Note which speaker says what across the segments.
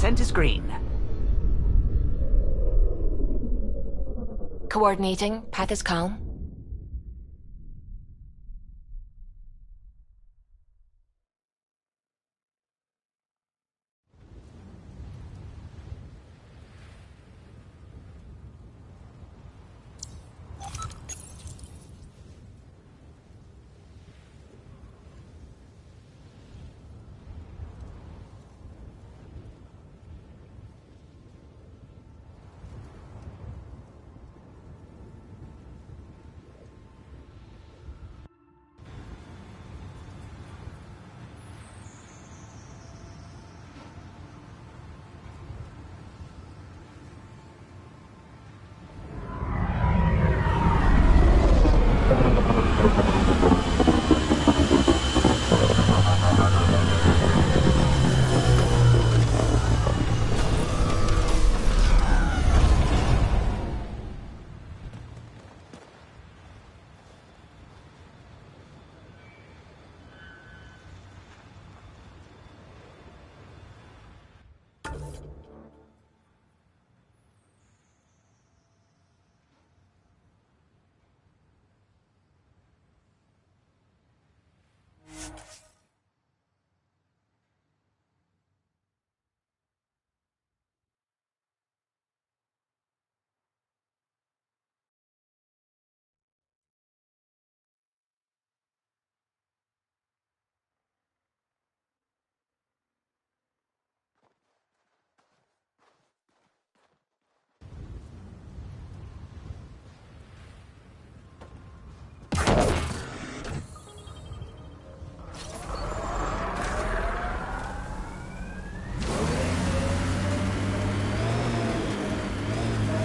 Speaker 1: Descent is green.
Speaker 2: Coordinating. Path is calm.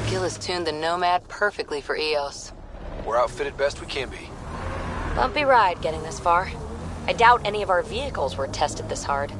Speaker 3: Gil has tuned the Nomad perfectly for EOS.
Speaker 4: We're outfitted best we can be.
Speaker 2: Bumpy ride getting this far. I doubt any of our vehicles were tested this hard.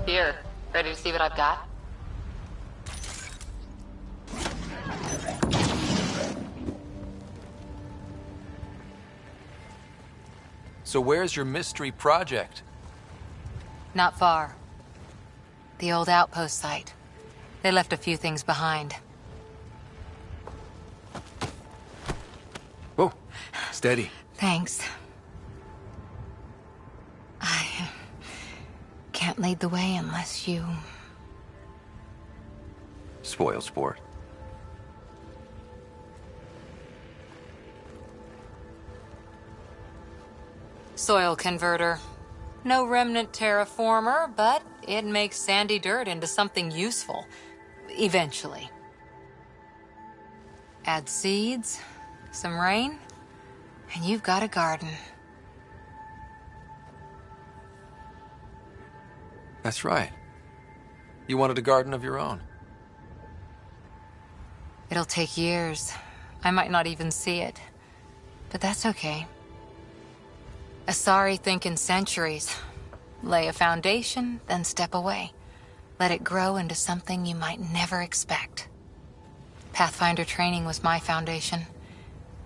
Speaker 3: Here, ready to see what I've got?
Speaker 4: So where's your mystery project?
Speaker 3: Not far. The old outpost site. They left a few things behind.
Speaker 4: Whoa, steady.
Speaker 3: Thanks. I can't lead the way unless you...
Speaker 4: Spoil sport.
Speaker 3: Soil converter. No remnant terraformer, but it makes sandy dirt into something useful. Eventually. Add seeds, some rain, and you've got a garden.
Speaker 4: That's right. You wanted a garden of your own.
Speaker 3: It'll take years. I might not even see it. But that's okay. Asari think in centuries. Lay a foundation, then step away. Let it grow into something you might never expect. Pathfinder training was my foundation.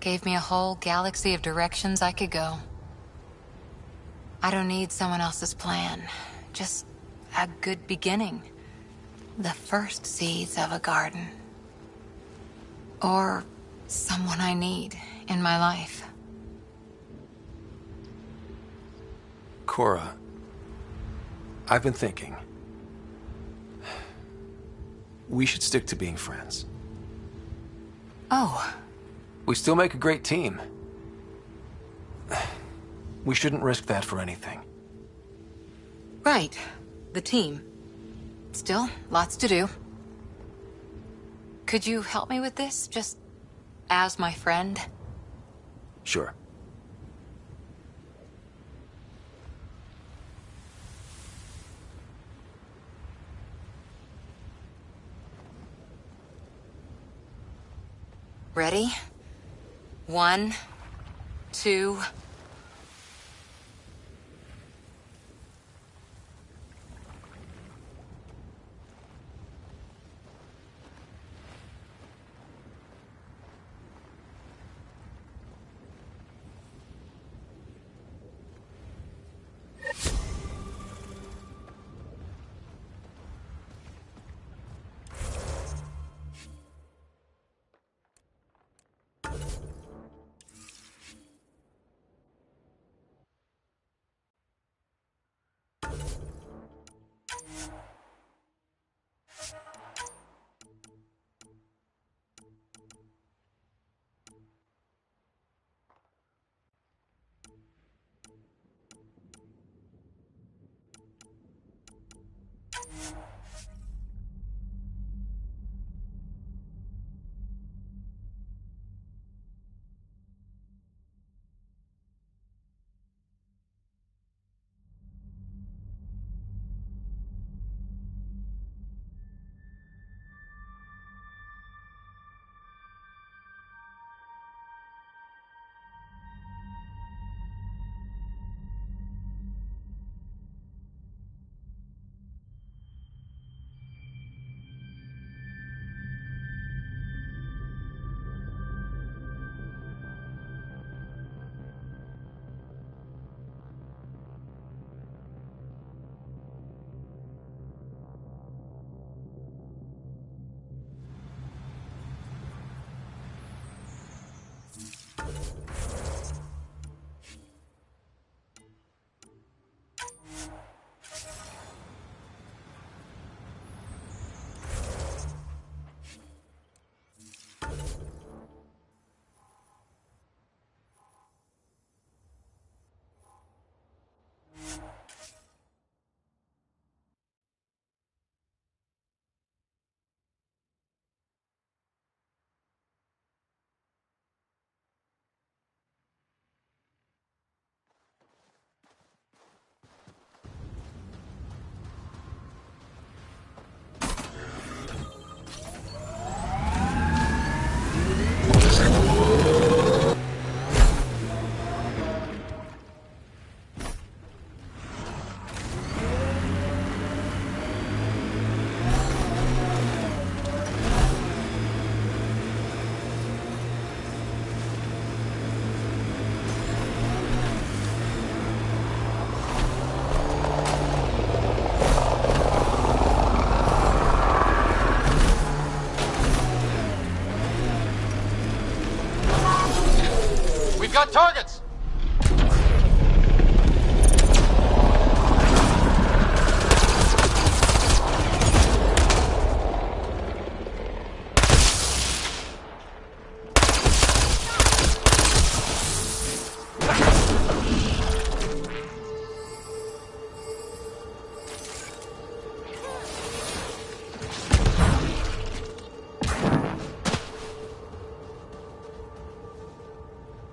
Speaker 3: Gave me a whole galaxy of directions I could go. I don't need someone else's plan. Just a good beginning. The first seeds of a garden. Or someone I need in my life.
Speaker 4: Cora, I've been thinking. We should stick to being friends.
Speaker 3: Oh,
Speaker 4: We still make a great team. We shouldn't risk that for anything.
Speaker 3: right. The team. Still, lots to do. Could you help me with this, just as my friend?
Speaker 4: Sure.
Speaker 3: Ready? 1, 2...
Speaker 1: We've got targets!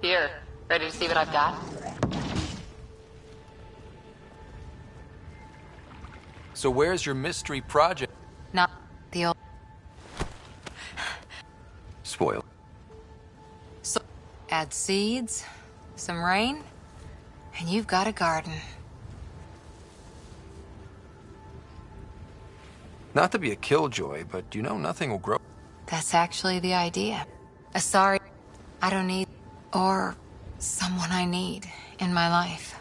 Speaker 3: Here, ready to see what I've got?
Speaker 4: So where's your mystery project?
Speaker 3: Not the old...
Speaker 4: Spoiled.
Speaker 3: So, add seeds, some rain, and you've got a garden.
Speaker 4: Not to be a killjoy, but you know nothing will grow.
Speaker 3: That's actually the idea. Sorry, I don't need... or someone I need in my life.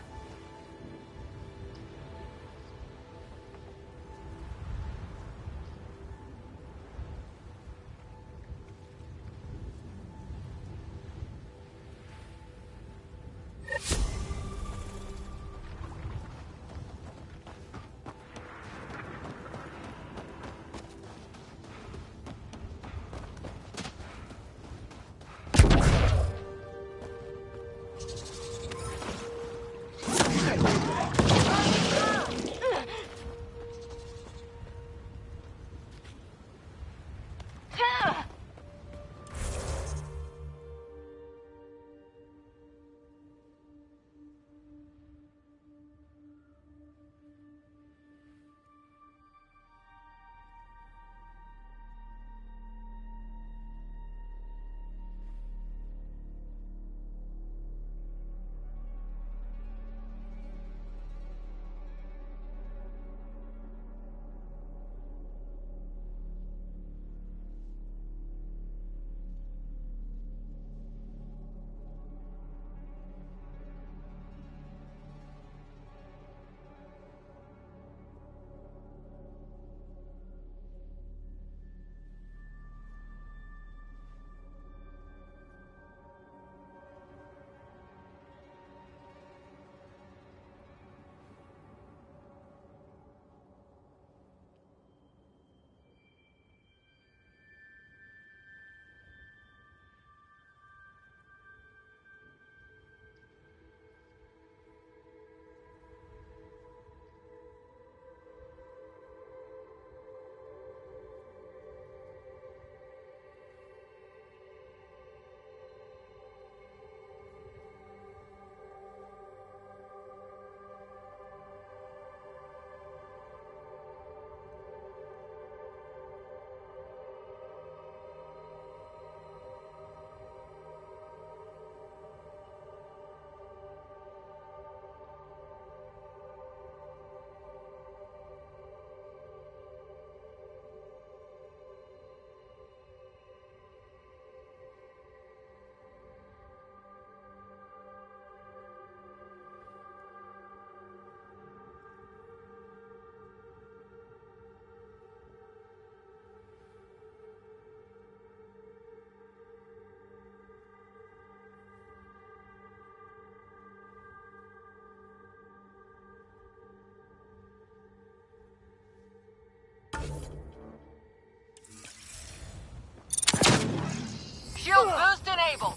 Speaker 2: Shield boost enabled.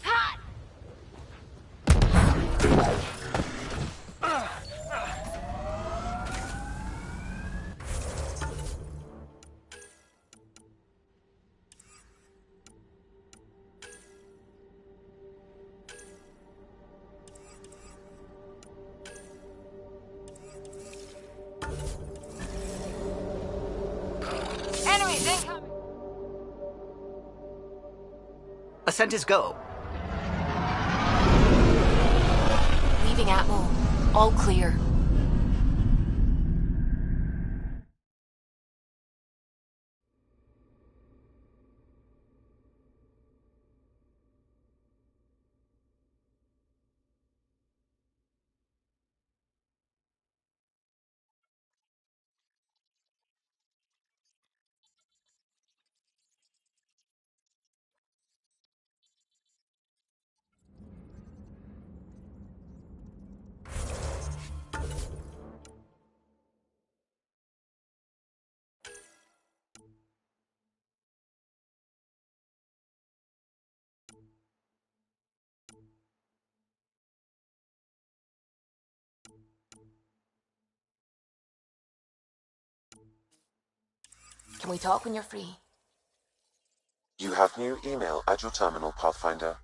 Speaker 2: Ha! Enemies incoming.
Speaker 5: Ascent is go.
Speaker 2: Leaving Atmo. All clear. Can we talk when you're free?
Speaker 6: You have new email at your terminal, Pathfinder.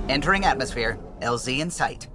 Speaker 5: Entering atmosphere. LZ in sight.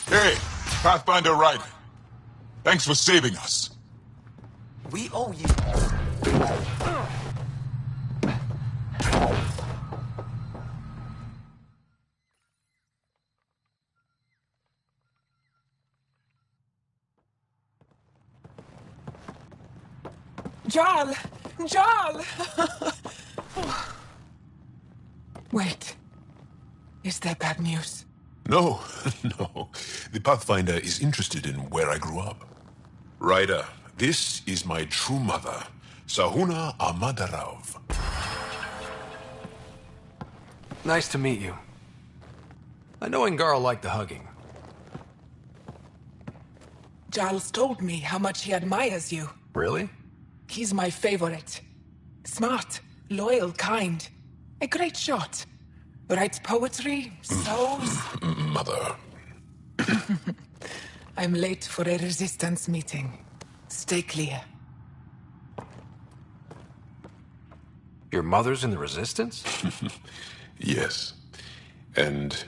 Speaker 7: Hey, Pathfinder Ryder. Thanks for saving us.
Speaker 5: We owe you.
Speaker 8: Jarl! Jarl! Wait. Is that bad news?
Speaker 9: No, no. The Pathfinder is interested in where I grew up. Ryder, this is my true mother, Sahuna Amadarov.
Speaker 4: Nice to meet you. I know Ingarl liked the hugging.
Speaker 8: Jarl's told me how much he admires you.
Speaker 4: Really?
Speaker 8: He's my favorite. Smart, loyal, kind. A great shot. Writes poetry, sews.
Speaker 9: Mother.
Speaker 8: I'm late for a resistance meeting. Stay clear.
Speaker 4: Your mother's in the Resistance?
Speaker 9: Yes. And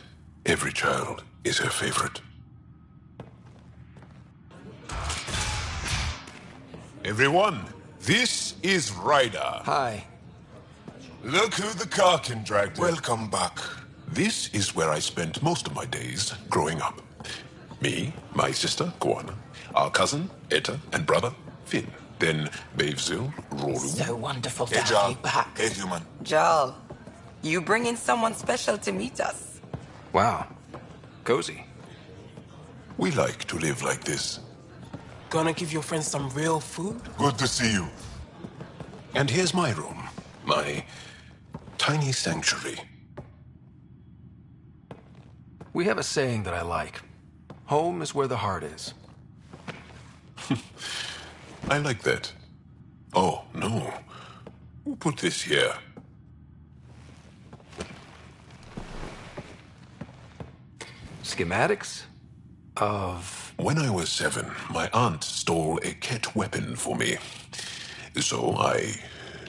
Speaker 9: every child is her favorite. Everyone, this is Ryder.
Speaker 4: Hi.
Speaker 9: Look who the car can drag. Welcome back. This is where I spent most of my days growing up. Me, my sister, Guana, our cousin, Etta, and brother, Finn. Then Bavzil, Rolu.
Speaker 8: So wonderful to
Speaker 7: Hey,
Speaker 8: have
Speaker 7: Joel.
Speaker 8: you back.
Speaker 7: Hey, human.
Speaker 10: Joel, you bring in someone special to meet us.
Speaker 4: Wow. Cozy.
Speaker 9: We like to live like this.
Speaker 8: Gonna give your friends some real food?
Speaker 7: Good to see you.
Speaker 9: And here's my room. My tiny sanctuary.
Speaker 4: We have a saying that I like. Home is where the heart is.
Speaker 9: I like that. Oh, no. Who put this here?
Speaker 4: Schematics of...
Speaker 9: When I was 7, my aunt stole a Ket weapon for me. So I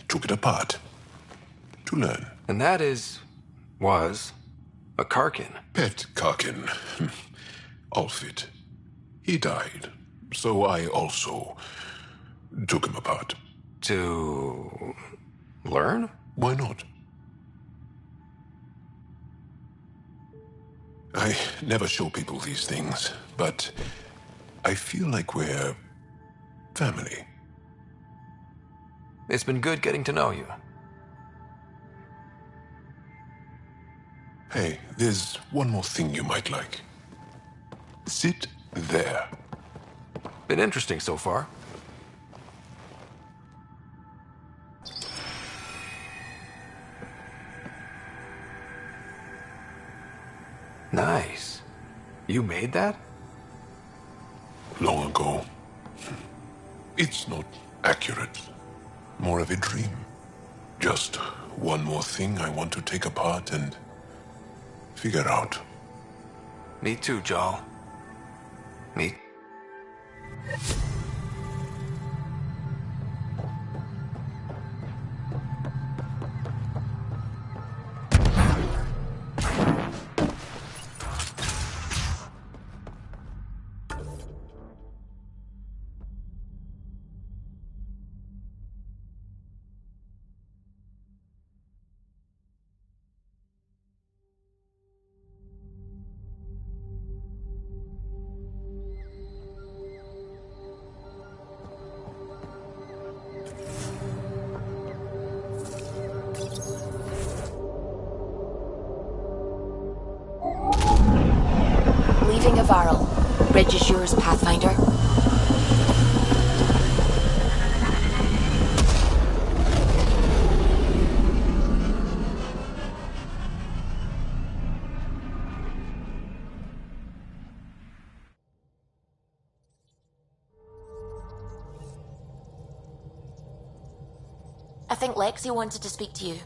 Speaker 9: took it apart to learn.
Speaker 4: And that was a Karkin.
Speaker 9: Pet Karkin. Alfit. He died. So I also took him apart.
Speaker 4: To learn?
Speaker 9: Why not? I never show people these things, but I feel like we're family.
Speaker 4: It's been good getting to know you.
Speaker 9: Hey, there's one more thing you might like. Sit there.
Speaker 4: Been interesting so far. Nice. You made that?
Speaker 9: Long ago. It's not accurate. More of a dream. Just one more thing I want to take apart and figure out.
Speaker 4: Me too, Jal. Me.
Speaker 2: Leaving a Varl. Bridge is yours, Pathfinder. I think Lexi wanted to speak to you.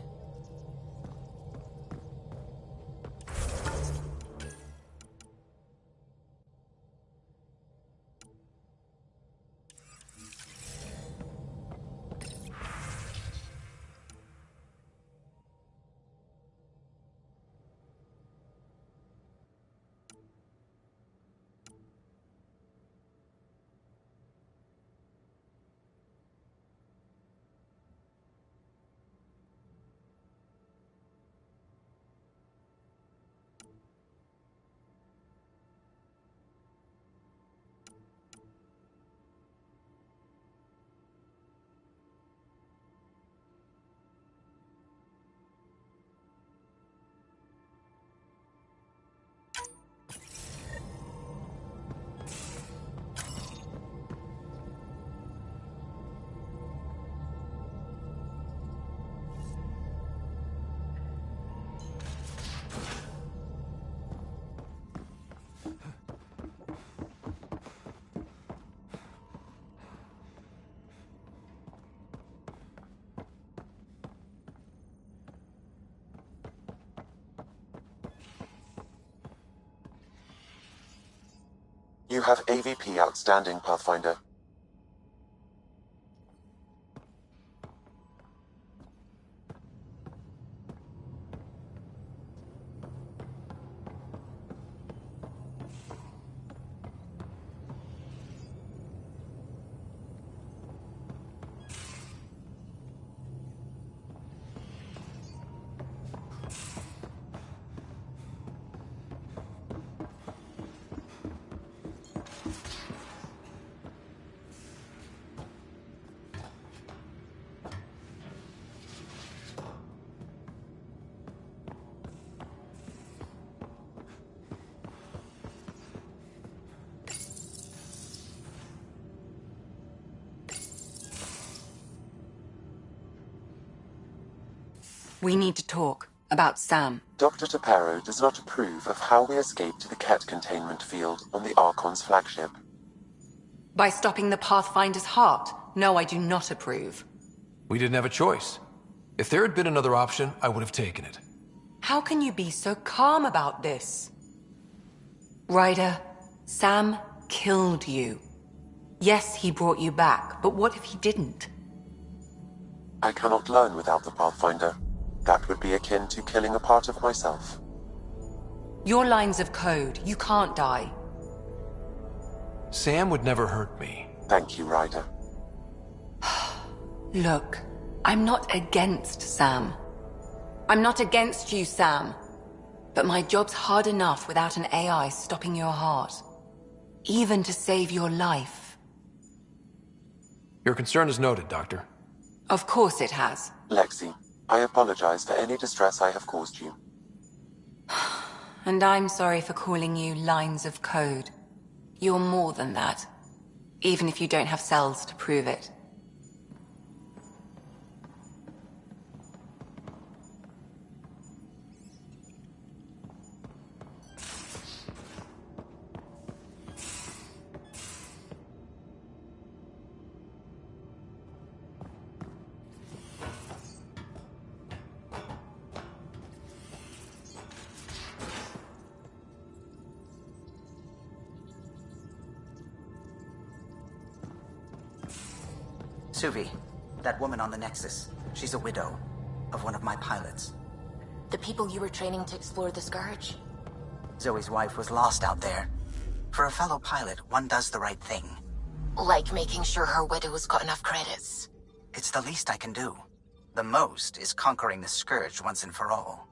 Speaker 6: You have AVP outstanding, Pathfinder.
Speaker 10: We need to talk about Sam.
Speaker 6: Dr. Taparo does not approve of how we escaped the Ket containment field on the Archon's flagship.
Speaker 10: By stopping the Pathfinder's heart? No, I do not approve.
Speaker 4: We didn't have a choice. If there had been another option, I would have taken it.
Speaker 10: How can you be so calm about this? Ryder, Sam killed you. Yes, he brought you back, but what if he didn't?
Speaker 6: I cannot learn without the Pathfinder. That would be akin to killing a part of myself.
Speaker 10: Your lines of code, you can't die.
Speaker 4: Sam would never hurt me.
Speaker 6: Thank you, Ryder.
Speaker 10: Look, I'm not against Sam. I'm not against you, Sam. But my job's hard enough without an AI stopping your heart. Even to save your life.
Speaker 4: Your concern is noted, Doctor.
Speaker 10: Of course it has.
Speaker 6: Lexi, I apologize for any distress I have caused you.
Speaker 10: And I'm sorry for calling you lines of code. You're more than that. Even if you don't have cells to prove it.
Speaker 5: Suvi, that woman on the Nexus, she's a widow of one of my pilots.
Speaker 11: The people you were training to explore the Scourge?
Speaker 5: Zoe's wife was lost out there. For a fellow pilot, one does the right thing.
Speaker 11: Like making sure her widow's got enough credits.
Speaker 5: It's the least I can do. The most is conquering the Scourge once and for all.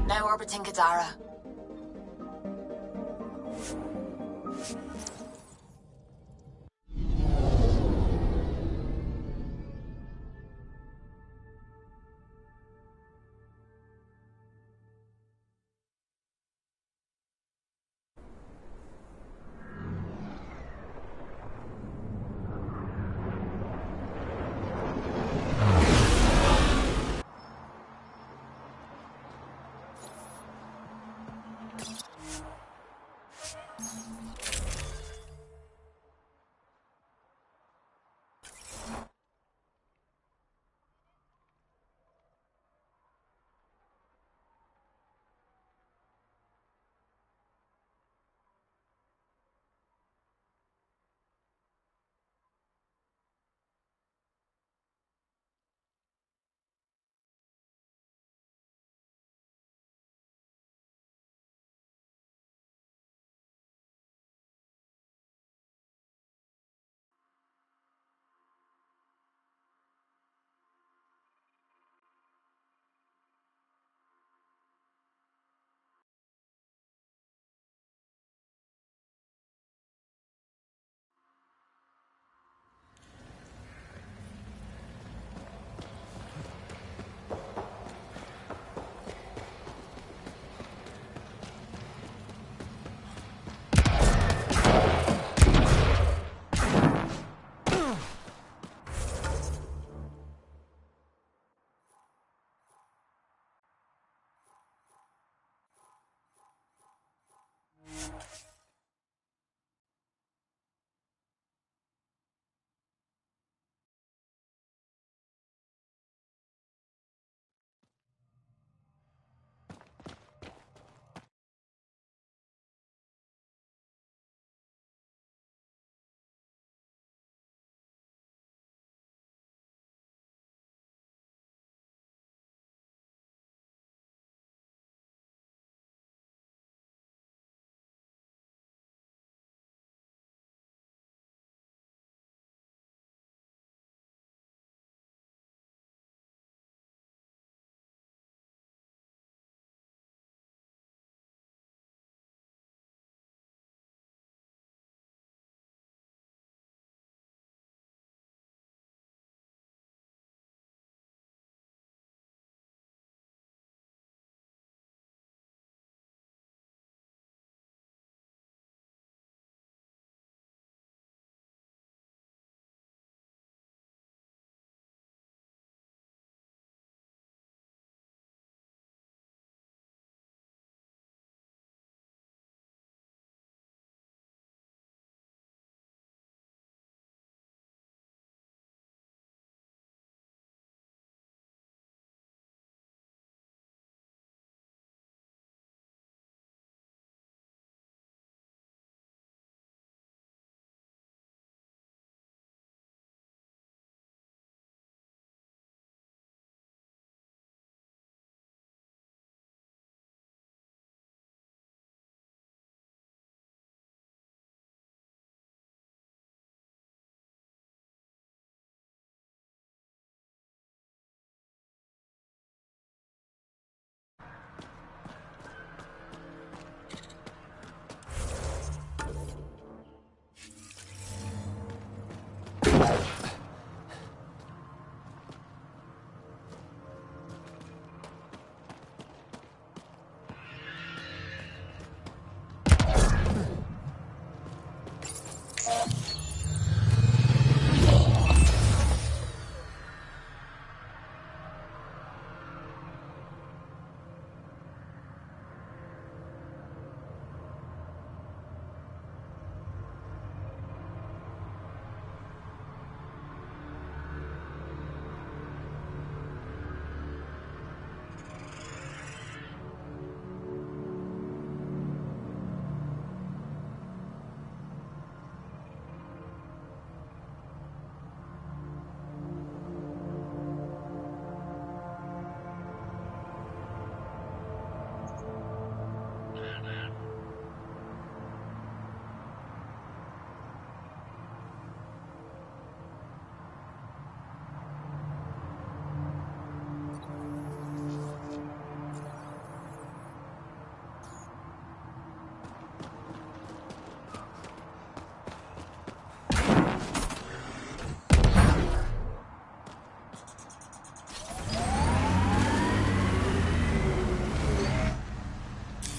Speaker 11: Now orbiting Kadara.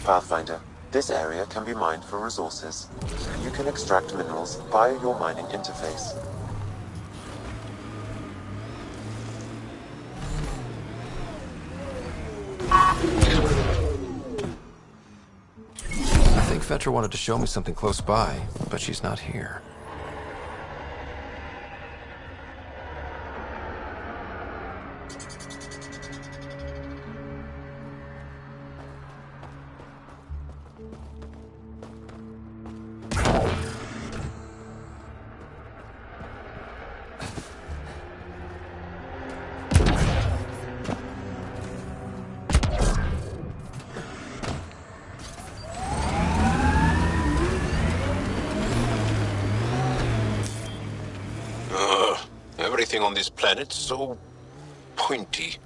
Speaker 6: Pathfinder, this area can be mined for resources. You can extract minerals via your mining interface.
Speaker 4: I think Fetra wanted to show me something close by, but she's not here.
Speaker 9: Everything on this planet's so pointy.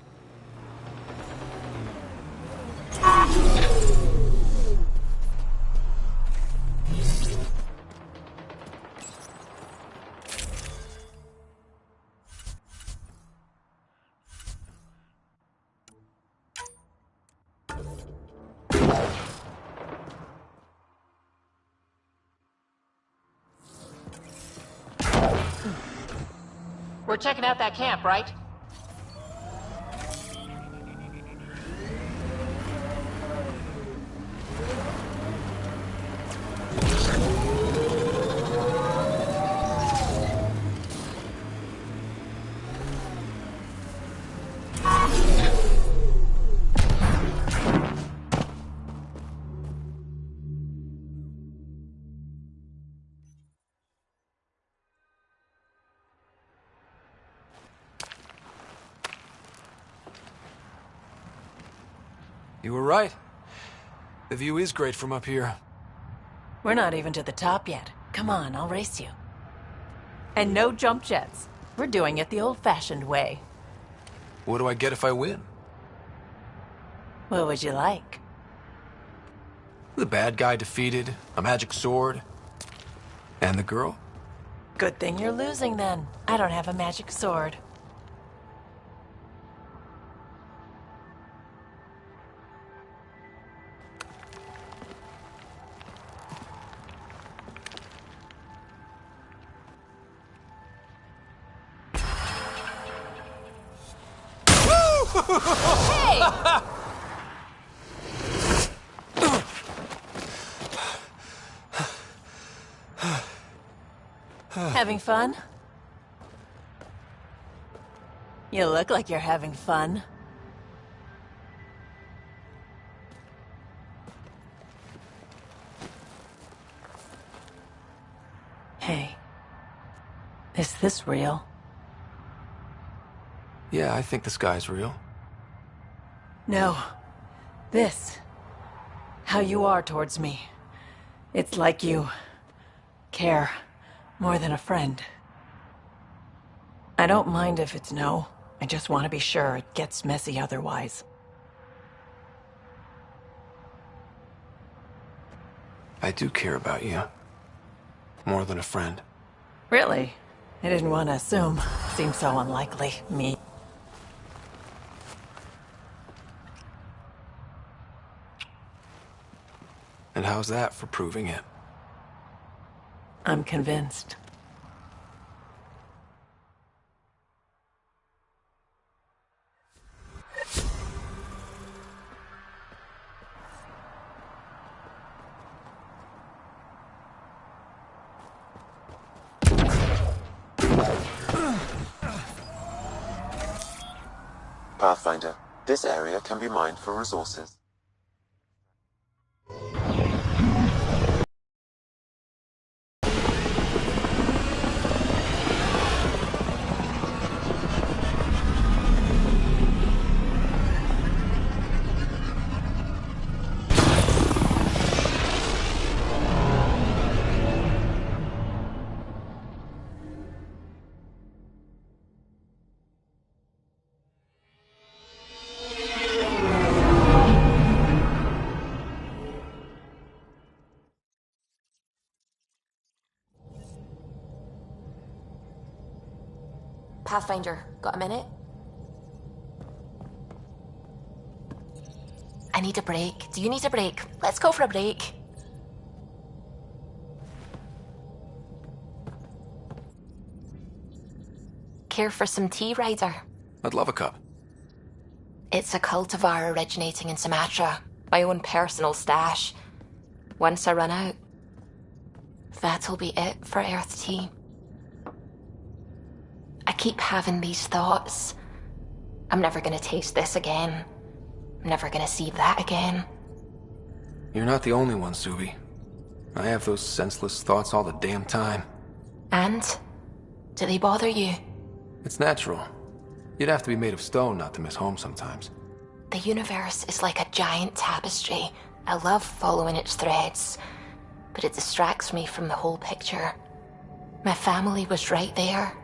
Speaker 11: We're checking out that camp, right?
Speaker 4: You were right. The view is great from up here.
Speaker 12: We're not even to the top yet. Come on, I'll race you. And no jump jets. We're doing it the old-fashioned way.
Speaker 4: What do I get if I win?
Speaker 12: What would you like?
Speaker 4: The bad guy defeated, a magic sword, and the girl?
Speaker 12: Good thing you're losing then. I don't have a magic sword.
Speaker 2: Hey!
Speaker 12: Having fun? You look like you're having fun. Hey. Is this real?
Speaker 4: Yeah, I think the sky's real.
Speaker 12: No. This. How you are towards me. It's like you care more than a friend. I don't mind if it's no. I just want to be sure it gets messy otherwise.
Speaker 4: I do care about you. More than a friend.
Speaker 12: Really? I didn't want to assume. Seems so unlikely. Me.
Speaker 4: And how's that for proving it?
Speaker 12: I'm convinced.
Speaker 6: Pathfinder, this area can be mined for resources.
Speaker 2: Pathfinder, got a minute?
Speaker 11: I need a break. Do you need a break? Let's go for a break. Care for some tea, Ryder?
Speaker 4: I'd love a cup.
Speaker 11: It's a cultivar originating in Sumatra. My own personal stash. Once I run out, that'll be it for Earth tea. I keep having these thoughts. I'm never gonna taste this again. I'm never gonna see that again.
Speaker 4: You're not the only one, Subi. I have those senseless thoughts all the damn time.
Speaker 11: And? Do they bother you?
Speaker 4: It's natural. You'd have to be made of stone not to miss home sometimes.
Speaker 11: The universe is like a giant tapestry. I love following its threads, but it distracts me from the whole picture. My family was right there,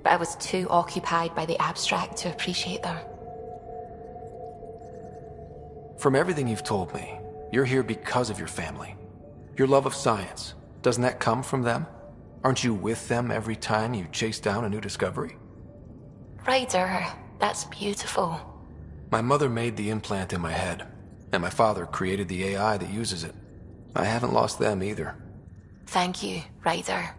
Speaker 11: but I was too occupied by the abstract to appreciate them.
Speaker 4: From everything you've told me, you're here because of your family. Your love of science, doesn't that come from them? Aren't you with them every time you chase down a new discovery?
Speaker 11: Ryder, that's beautiful.
Speaker 4: My mother made the implant in my head, and my father created the AI that uses it. I haven't lost them either.
Speaker 11: Thank you, Ryder.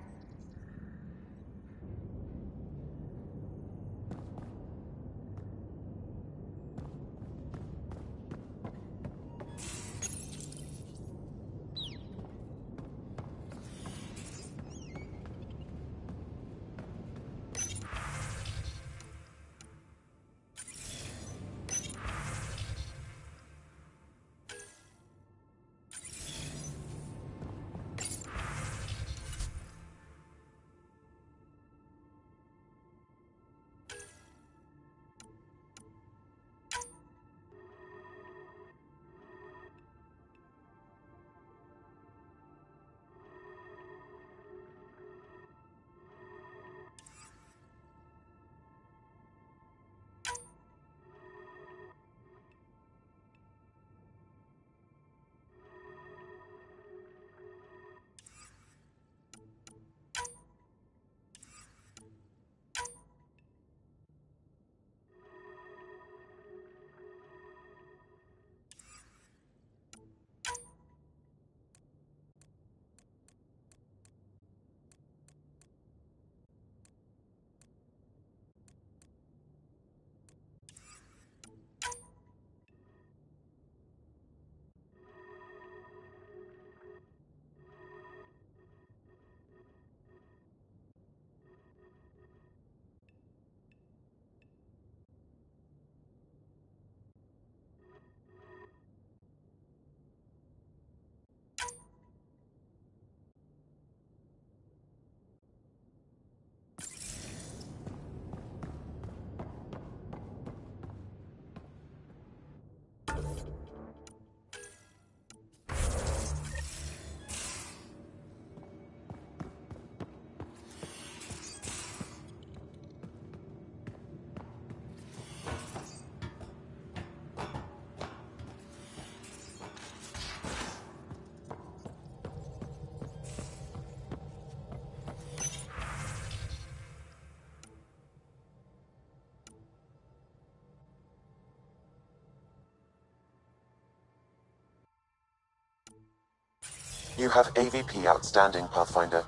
Speaker 6: You have AVP outstanding, Pathfinder.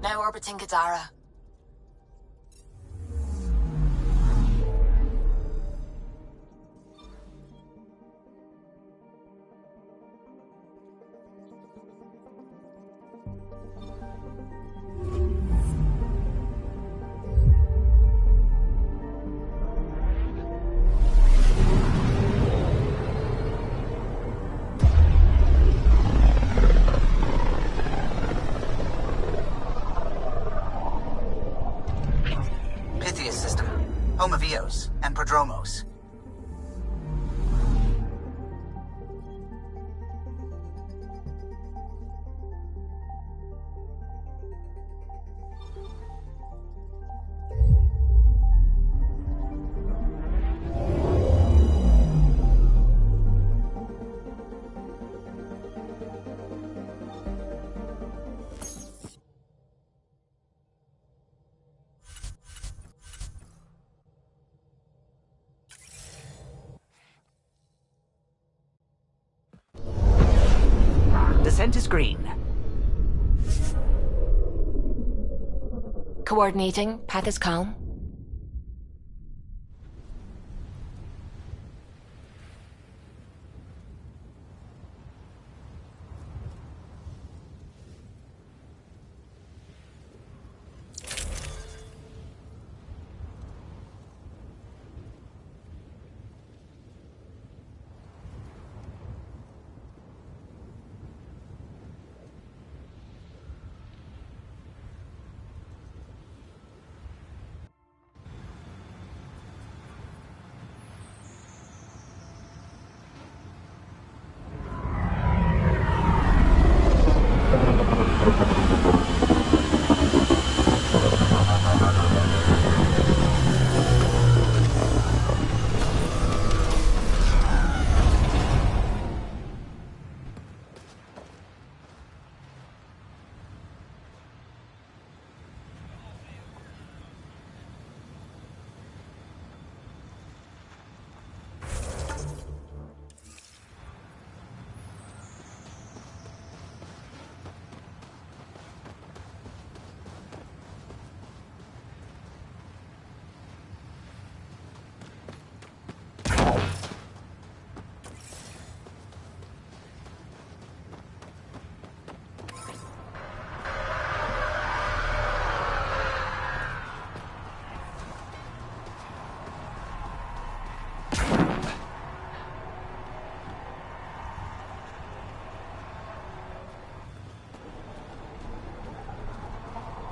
Speaker 11: Now orbiting Gadara.
Speaker 13: Scent is green.
Speaker 11: Coordinating. Path is calm.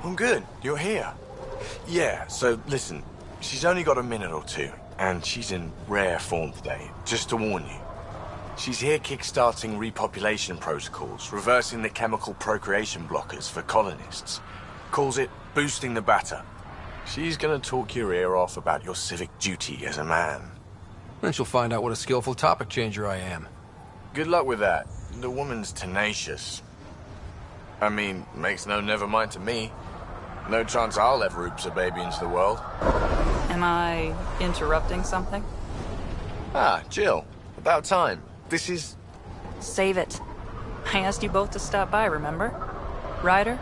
Speaker 14: I'm good. You're here. Yeah, so listen, she's only got a minute or two, and she's in rare form today, just to warn you. She's here kickstarting repopulation protocols, reversing the chemical procreation blockers for colonists. Calls it boosting the batter. She's gonna talk your ear off about your civic duty as a man.
Speaker 4: Then she'll find out what a skillful topic changer I am.
Speaker 14: Good luck with that. The woman's tenacious. I mean, makes no never mind to me. No chance I'll ever oops a baby into the world.
Speaker 15: Am I interrupting something?
Speaker 14: Ah, Jill. About time. This is...
Speaker 15: Save it. I asked you both to stop by, remember? Ryder?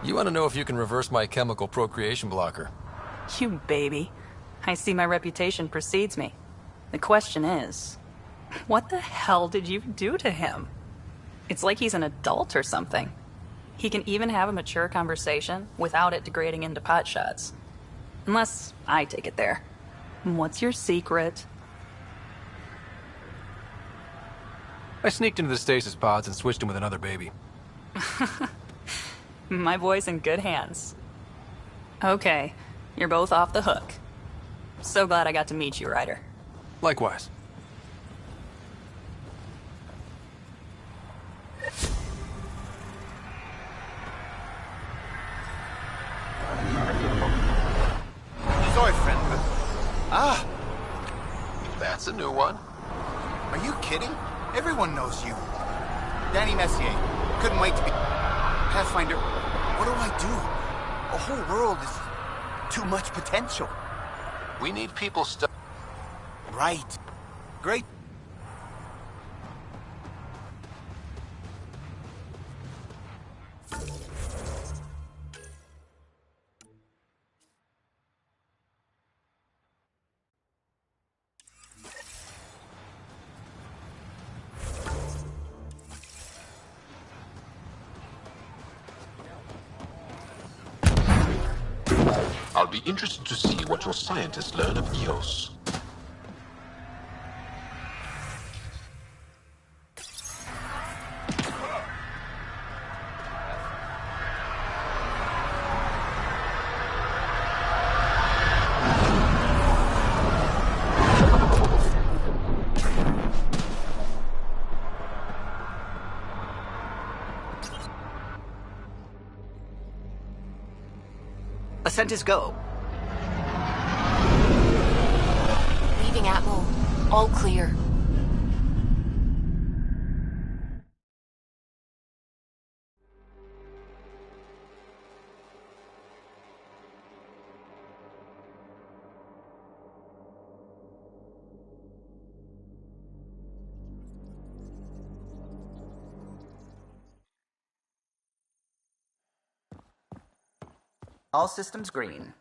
Speaker 4: You want to know if you can reverse my chemical procreation blocker?
Speaker 15: You baby. I see my reputation precedes me. The question is, what the hell did you do to him? It's like he's an adult or something. He can even have a mature conversation without it degrading into pot shots. Unless I take it there. What's your secret?
Speaker 4: I sneaked into the stasis pods and switched him with another baby.
Speaker 15: My boy's in good hands. Okay, you're both off the hook. So glad I got to meet you, Ryder.
Speaker 4: Likewise.
Speaker 16: Sorry, friend, but... Ah!
Speaker 1: That's a new one.
Speaker 16: Are you kidding? Everyone knows you. Danny Messier. Couldn't wait to be... Pathfinder, what do I do? A whole world is too much potential.
Speaker 1: We need people
Speaker 16: Right. Great.
Speaker 6: I'll be interested to see what your scientists learn of EOS.
Speaker 16: sent us go.
Speaker 11: Leaving Atmo. All clear.
Speaker 5: All systems green.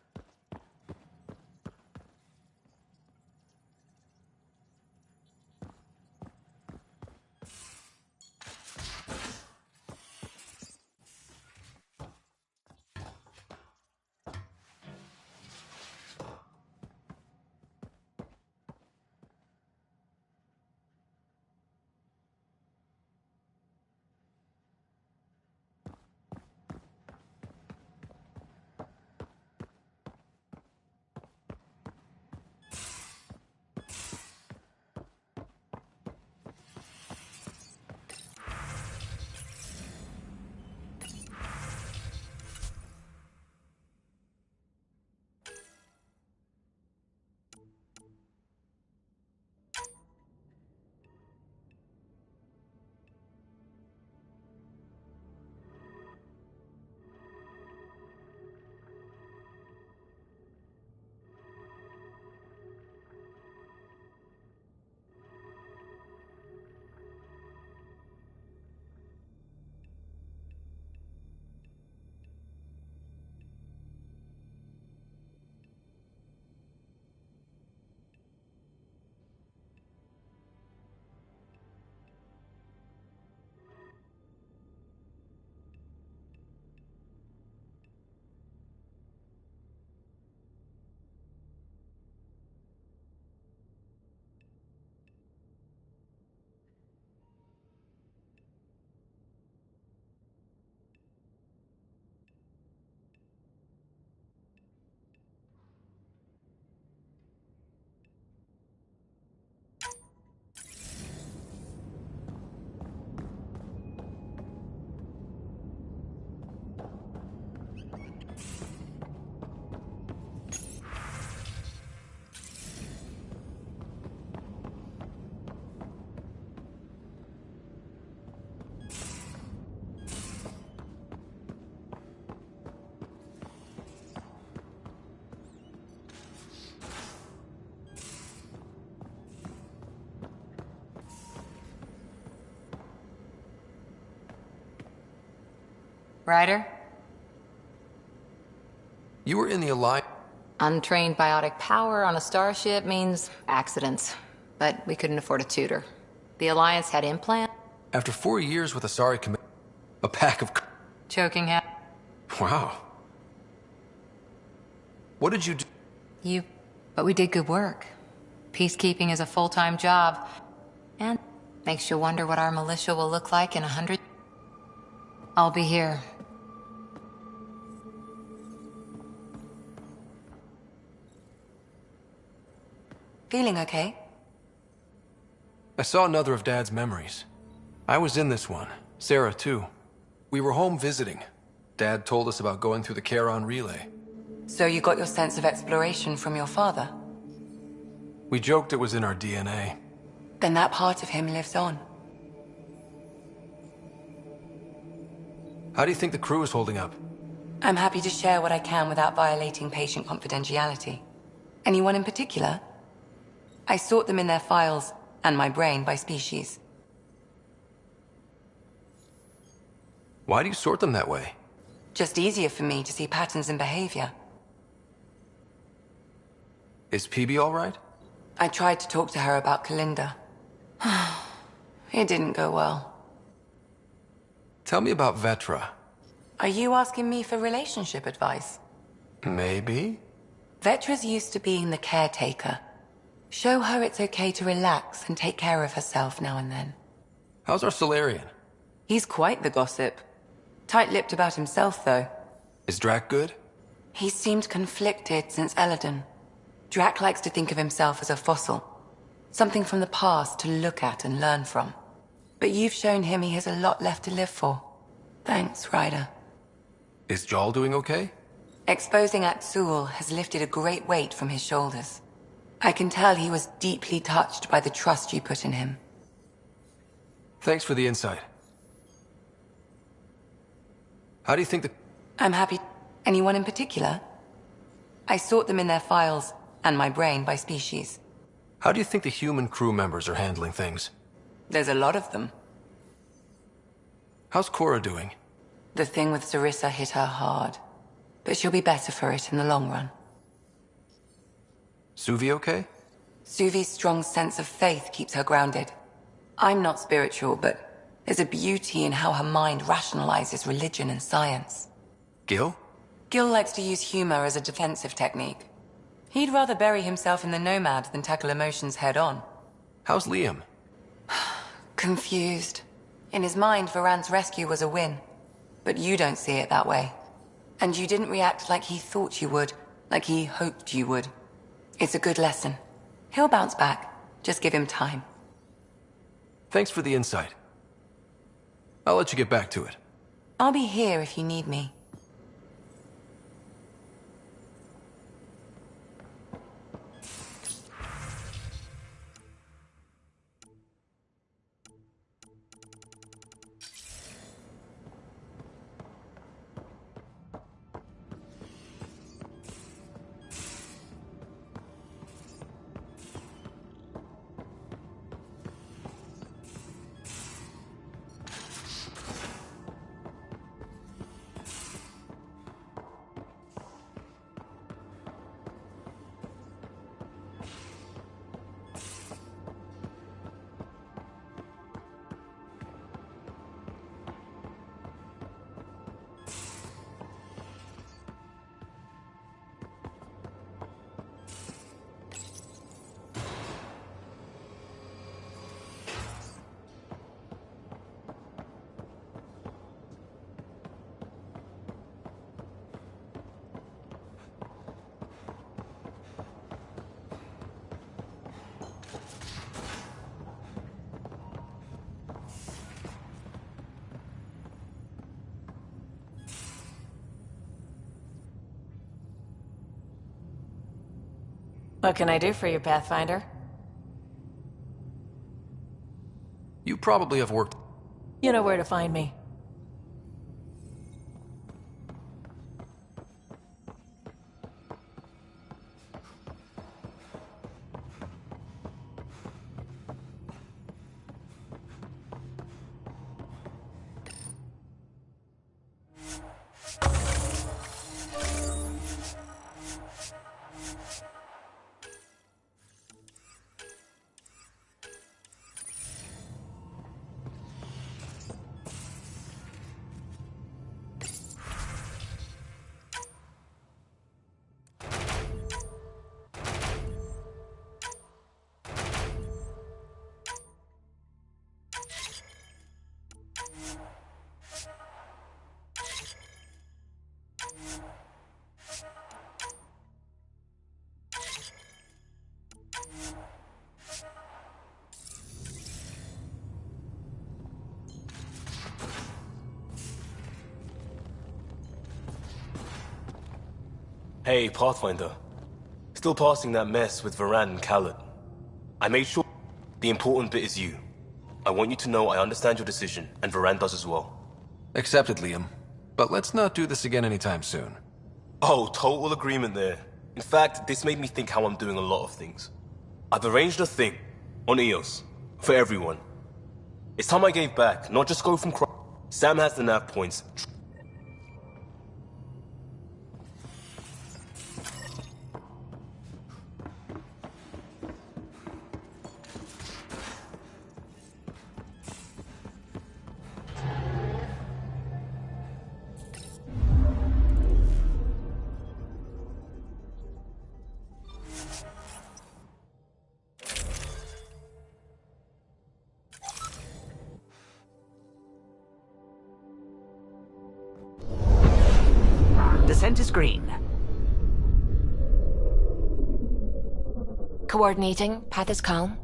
Speaker 3: Ryder?
Speaker 4: You were in the Alliance.
Speaker 3: Untrained biotic power on a starship means accidents. But we couldn't afford a tutor. The Alliance had implant.
Speaker 4: After 4 years with Asari commit, a pack of...
Speaker 3: Choking him.
Speaker 4: Wow. What did you do?
Speaker 3: But we did good work. Peacekeeping is a full-time job. And makes you wonder what our militia will look like in 100... I'll be here.
Speaker 10: Feeling okay?
Speaker 4: I saw another of Dad's memories. I was in this one. Sarah, too. We were home visiting. Dad told us about going through the Charon relay.
Speaker 10: So you got your sense of exploration from your father?
Speaker 4: We joked it was in our DNA.
Speaker 10: Then that part of him lives on.
Speaker 4: How do you think the crew is holding up?
Speaker 10: I'm happy to share what I can without violating patient confidentiality. Anyone in particular? I sort them in their files, and my brain by species.
Speaker 4: Why do you sort them that way?
Speaker 10: Just easier for me to see patterns in behavior.
Speaker 4: Is PB all right?
Speaker 10: I tried to talk to her about Kalinda. It didn't go well.
Speaker 4: Tell me about Vetra.
Speaker 10: Are you asking me for relationship advice?
Speaker 4: Maybe?
Speaker 10: Vetra's used to being the caretaker. Show her it's okay to relax and take care of herself now and then.
Speaker 4: How's our Solarian?
Speaker 10: He's quite the gossip. Tight-lipped about himself, though.
Speaker 4: Is Drac good?
Speaker 10: He's seemed conflicted since Eladon. Drac likes to think of himself as a fossil. Something from the past to look at and learn from. But you've shown him he has a lot left to live for. Thanks, Ryder.
Speaker 4: Is Jal doing okay?
Speaker 10: Exposing Aksul has lifted a great weight from his shoulders. I can tell he was deeply touched by the trust you put in him.
Speaker 4: Thanks for the insight. How do you think the...
Speaker 10: I'm happy. Anyone in particular? I sort them in their files, and my brain by species.
Speaker 4: How do you think the human crew members are handling things?
Speaker 10: There's a lot of them.
Speaker 4: How's Cora doing?
Speaker 10: The thing with Sarissa hit her hard, but she'll be better for it in the long run.
Speaker 4: Suvi okay?
Speaker 10: Suvi's strong sense of faith keeps her grounded. I'm not spiritual, but there's a beauty in how her mind rationalizes religion and science.
Speaker 4: Gil?
Speaker 10: Gil likes to use humor as a defensive technique. He'd rather bury himself in the Nomad than tackle emotions head-on.
Speaker 4: How's Liam?
Speaker 10: Confused. In his mind, Varan's rescue was a win. But you don't see it that way. And you didn't react like he thought you would, like he hoped you would. It's a good lesson. He'll bounce back. Just give him time.
Speaker 4: Thanks for the insight. I'll let you get back to it.
Speaker 10: I'll be here if you need me.
Speaker 12: What can I do for you, Pathfinder?
Speaker 4: You probably have worked...
Speaker 12: You know where to find me.
Speaker 13: Hey, Pathfinder. Still passing that mess with Varan and Khaled. I made sure the important bit is you. I want you to know I understand your decision, and Varan does as well.
Speaker 4: Accepted, Liam. But let's not do this again anytime soon.
Speaker 13: Oh, total agreement there. In fact, this made me think how I'm doing a lot of things. I've arranged a thing on EOS for everyone. It's time I gave back, not just go from Sam has the nav points.
Speaker 17: Descent is green.
Speaker 2: Coordinating. Path is calm.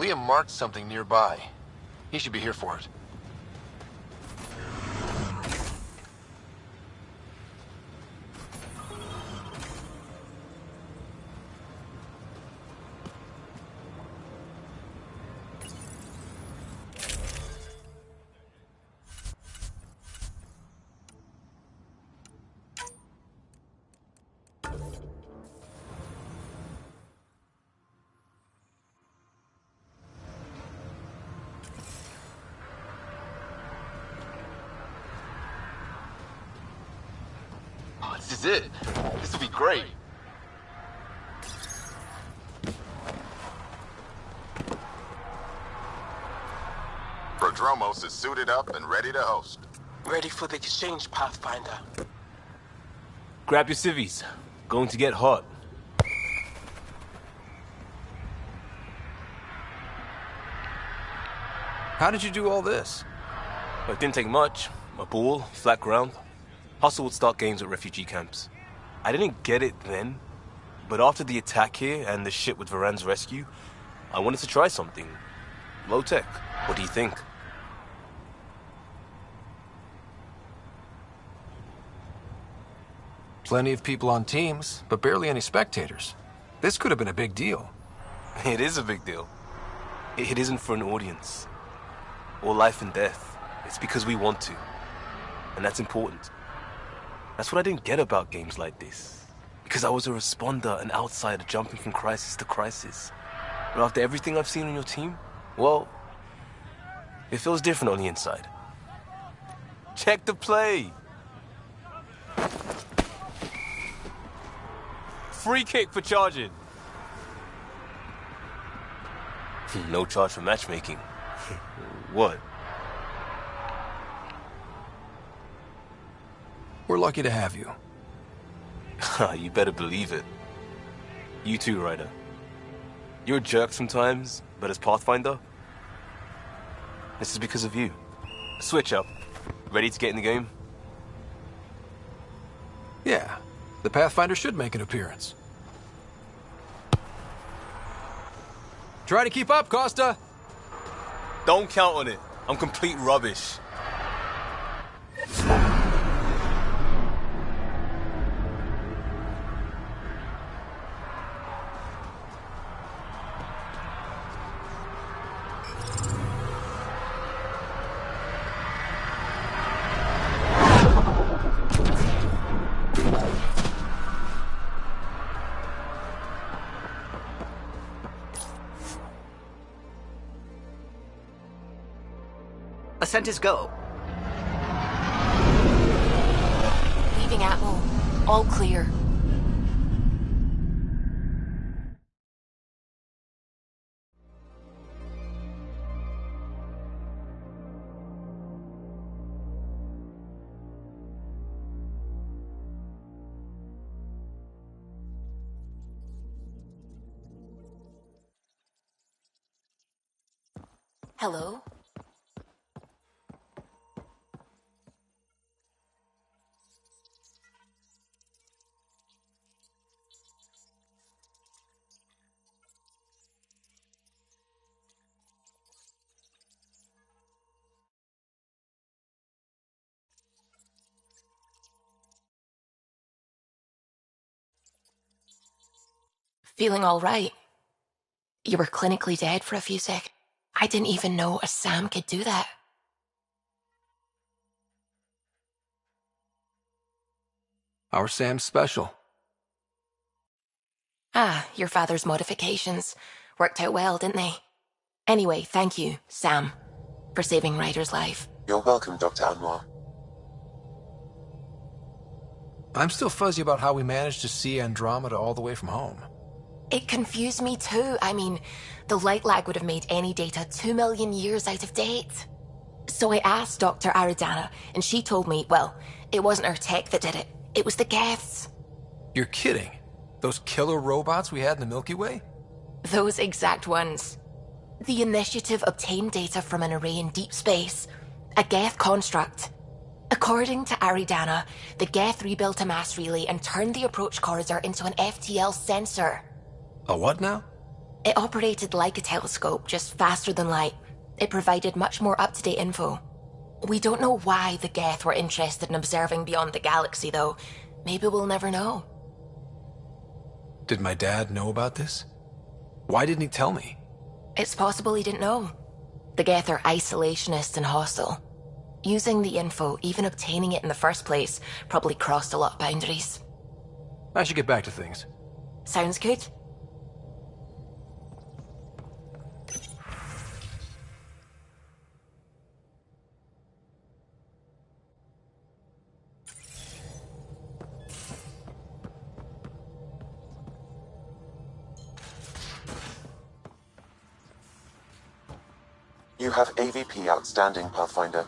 Speaker 4: Liam marked something nearby. He should be here for it.
Speaker 1: Oh, this is it. This will be great.
Speaker 17: Prodromos is suited up and ready to host.
Speaker 18: Ready for the exchange, Pathfinder.
Speaker 13: Grab your civvies. Going to get hot.
Speaker 4: How did you do all this?
Speaker 13: It didn't take much. A ball, flat ground. Hustle would start games at refugee camps. I didn't get it then, but after the attack here and the shit with Varan's rescue, I wanted to try something. Low tech. What do you think?
Speaker 4: Plenty of people on teams, but barely any spectators. This could have been a big deal.
Speaker 13: It is a big deal. It isn't for an audience. Or life and death. It's because we want to. And that's important. That's what I didn't get about games like this. Because I was a responder, an outsider jumping from crisis to crisis. But after everything I've seen on your team, well, it feels different on the inside. Check the play! Free kick for charging. No charge for matchmaking. What?
Speaker 4: We're lucky to have you.
Speaker 13: You better believe it. You too, Ryder. You're a jerk sometimes, but as Pathfinder, this is because of you. Switch up. Ready to get in the game?
Speaker 4: Yeah, the Pathfinder should make an appearance. Try to keep up, Costa!
Speaker 13: Don't count on it. I'm complete rubbish.
Speaker 5: Ascent is go.
Speaker 11: Leaving Atmo. All clear. Hello? Feeling all right? You were clinically dead for a few seconds. I didn't even know a Sam could do that.
Speaker 4: Our Sam's special.
Speaker 11: Ah, your father's modifications. Worked out well, didn't they? Anyway, thank you, Sam, for saving Ryder's life.
Speaker 6: You're welcome, Dr. Anwar.
Speaker 4: I'm still fuzzy about how we managed to see Andromeda all the way from home.
Speaker 11: It confused me too. I mean, the light lag would have made any data 2 million years out of date. So I asked Dr. Aridana, and she told me, well, it wasn't her tech that did it. It was the Geths.
Speaker 4: You're kidding. Those killer robots we had in the Milky Way?
Speaker 11: Those exact ones. The initiative obtained data from an array in deep space. A Geth construct. According to Aridana, the Geth rebuilt a mass relay and turned the approach corridor into an FTL sensor.
Speaker 4: A what now?
Speaker 11: It operated like a telescope, just faster than light. It provided much more up-to-date info. We don't know why the Geth were interested in observing beyond the galaxy, though. Maybe we'll never know.
Speaker 4: Did my dad know about this? Why didn't he tell me?
Speaker 11: It's possible he didn't know. The Geth are isolationist and hostile. Using the info, even obtaining it in the first place, probably crossed a lot of boundaries.
Speaker 4: I should get back to things.
Speaker 11: Sounds good.
Speaker 6: You have AVP outstanding, Pathfinder.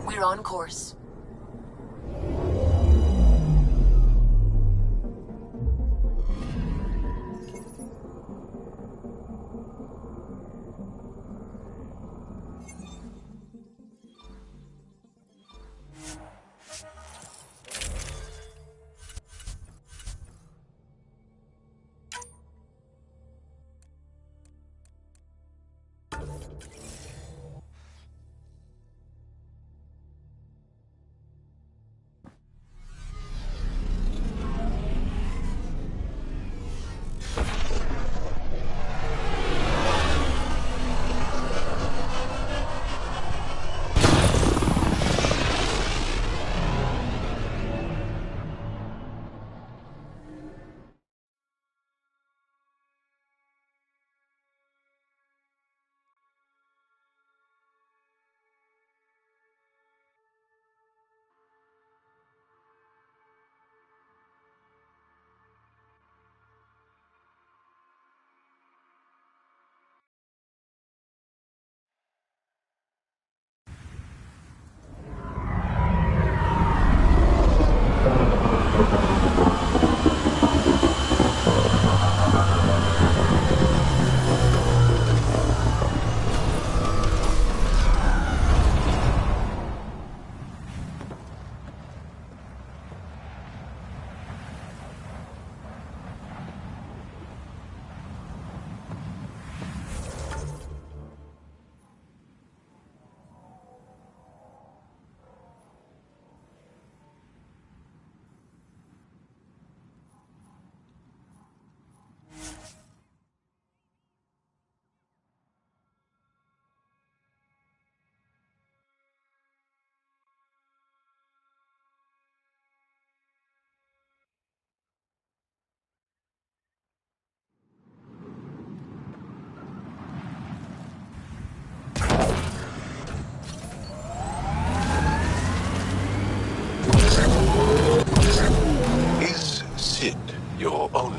Speaker 11: We're on course.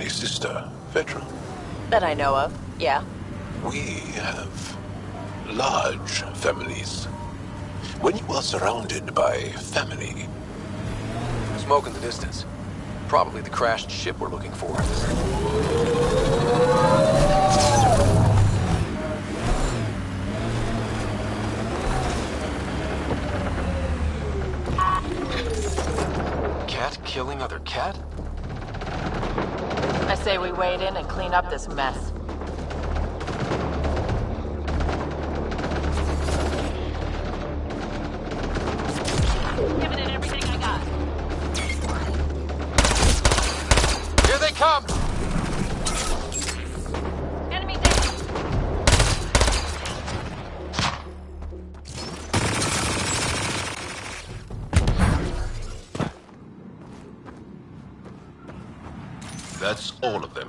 Speaker 9: sister, Veteran?
Speaker 2: That I know of, yeah.
Speaker 9: We have large families. When you are surrounded by family...
Speaker 4: Smoke in the distance. Probably the crashed ship we're looking for. Cat killing other cat?
Speaker 2: I say we wade in and clean up this mess. Giving it everything I got.
Speaker 4: Here they come!
Speaker 2: Enemy down.
Speaker 9: That's all of them.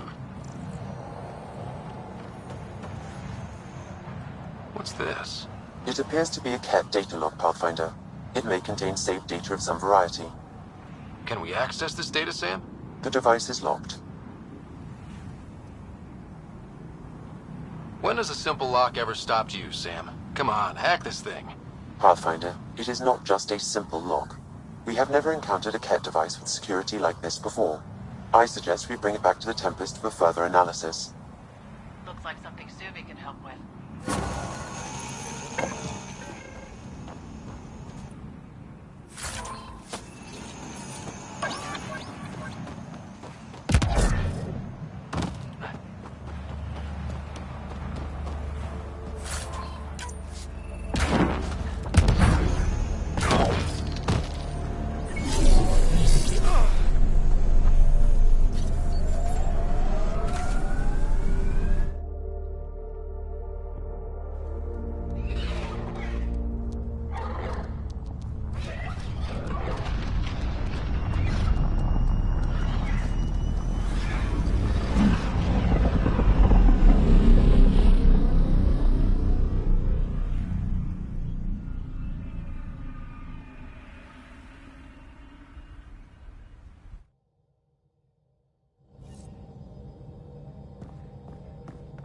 Speaker 4: What's this?
Speaker 6: It appears to be a cat data log, Pathfinder. It may contain saved data of some variety.
Speaker 4: Can we access this data, Sam?
Speaker 6: The device is locked.
Speaker 4: When has a simple lock ever stopped you, Sam? Come on, hack this thing.
Speaker 6: Pathfinder, it is not just a simple lock. We have never encountered a cat device with security like this before. I suggest we bring it back to the Tempest for further analysis.
Speaker 2: Looks like something Suvi can help with.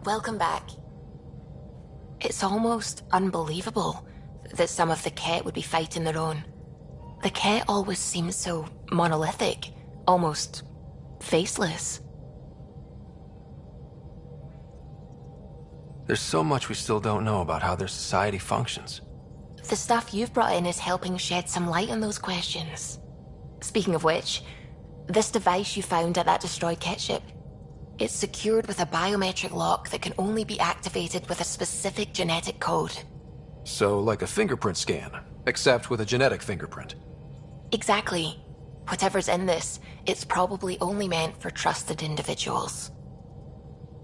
Speaker 11: Welcome back. It's almost unbelievable that some of the Ket would be fighting their own. The Ket always seemed so monolithic, almost faceless.
Speaker 4: There's so much we still don't know about how their society functions.
Speaker 11: The stuff you've brought in is helping shed some light on those questions. Speaking of which, this device you found at that destroyed Ket ship, it's secured with a biometric lock that can only be activated with a specific genetic code.
Speaker 4: So, like a fingerprint scan, except with a genetic fingerprint.
Speaker 11: Exactly. Whatever's in this, it's probably only meant for trusted individuals.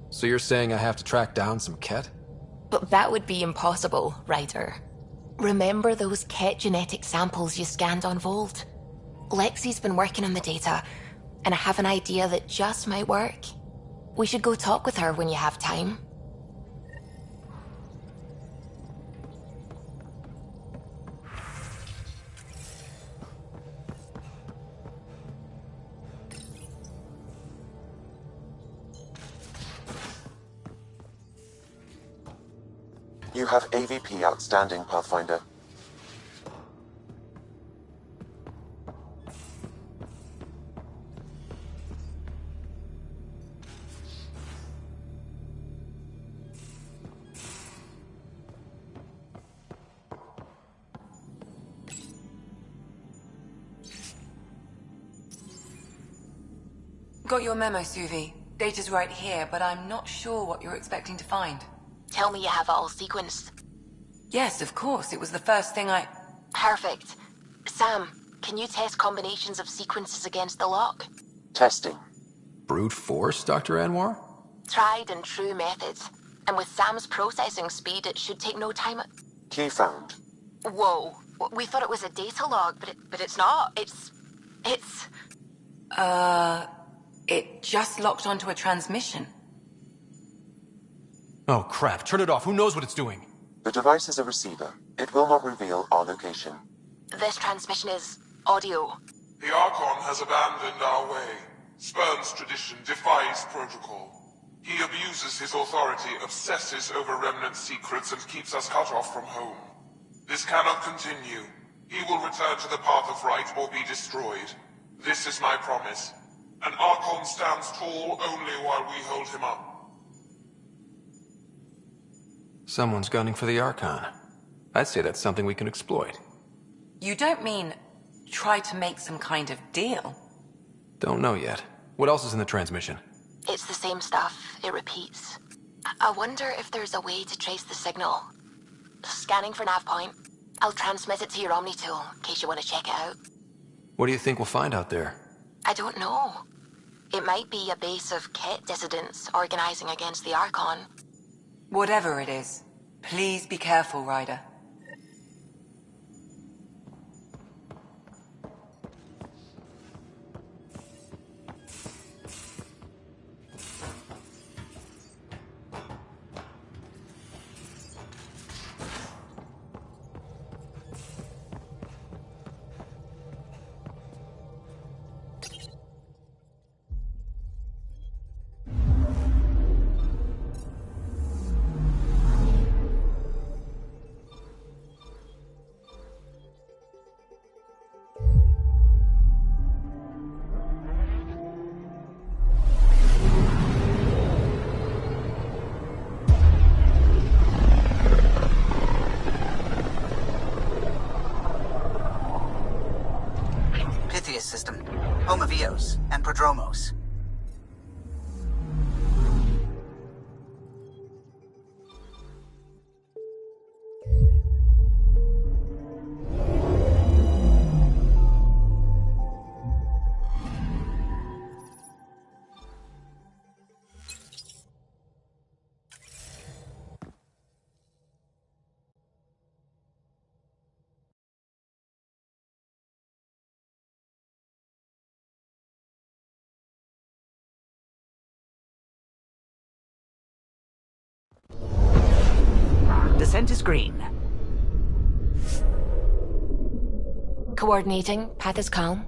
Speaker 4: So you're saying I have to track down some Ket?
Speaker 11: But that would be impossible, Ryder. Remember those Ket genetic samples you scanned on Volt? Lexi's been working on the data, and I have an idea that just might work. We should go talk with her when you have time.
Speaker 6: You have AVP outstanding, Pathfinder.
Speaker 10: Got your memo, Suvi. Data's right here, but I'm not sure what you're expecting to find.
Speaker 11: Tell me you have it all sequenced.
Speaker 10: Yes, of course. It was the first thing I...
Speaker 11: Perfect. Sam, can you test combinations of sequences against the lock?
Speaker 6: Testing.
Speaker 4: Brute force, Dr. Anwar?
Speaker 11: Tried and true methods. And with Sam's processing speed, it should take no time.
Speaker 6: Key found.
Speaker 11: Whoa. We thought it was a data log, but it's not. It's...
Speaker 10: It just locked onto a transmission.
Speaker 4: Oh crap, turn it off. Who knows what it's doing?
Speaker 6: The device is a receiver. It will not reveal our location.
Speaker 11: This transmission is audio.
Speaker 7: The Archon has abandoned our way.
Speaker 9: Spurns tradition, defies protocol. He abuses his authority, obsesses over Remnant secrets, and keeps us cut off from home. This cannot continue. He will return to the path of right or be destroyed. This is my promise. An Archon stands tall only while we hold him up.
Speaker 4: Someone's gunning for the Archon. I'd say that's something we can exploit.
Speaker 10: You don't mean try to make some kind of deal?
Speaker 4: Don't know yet. What else is in the transmission?
Speaker 11: It's the same stuff. It repeats. I wonder if there's a way to trace the signal. Scanning for nav point. I'll transmit it to your Omni tool, in case you want to check it out.
Speaker 4: What do you think we'll find out there?
Speaker 11: I don't know. It might be a base of Ket dissidents organizing against the Archon.
Speaker 10: Whatever it is, please be careful, Ryder.
Speaker 5: System, home of Eos and Prodromos.
Speaker 12: Descent is green.
Speaker 2: Coordinating. Path is calm.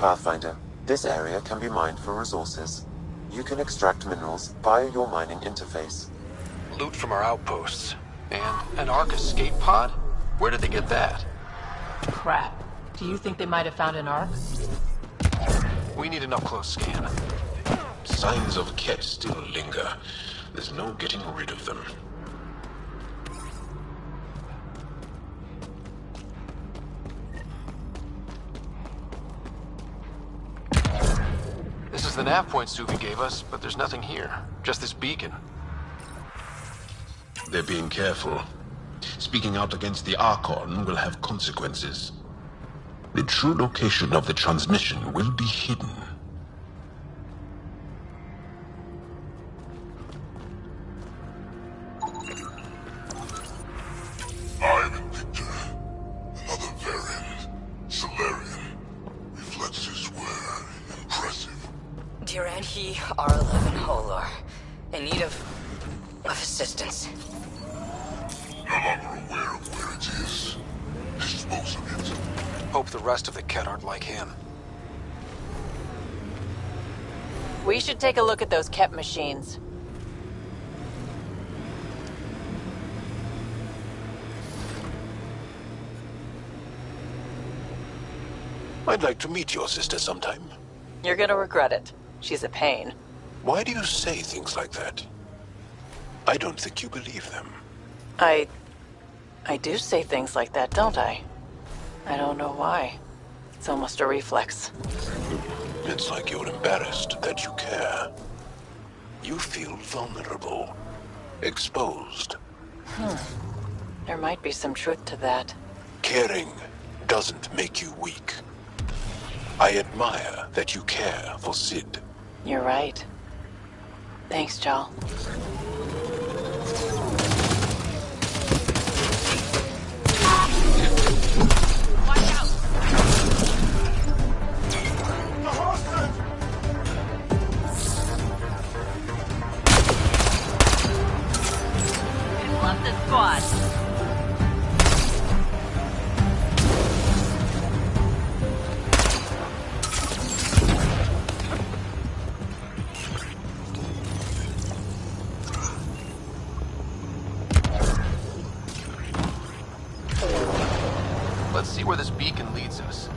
Speaker 6: Pathfinder, this area can be mined for resources. You can extract minerals via your mining interface.
Speaker 4: Loot from our outposts. And an Ark escape pod? Where did they get that?
Speaker 12: Crap. Do you think they might have found an ark?
Speaker 4: We need an up-close scan.
Speaker 9: Signs of Ket still linger. There's no getting rid of them.
Speaker 4: This is the nav point Suvi gave us, but there's nothing here. Just this beacon.
Speaker 9: They're being careful. Speaking out against the Archon will have consequences. The true location of the transmission will be hidden.
Speaker 17: I'm Victor. Another variant. Solarian. Reflexes were impressive.
Speaker 19: Dear He R11 Holor. In need of assistance.
Speaker 17: No longer aware of where it is. Dispose of it.
Speaker 4: Hope the rest of the Ket aren't like him.
Speaker 12: We should take a look at those Ket machines.
Speaker 9: I'd like to meet your sister sometime.
Speaker 12: You're gonna regret it. She's a pain.
Speaker 9: Why do you say things like that? I don't think you believe them.
Speaker 12: I do say things like that, don't I? I don't know why. It's almost a reflex.
Speaker 9: It's like you're embarrassed that you care. You feel vulnerable. Exposed.
Speaker 12: There might be some truth to that.
Speaker 9: Caring doesn't make you weak. I admire that you care for Sid.
Speaker 12: You're right. Thanks, Jal.
Speaker 19: Love the squad.
Speaker 4: Let's see where this beacon leads us.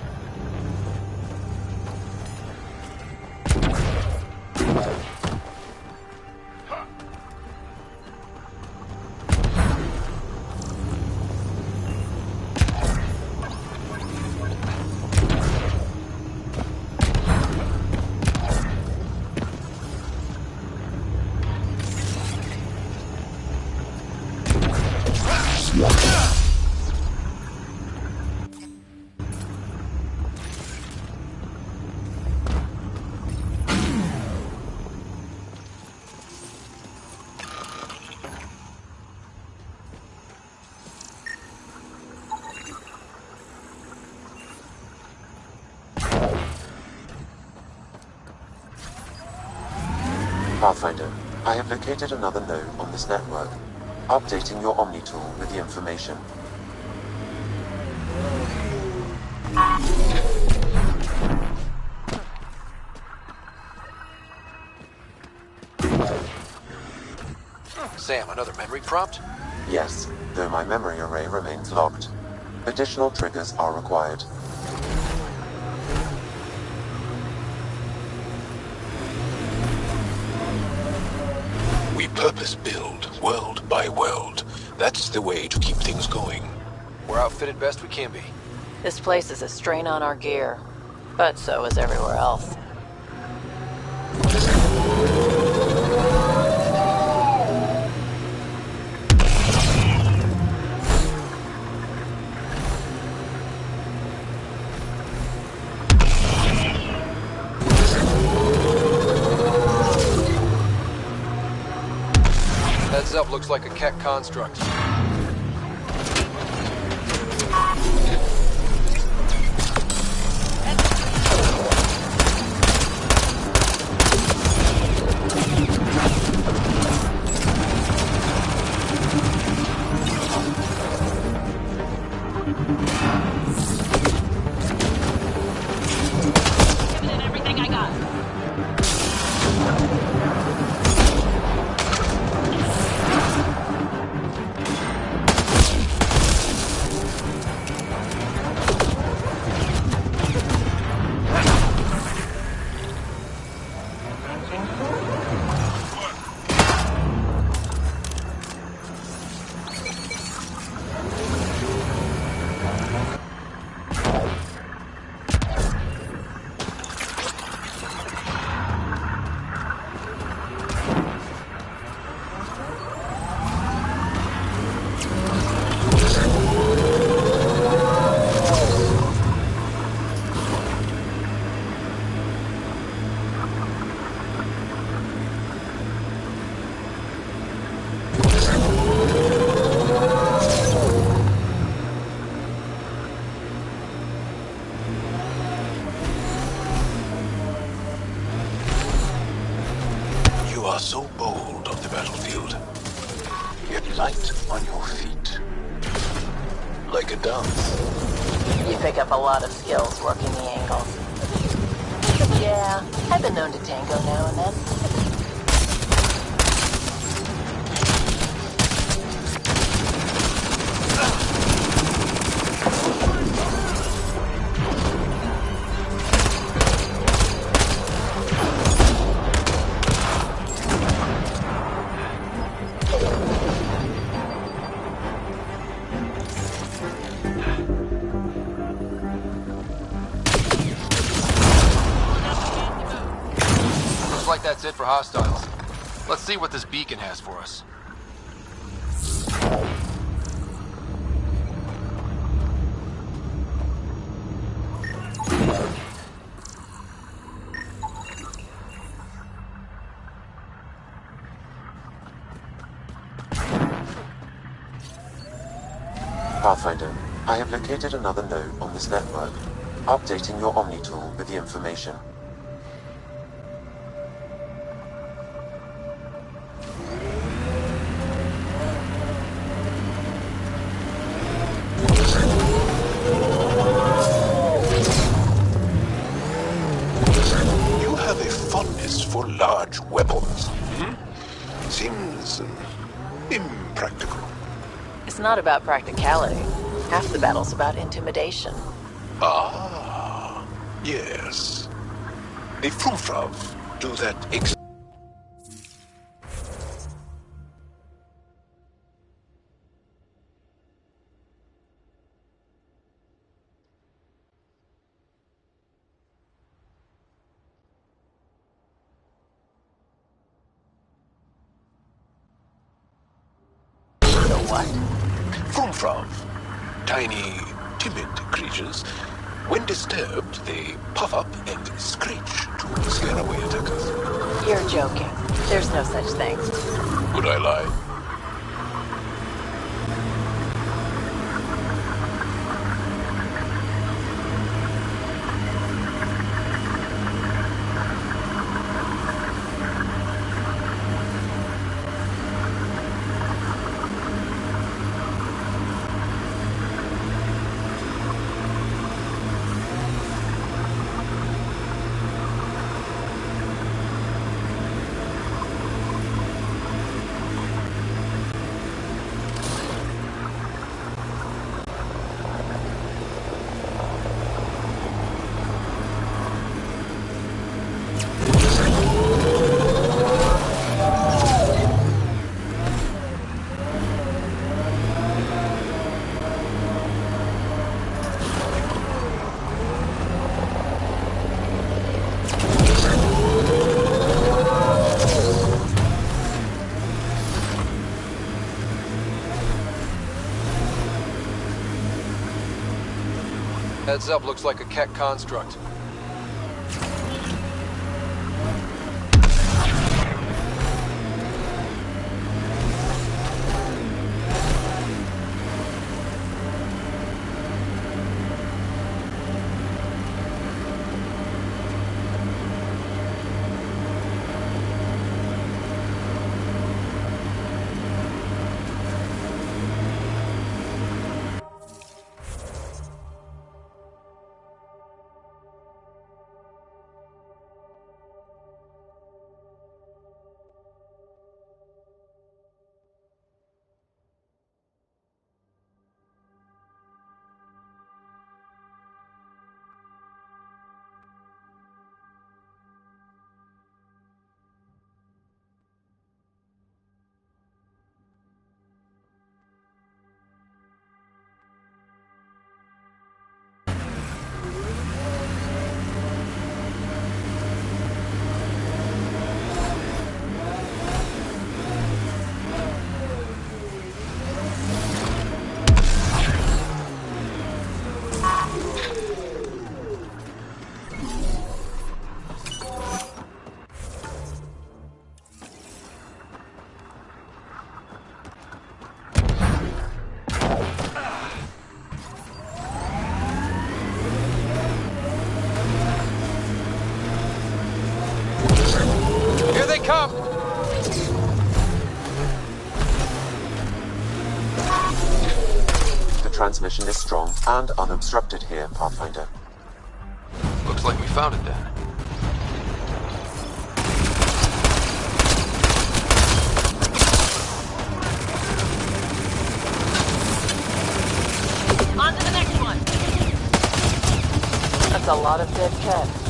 Speaker 6: Pathfinder, I have located another node on this network. Updating your Omni tool with the information.
Speaker 4: Sam, another memory prompt?
Speaker 6: Yes, though my memory array remains locked. Additional triggers are required.
Speaker 9: We purpose build, world by world. That's the way to keep things going.
Speaker 4: We're outfitted best we can be.
Speaker 12: This place is a strain on our gear, but so is everywhere else.
Speaker 4: Heads up, looks like a Ket construct.
Speaker 19: Everything I got.
Speaker 20: light on your feet. Like a dance.
Speaker 19: You pick up a lot of skills working the angles. Yeah, I've been known to tango now and then.
Speaker 4: Looks like that's it for hostiles. Let's see what this beacon has for us.
Speaker 6: Pathfinder, I have located another node on this network, updating your Omni tool with the information.
Speaker 9: You have a fondness for large weapons. Seems impractical.
Speaker 19: It's not about practicality. Half the battle's about intimidation.
Speaker 9: Ah, yes. The Frumfrav do that
Speaker 19: What?
Speaker 9: Frumfrav. Tiny, timid creatures. When disturbed, they puff up and screech to scare away attackers.
Speaker 19: You're joking. There's no such thing.
Speaker 9: Would I lie?
Speaker 4: Heads up, looks like a Keck construct.
Speaker 6: transmission is strong and unobstructed here, Pathfinder.
Speaker 4: Looks like we found it then.
Speaker 19: On to the next one. That's a lot of dead cats.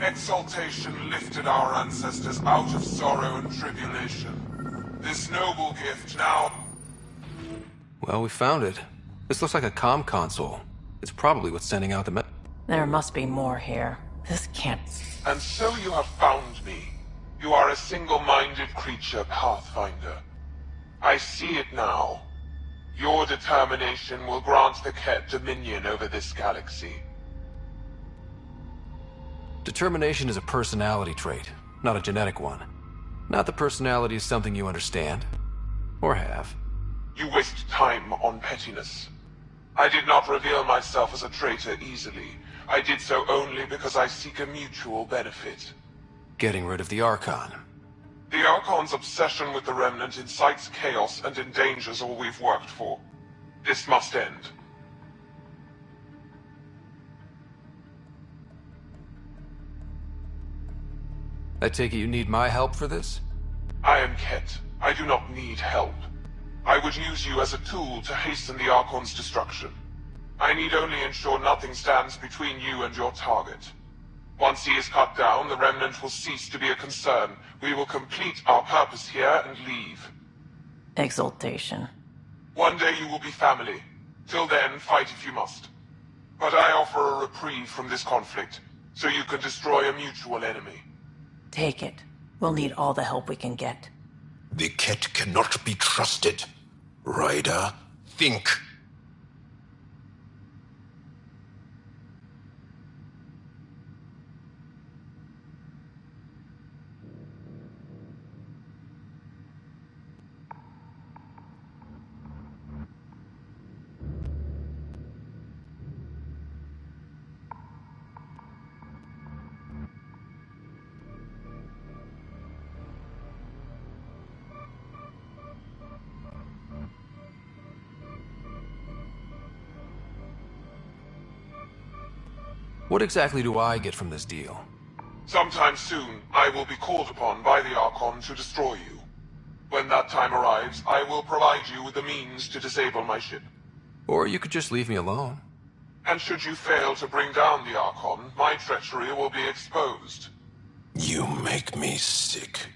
Speaker 9: Exaltation lifted our ancestors out of sorrow and tribulation. This noble gift now...
Speaker 4: Well, we found it. This looks like a comm console. It's probably what's sending out the
Speaker 12: There must be more here. This can't...
Speaker 9: And so you have found me. You are a single-minded creature, Pathfinder. I see it now. Your determination will grant the Ket dominion over this galaxy.
Speaker 4: Determination is a personality trait, not a genetic one. Not that personality is something you understand. Or have.
Speaker 9: You waste time on pettiness. I did not reveal myself as a traitor easily. I did so only because I seek a mutual benefit.
Speaker 4: Getting rid of the Archon.
Speaker 9: The Archon's obsession with the Remnant incites chaos and endangers all we've worked for. This must end.
Speaker 4: I take it you need my help for this?
Speaker 9: I am Ket. I do not need help. I would use you as a tool to hasten the Archon's destruction. I need only ensure nothing stands between you and your target. Once he is cut down, the Remnant will cease to be a concern. We will complete our purpose here and leave.
Speaker 12: Exaltation.
Speaker 9: One day you will be family. Till then, fight if you must. But I offer a reprieve from this conflict, so you can destroy a mutual enemy.
Speaker 12: Take it. We'll need all the help we can get.
Speaker 9: The Ket cannot be trusted. Ryder, think.
Speaker 4: What exactly do I get from this deal?
Speaker 9: Sometime soon, I will be called upon by the Archon to destroy you. When that time arrives, I will provide you with the means to disable my ship.
Speaker 4: Or you could just leave me alone.
Speaker 9: And should you fail to bring down the Archon, my treachery will be exposed. You make me sick.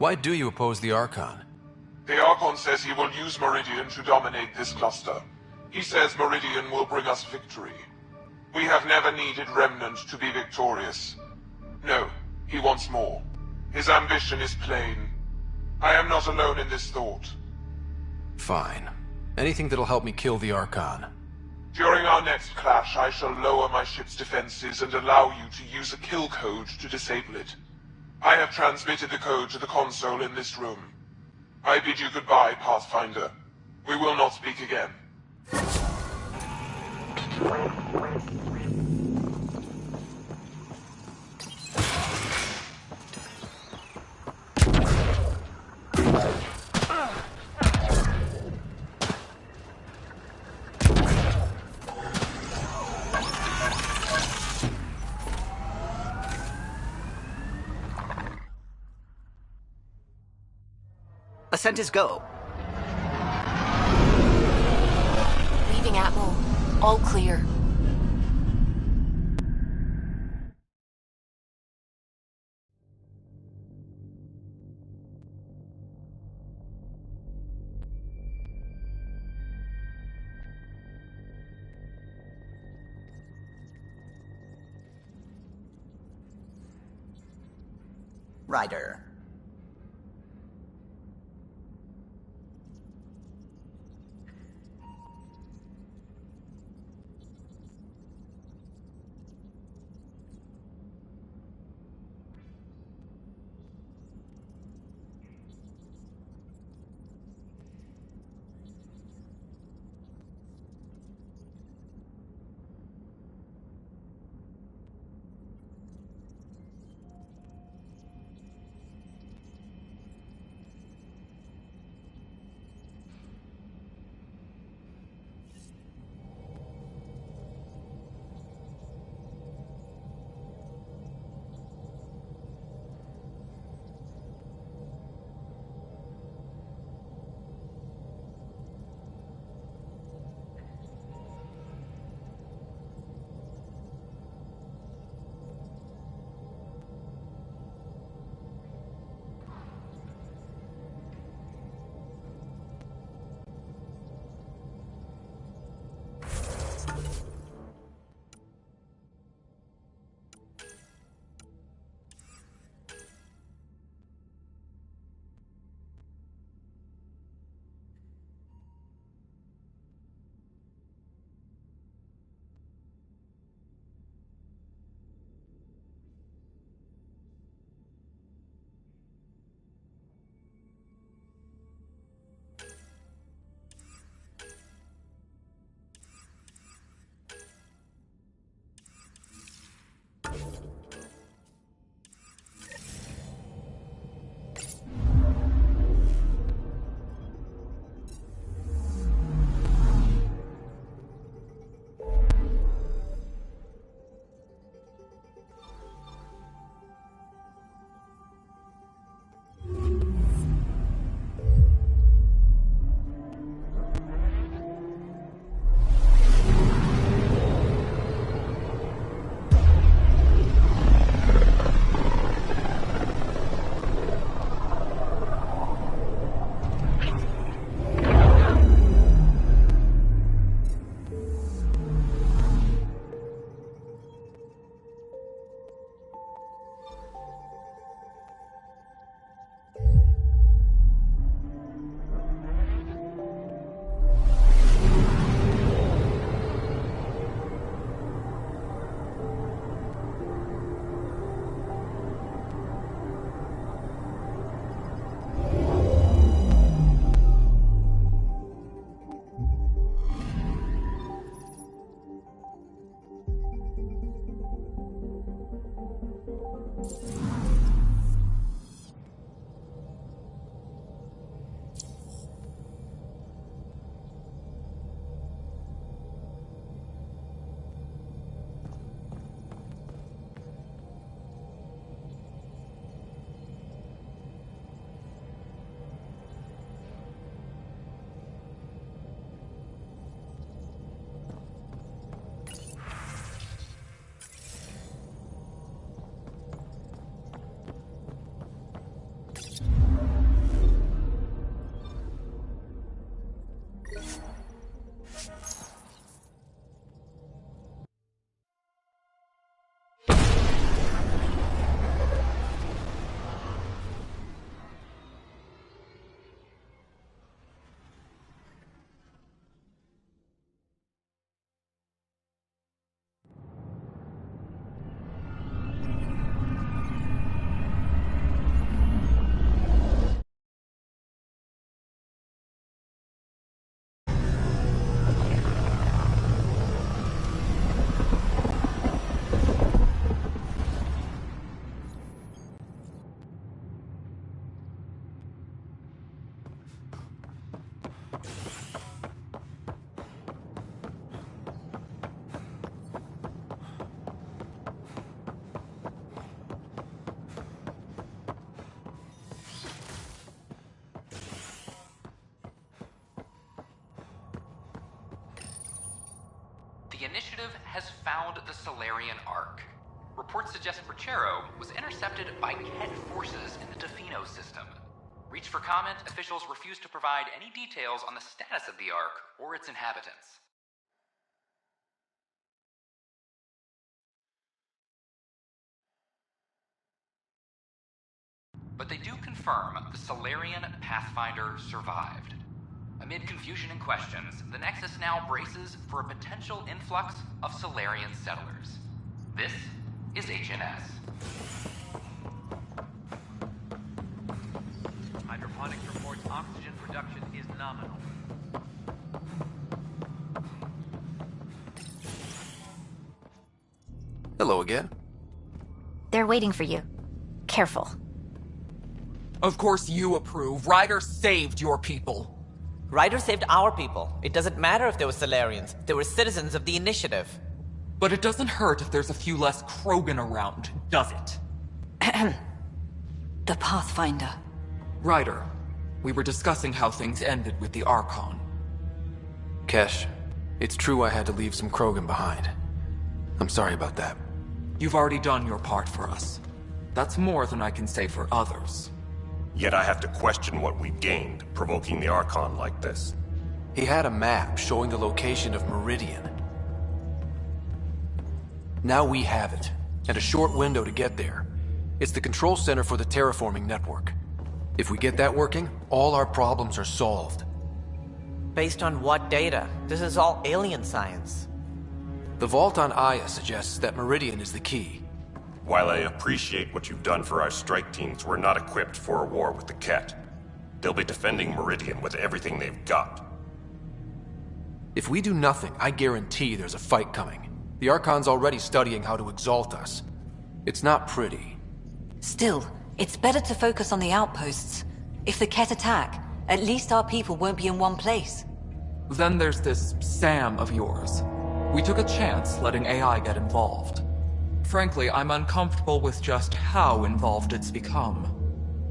Speaker 4: Why do you oppose the Archon?
Speaker 9: The Archon says he will use Meridian to dominate this cluster. He says Meridian will bring us victory. We have never needed Remnant to be victorious. No, he wants more. His ambition is plain. I am not alone in this thought.
Speaker 4: Fine. Anything that'll help me kill the Archon.
Speaker 9: During our next clash, I shall lower my ship's defenses and allow you to use a kill code to disable it. I have transmitted the code to the console in this room. I bid you goodbye, Pathfinder. We will not speak again.
Speaker 5: Ascent is go.
Speaker 2: Leaving Atmo. All clear.
Speaker 5: Ryder.
Speaker 21: the Initiative has found the Solarian Ark. Reports suggest Perchero was intercepted by Ket forces in the Defino system. Reached for comment, officials refused to provide any details on the status of the Ark or its inhabitants. But they do confirm the Solarian Pathfinder survived. Amid confusion and questions, the Nexus now braces for a potential influx of Solarian settlers. This is HNS.
Speaker 22: Hydroponics reports oxygen production is nominal.
Speaker 4: Hello again.
Speaker 23: They're waiting for you. Careful.
Speaker 24: Of course you approve. Ryder saved your people.
Speaker 25: Ryder saved our people. It doesn't matter if they were Solarians. They were citizens of the Initiative.
Speaker 24: But it doesn't hurt if there's a few less Krogan around, does it?
Speaker 23: The Pathfinder.
Speaker 24: Ryder, we were discussing how things ended with the Archon.
Speaker 4: Kesh, it's true I had to leave some Krogan behind. I'm sorry about that.
Speaker 24: You've already done your part for us. That's more than I can say for others.
Speaker 26: Yet I have to question what we gained, provoking the Archon like this.
Speaker 4: He had a map showing the location of Meridian. Now we have it, and a short window to get there. It's the control center for the terraforming network. If we get that working, all our problems are solved.
Speaker 25: Based on what data? This is all alien science.
Speaker 4: The vault on Aya suggests that Meridian is the key.
Speaker 26: While I appreciate what you've done for our strike teams, we're not equipped for a war with the Ket. They'll be defending Meridian with everything they've got.
Speaker 4: If we do nothing, I guarantee there's a fight coming. The Archon's already studying how to exalt us. It's not pretty.
Speaker 23: Still, it's better to focus on the outposts. If the Ket attack, at least our people won't be in one place.
Speaker 24: Then there's this Sam of yours. We took a chance letting AI get involved. Frankly, I'm uncomfortable with just how involved it's become.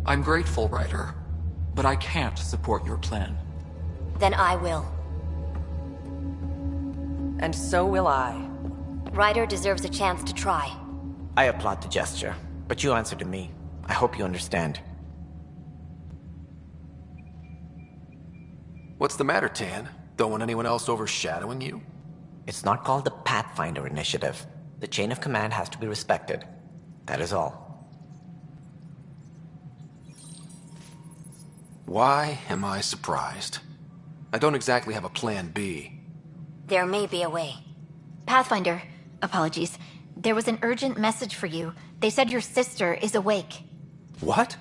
Speaker 24: I'm grateful, Ryder, but I can't support your plan.
Speaker 23: Then I will.
Speaker 25: And so will I.
Speaker 23: Ryder deserves a chance to try.
Speaker 25: I applaud the gesture, but you answer to me. I hope you understand.
Speaker 4: What's the matter, Tan? Don't want anyone else overshadowing you?
Speaker 25: It's not called the Pathfinder Initiative. The chain of command has to be respected. That is all.
Speaker 4: Why am I surprised? I don't exactly have a plan B.
Speaker 23: There may be a way. Pathfinder, apologies. There was an urgent message for you. They said your sister is awake.
Speaker 4: What?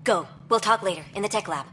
Speaker 23: Go. We'll talk later, in the tech lab.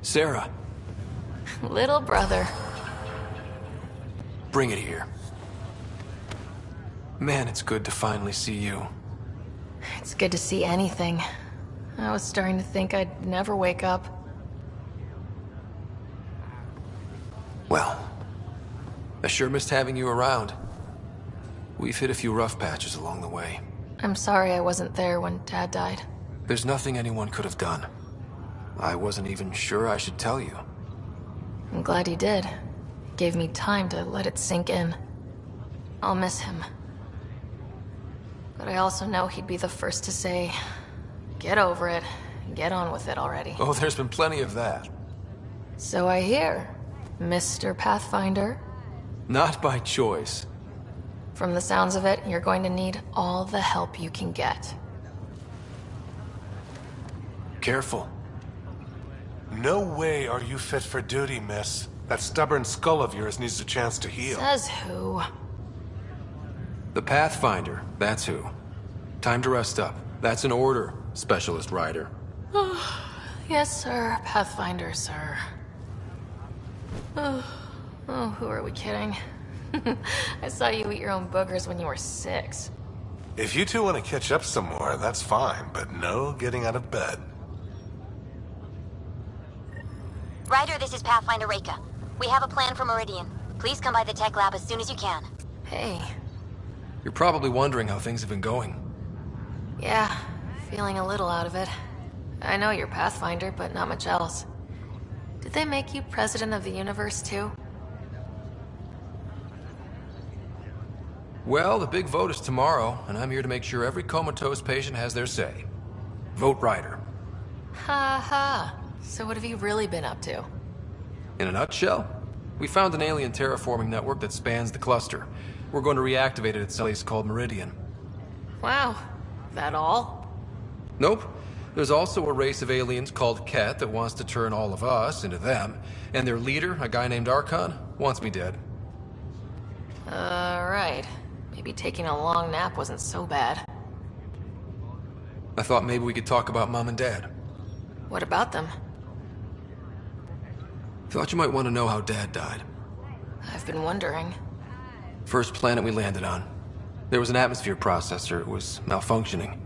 Speaker 4: Sarah.
Speaker 11: Little brother.
Speaker 4: Bring it here. Man, it's good to finally see you.
Speaker 11: It's good to see anything. I was starting to think I'd never wake up.
Speaker 4: Well, I sure missed having you around. We've hit a few rough patches along the way.
Speaker 11: I'm sorry I wasn't there when Dad died.
Speaker 4: There's nothing anyone could have done. I wasn't even sure I should tell you.
Speaker 11: I'm glad he did. It gave me time to let it sink in. I'll miss him. But I also know he'd be the first to say, get over it, get on with it already.
Speaker 4: Oh, there's been plenty of that.
Speaker 11: So I hear, Mr. Pathfinder.
Speaker 4: Not by choice.
Speaker 11: From the sounds of it, you're going to need all the help you can get.
Speaker 4: Careful.
Speaker 27: No way are you fit for duty, miss. That stubborn skull of yours needs a chance to heal.
Speaker 11: Says who?
Speaker 4: The Pathfinder, that's who. Time to rest up. That's an order, Specialist Ryder.
Speaker 11: Yes, sir. Pathfinder, sir. Oh, who are we kidding? I saw you eat your own boogers when you were 6.
Speaker 27: If you two want to catch up some more, that's fine, but no getting out of bed.
Speaker 23: Ryder, this is Pathfinder Reika. We have a plan for Meridian. Please come by the tech lab as soon as you can.
Speaker 11: Hey.
Speaker 4: You're probably wondering how things have been going.
Speaker 11: Yeah, feeling a little out of it. I know you're Pathfinder, but not much else. Did they make you president of the universe, too?
Speaker 4: Well, the big vote is tomorrow, and I'm here to make sure every comatose patient has their say. Vote Ryder.
Speaker 11: Ha ha. So what have you really been up to?
Speaker 4: In a nutshell, we found an alien terraforming network that spans the cluster. We're going to reactivate it at some place called Meridian.
Speaker 11: Wow. That all?
Speaker 4: Nope. There's also a race of aliens called Ket that wants to turn all of us into them, and their leader, a guy named Archon, wants me dead.
Speaker 11: Right. Maybe taking a long nap wasn't so bad.
Speaker 4: I thought maybe we could talk about Mom and Dad.
Speaker 11: What about them?
Speaker 4: Thought you might want to know how Dad died.
Speaker 11: I've been wondering.
Speaker 4: First planet we landed on. There was an atmosphere processor. It was malfunctioning.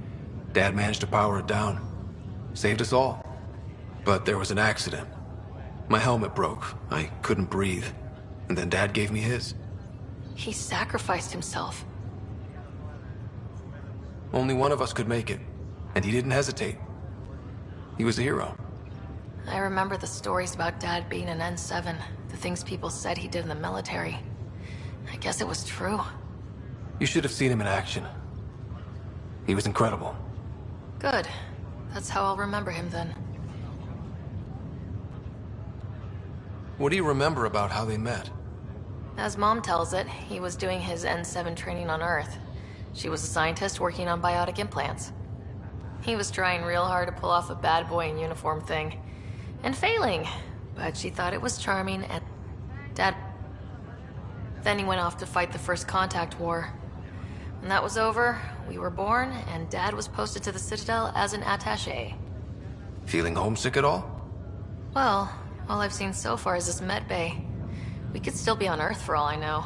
Speaker 4: Dad managed to power it down. Saved us all. But there was an accident. My helmet broke. I couldn't breathe. And then Dad gave me his.
Speaker 11: He sacrificed himself.
Speaker 4: Only one of us could make it. And he didn't hesitate. He was a hero.
Speaker 11: I remember the stories about Dad being an N7. The things people said he did in the military. I guess it was true.
Speaker 4: You should have seen him in action. He was incredible.
Speaker 11: Good. That's how I'll remember him then.
Speaker 4: What do you remember about how they met?
Speaker 11: As Mom tells it, he was doing his N7 training on Earth. She was a scientist working on biotic implants. He was trying real hard to pull off a bad boy in uniform thing. And failing. But she thought it was charming and... Dad... Then he went off to fight the First Contact War. When that was over, we were born, and Dad was posted to the Citadel as an attaché.
Speaker 4: Feeling homesick at all?
Speaker 11: Well, all I've seen so far is this med bay. We could still be on Earth for all I know.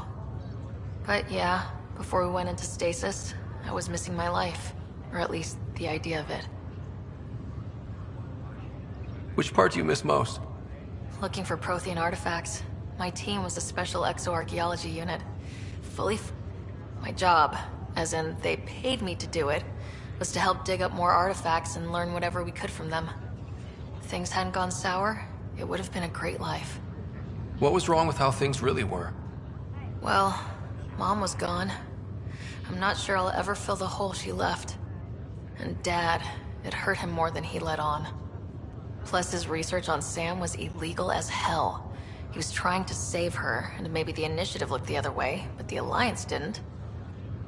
Speaker 11: But yeah, before we went into stasis, I was missing my life. Or at least, the idea of it.
Speaker 4: Which part do you miss most?
Speaker 11: Looking for Prothean artifacts. My team was a special exoarchaeology unit. My job, as in they paid me to do it, was to help dig up more artifacts and learn whatever we could from them. If things hadn't gone sour, it would have been a great life.
Speaker 4: What was wrong with how things really were?
Speaker 11: Well, Mom was gone. I'm not sure I'll ever fill the hole she left. And Dad, it hurt him more than he let on. Plus, his research on Sam was illegal as hell. He was trying to save her, and maybe the Initiative looked the other way, but the Alliance didn't.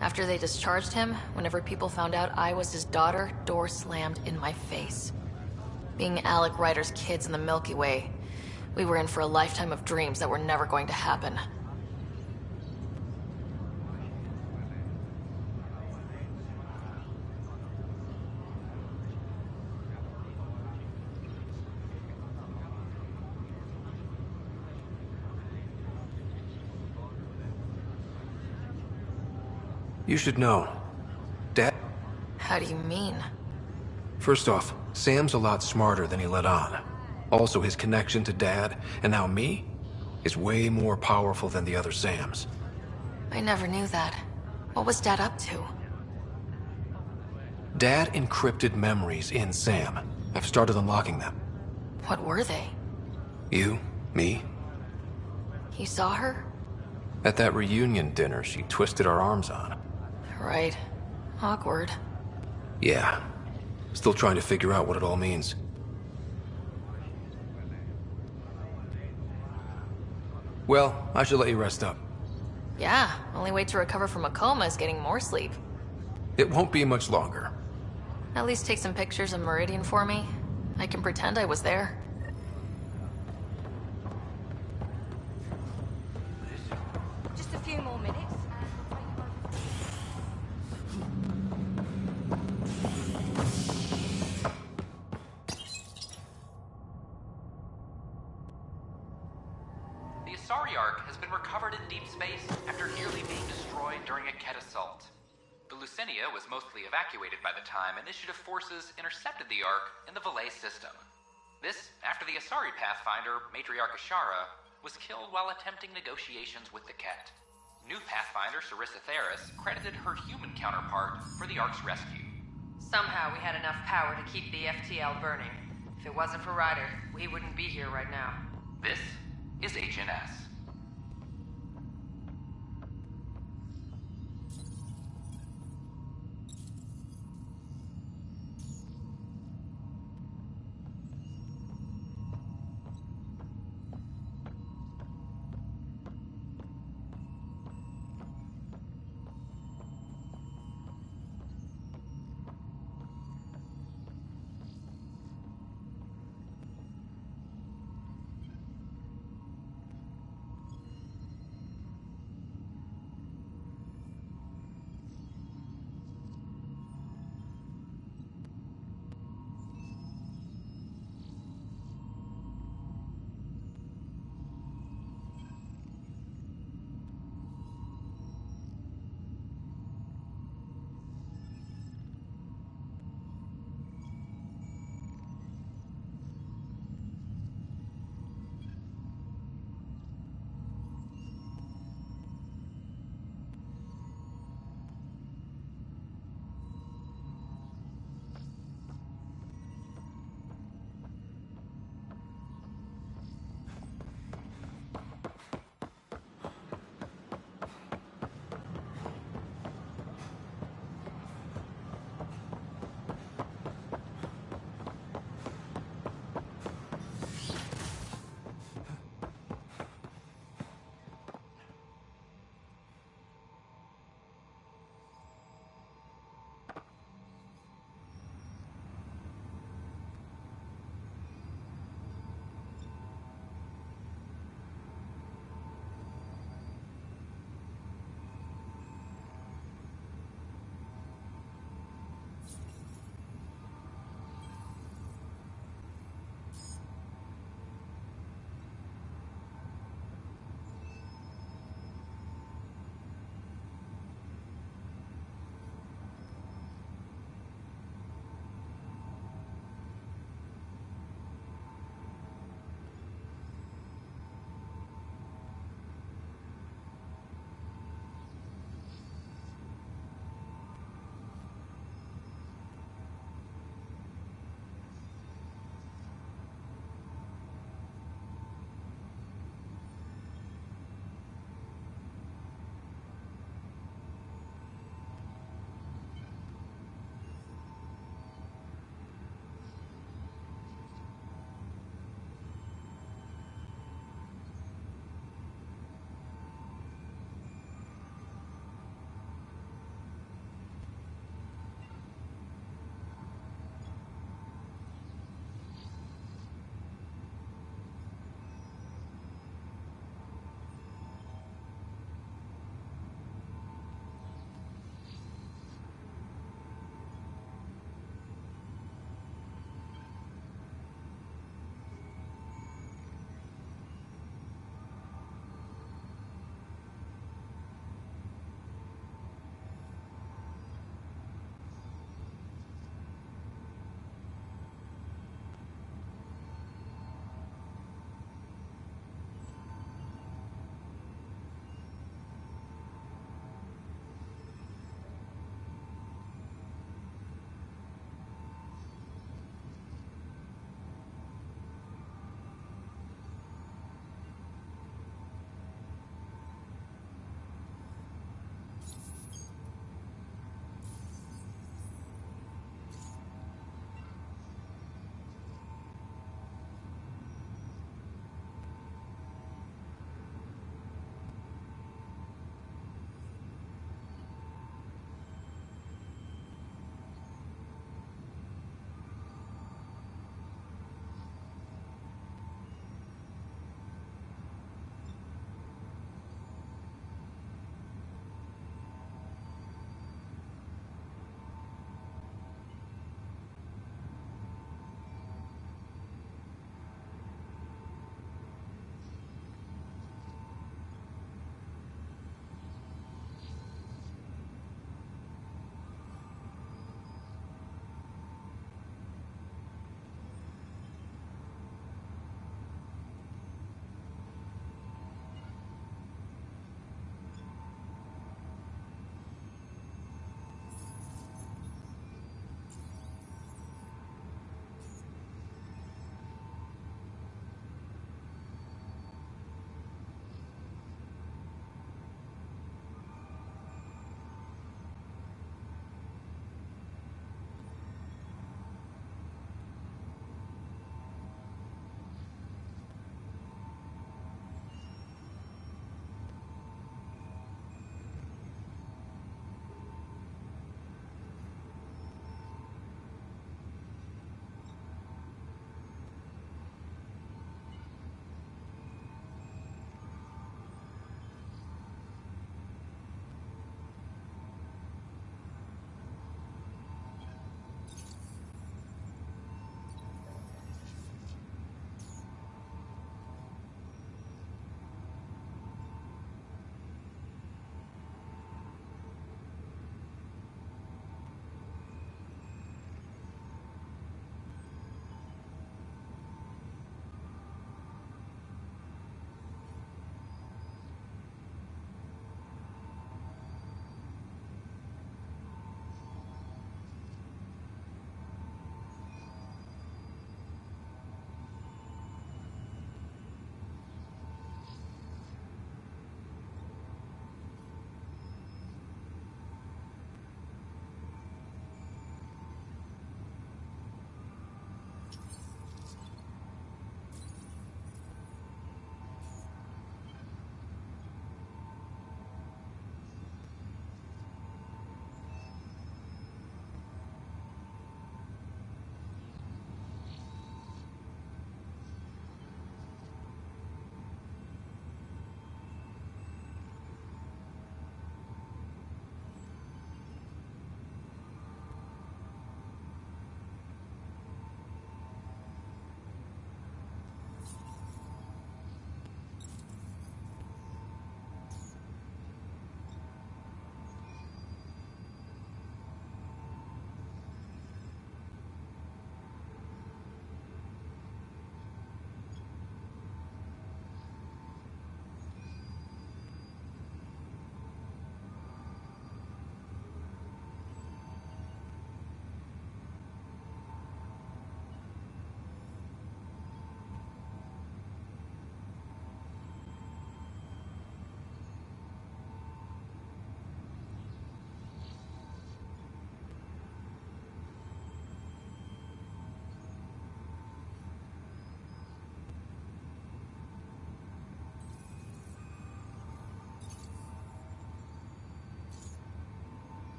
Speaker 11: After they discharged him, whenever people found out I was his daughter, door slammed in my face. Being Alec Ryder's kids in the Milky Way, we were in for a lifetime of dreams that were never going to happen.
Speaker 4: You should know. Dad...
Speaker 11: How do you mean?
Speaker 4: First off, Sam's a lot smarter than he let on. Also, his connection to Dad, and now me, is way more powerful than the other Sams.
Speaker 11: I never knew that. What was Dad up to?
Speaker 4: Dad encrypted memories in Sam. I've started unlocking them.
Speaker 11: What were they?
Speaker 4: You, me.
Speaker 11: You saw her?
Speaker 4: At that reunion dinner she twisted our arms on.
Speaker 11: Right. Awkward.
Speaker 4: Yeah. Still trying to figure out what it all means. Well, I should let you rest up.
Speaker 11: Yeah, only way to recover from a coma is getting more sleep.
Speaker 4: It won't be much longer.
Speaker 11: At least take some pictures of Meridian for me. I can pretend I was there.
Speaker 2: Just a few more minutes.
Speaker 21: Asari Ark has been recovered in deep space after nearly being destroyed during a Ket assault. The Lucinia was mostly evacuated by the time Initiative forces intercepted the Ark in the Valais system. This after the Asari Pathfinder, Matriarch Ashara, was killed while attempting negotiations with the Ket. New Pathfinder Sarissa Theris credited her human counterpart for the Ark's rescue.
Speaker 1: Somehow we had enough power to keep the FTL burning. If it wasn't for Ryder, we wouldn't be here right now.
Speaker 21: This is HNS.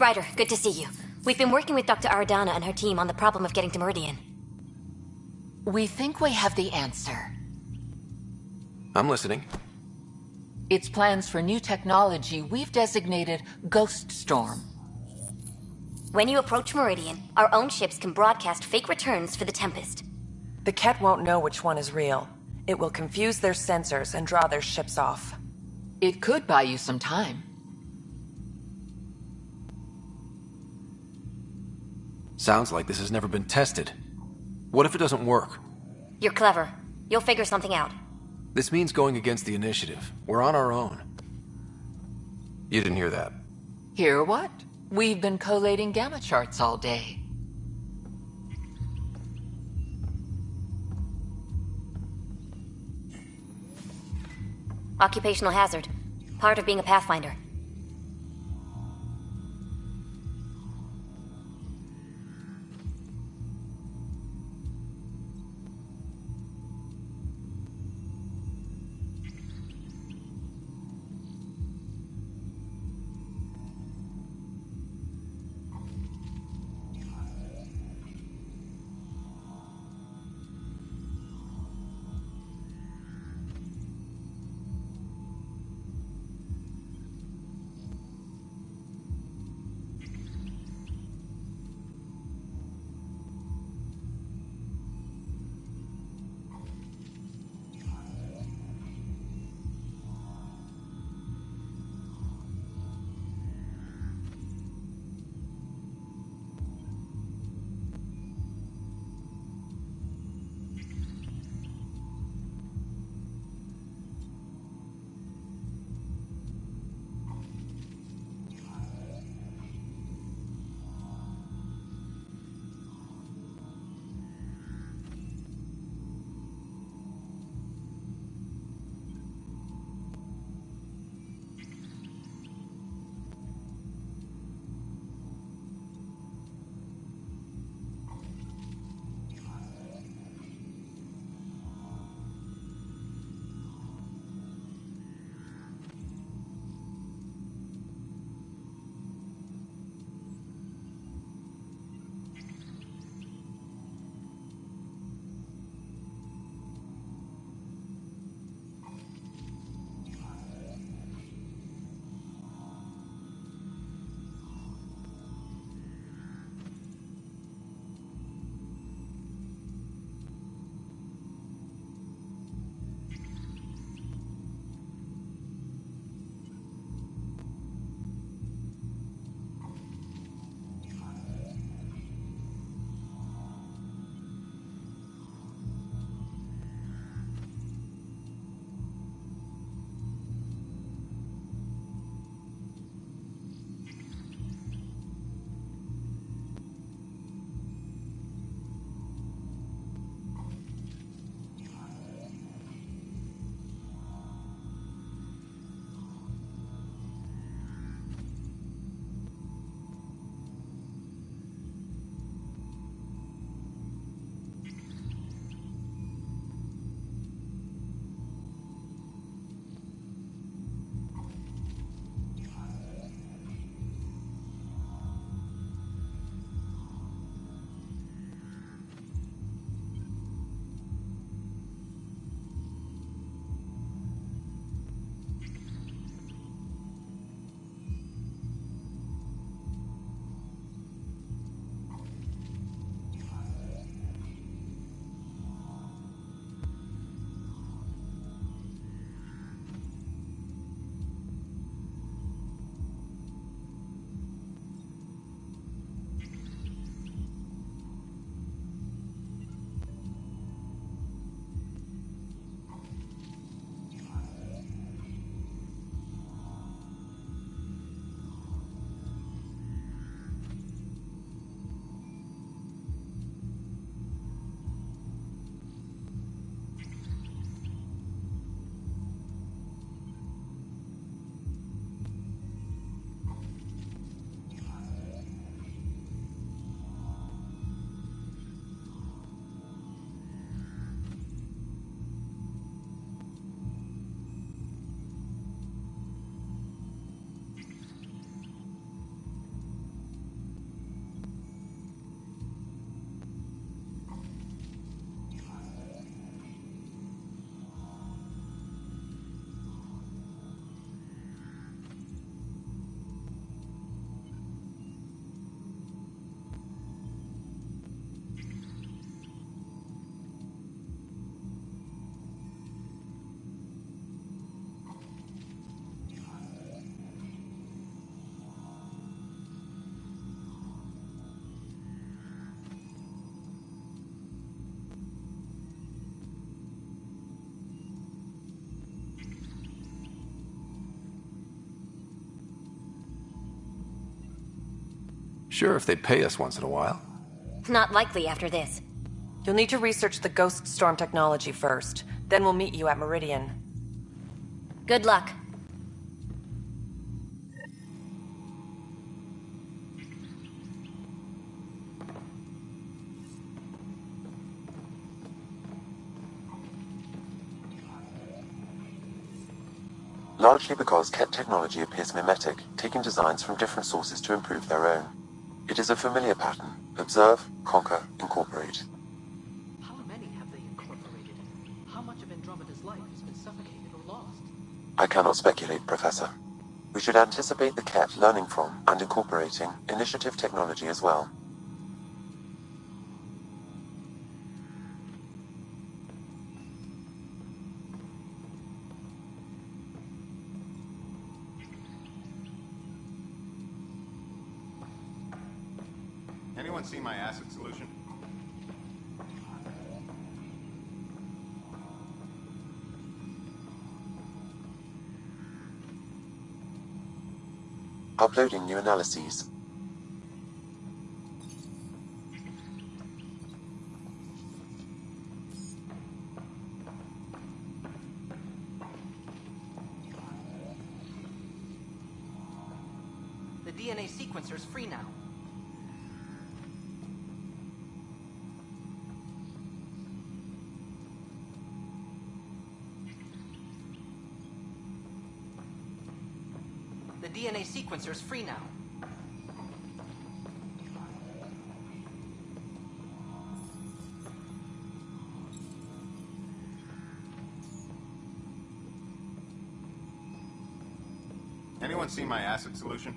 Speaker 2: Ryder, good to see you. We've been working with Dr. Aradana and her team on the problem of getting to Meridian.
Speaker 19: We think we have the answer.
Speaker 4: I'm listening.
Speaker 19: It's plans for new technology we've designated Ghost Storm.
Speaker 2: When you approach Meridian, our own ships can broadcast fake returns for the Tempest.
Speaker 3: The Ket won't know which one is real. It will confuse their sensors and draw their ships off.
Speaker 19: It could buy you some time.
Speaker 4: Sounds like this has never been tested. What if it doesn't work?
Speaker 2: You're clever. You'll figure something out.
Speaker 4: This means going against the initiative. We're on our own. You didn't hear that.
Speaker 19: Hear what? We've been collating gamma charts all day.
Speaker 2: Occupational hazard. Part of being a Pathfinder.
Speaker 4: Sure, if they'd pay us once in a while.
Speaker 2: Not likely after this.
Speaker 3: You'll need to research the Ghost Storm technology first. Then we'll meet you at Meridian.
Speaker 2: Good luck.
Speaker 6: Largely because Ket technology appears mimetic, taking designs from different sources to improve their own. It is a familiar pattern. Observe, conquer, incorporate.
Speaker 7: How many have they incorporated? How much of Andromeda's life has been suffocated or lost?
Speaker 6: I cannot speculate, Professor. We should anticipate the Ket learning from and incorporating initiative technology as well.
Speaker 8: Anyone see my acid solution?
Speaker 6: Uploading new analyses.
Speaker 7: The DNA sequencer's free now. The DNA sequencer's free now.
Speaker 8: Anyone see my acid solution?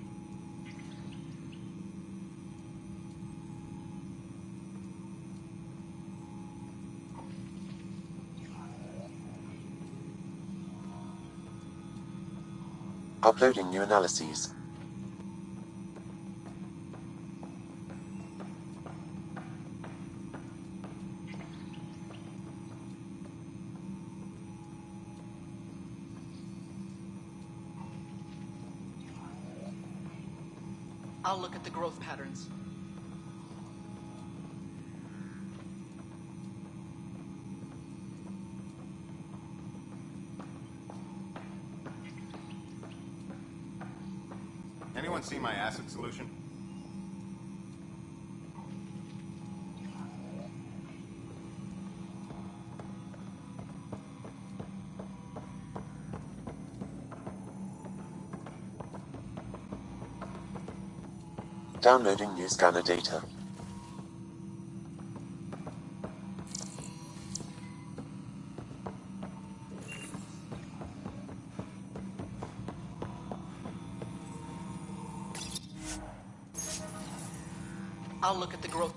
Speaker 6: Uploading new analyses.
Speaker 7: I'll look at the growth patterns.
Speaker 8: Anyone see my acid solution?
Speaker 6: Downloading new scanner data.
Speaker 7: I'll look at the growth.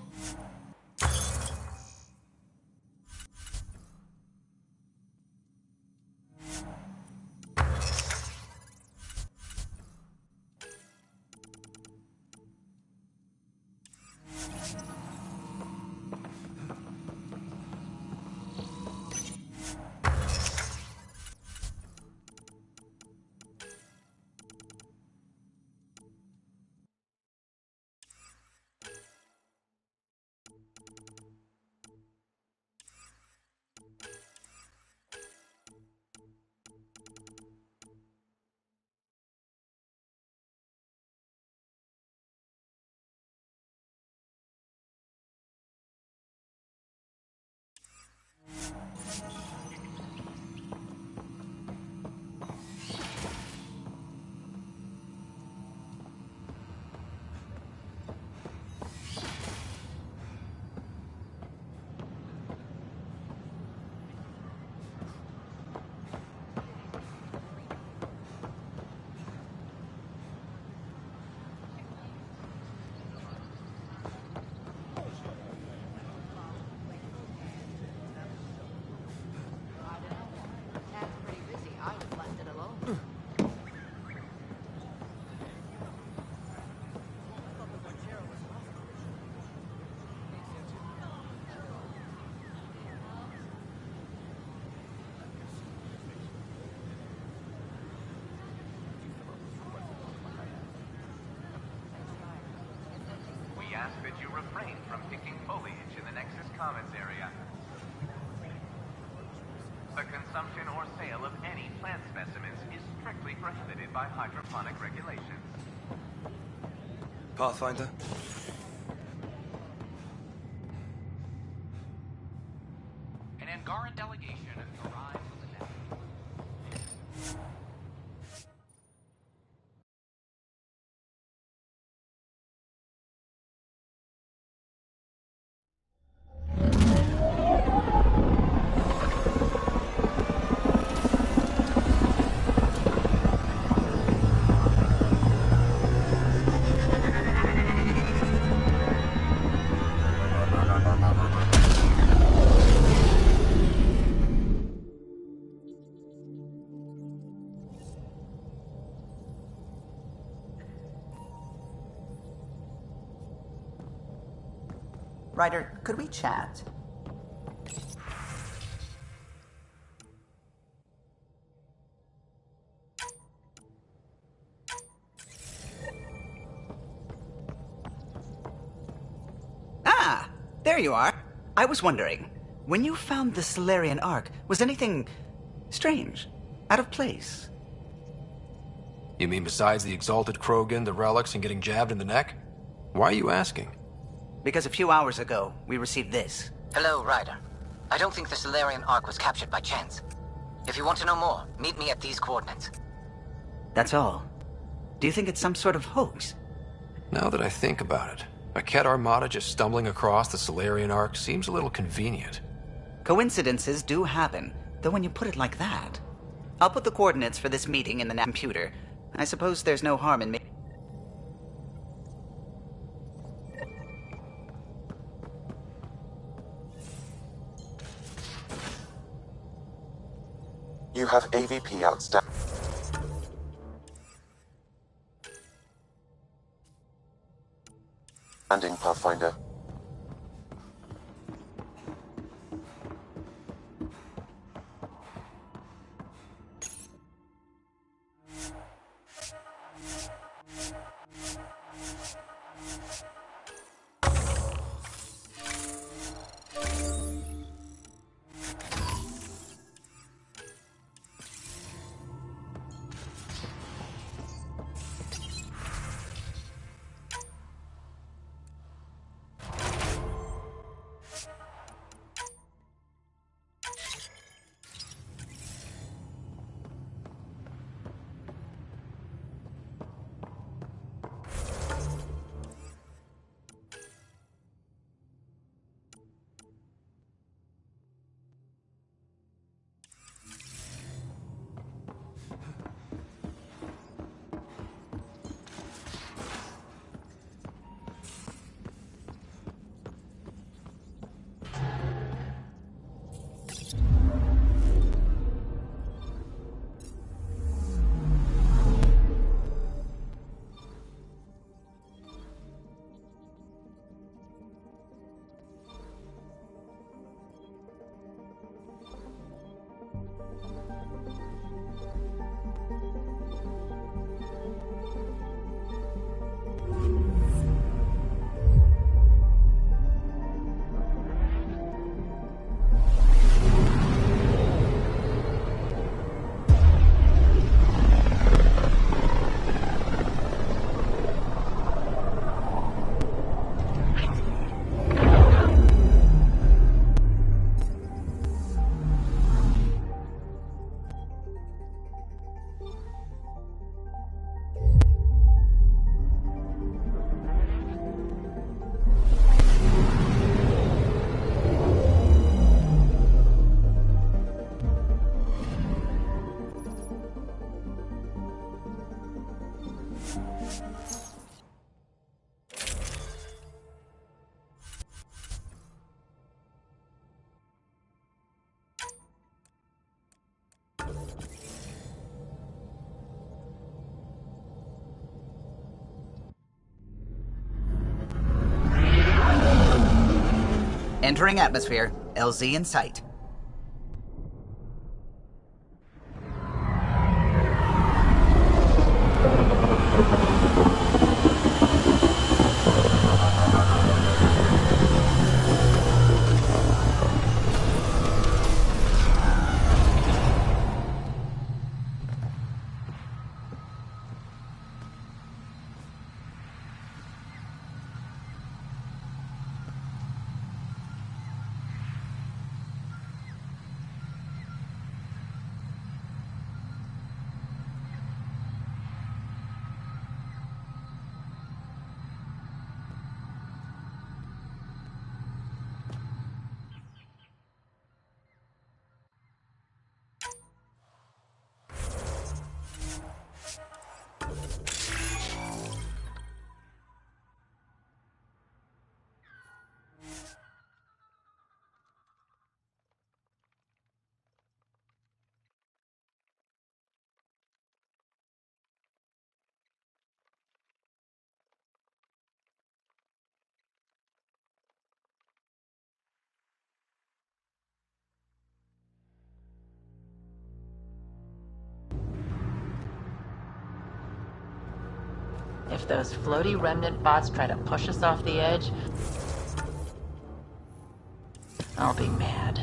Speaker 22: refrain from picking foliage in the Nexus Commons area. The consumption or sale of any plant specimens is strictly prohibited by hydroponic regulations.
Speaker 10: Pathfinder?
Speaker 21: An Angaran delegation arrives on the net.
Speaker 5: Ryder, could we chat? Ah! There you are. I was wondering, when you found the Solarian Ark, was anything strange? Out of place?
Speaker 4: You mean besides the Exalted Krogan, the relics, and getting jabbed in the neck? Why are you asking?
Speaker 5: Because a few hours ago, we received this.
Speaker 13: Hello, Ryder. I don't think the Solarian Ark was captured by chance. If you want to know more, meet me at these coordinates.
Speaker 5: That's all. Do you think it's some sort of hoax?
Speaker 4: Now that I think about it, a Ket Armada just stumbling across the Solarian Ark seems a little convenient.
Speaker 5: Coincidences do happen, though when you put it like that. I'll put the coordinates for this meeting in the computer. I suppose there's no harm in me.
Speaker 6: You have AVP outstanding. Pathfinder.
Speaker 5: Entering atmosphere. LZ in sight.
Speaker 19: If those floaty remnant bots try to push us off the edge, I'll be mad.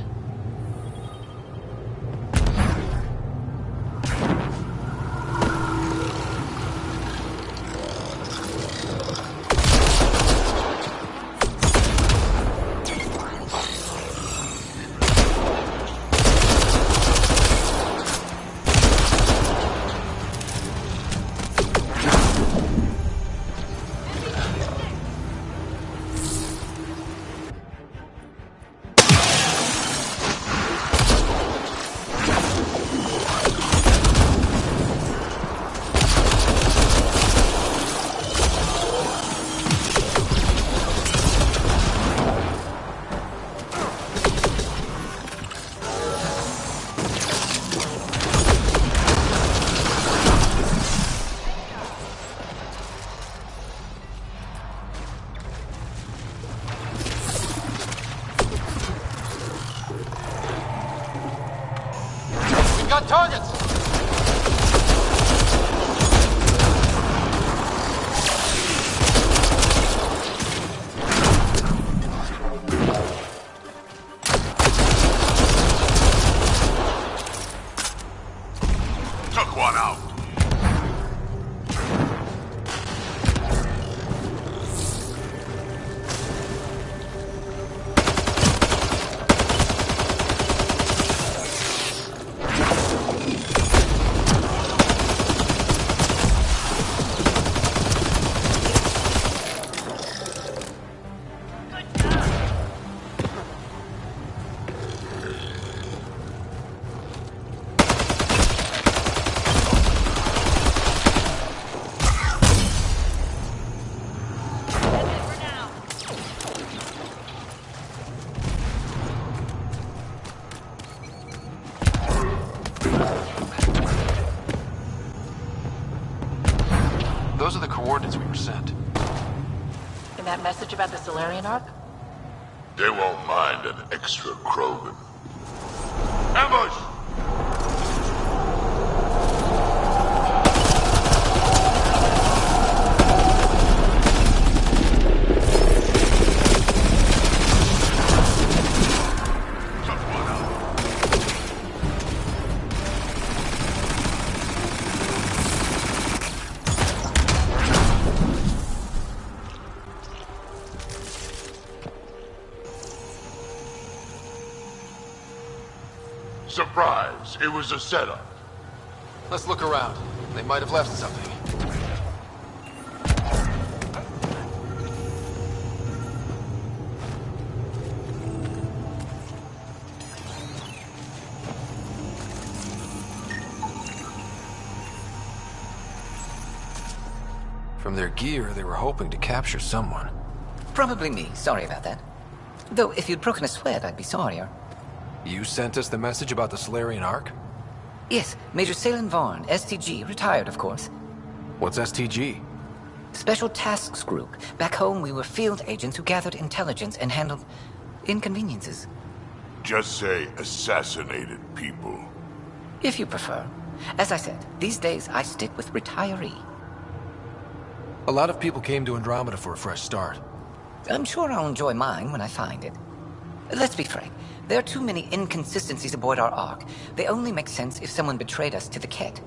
Speaker 10: Got targets!
Speaker 9: Took one out.
Speaker 4: Those are the coordinates we were sent.
Speaker 19: And that message about the Solarian Ark?
Speaker 9: They won't mind an extra Krogan. Ambush! Surprise! It was a setup.
Speaker 4: Let's look around. They might have left something. From their gear, they were hoping to capture someone.
Speaker 13: Probably me. Sorry about that. Though, if you'd broken a sweat, I'd be sorrier.
Speaker 4: You sent us the message about the Solarian Ark?
Speaker 13: Yes, Major Salen Vaughn, STG, retired, of course.
Speaker 4: What's STG?
Speaker 13: Special Tasks Group. Back home, we were field agents who gathered intelligence and handled inconveniences.
Speaker 9: Just say assassinated people.
Speaker 13: If you prefer. As I said, these days I stick with retiree.
Speaker 4: A lot of people came to Andromeda for a fresh start.
Speaker 13: I'm sure I'll enjoy mine when I find it. Let's be frank. There are too many inconsistencies aboard our Ark. They only make sense if someone betrayed us to the Ket.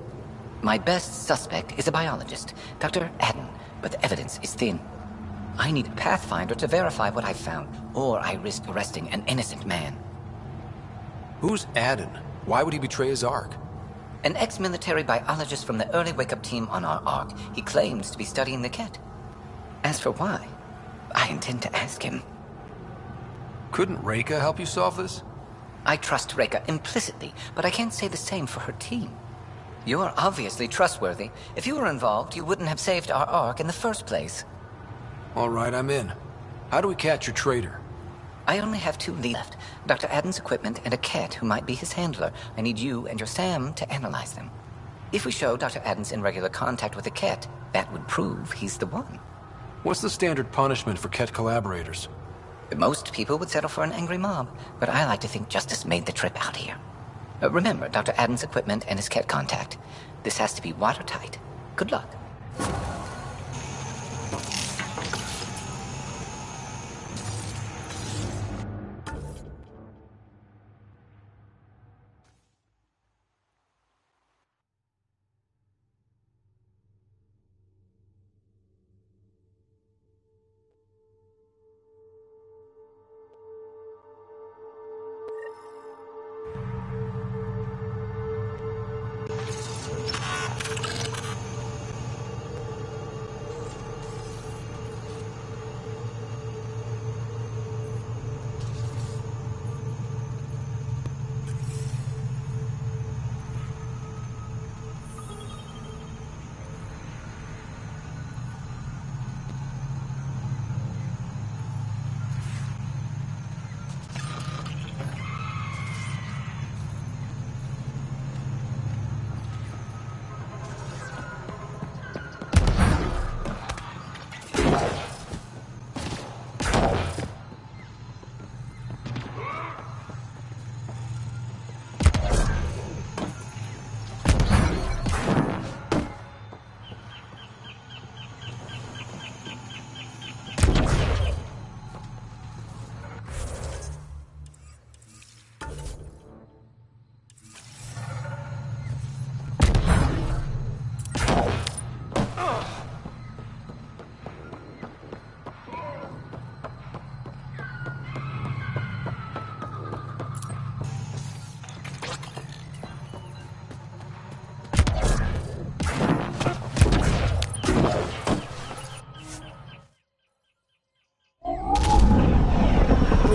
Speaker 13: My best suspect is a biologist, Dr. Adden, but the evidence is thin. I need a Pathfinder to verify what I've found, or I risk arresting an innocent man.
Speaker 4: Who's Adden? Why would he betray his Ark?
Speaker 13: An ex-military biologist from the early wake-up team on our Ark. He claims to be studying the Ket. As for why, I intend to ask him.
Speaker 4: Couldn't Reika help you solve this?
Speaker 13: I trust Reika implicitly, but I can't say the same for her team. You're obviously trustworthy. If you were involved, you wouldn't have saved our Ark in the first place.
Speaker 4: All right, I'm in. How do we catch your traitor?
Speaker 13: I only have 2 leads left. Dr. Adden's equipment and a Ket who might be his handler. I need you and your Sam to analyze them. If we show Dr. Adden's in regular contact with the Ket, that would prove he's the one.
Speaker 4: What's the standard punishment for Ket collaborators?
Speaker 13: Most people would settle for an angry mob, but I like to think justice made the trip out here. Remember Dr. Adden's equipment and his Ket contact. This has to be watertight. Good luck.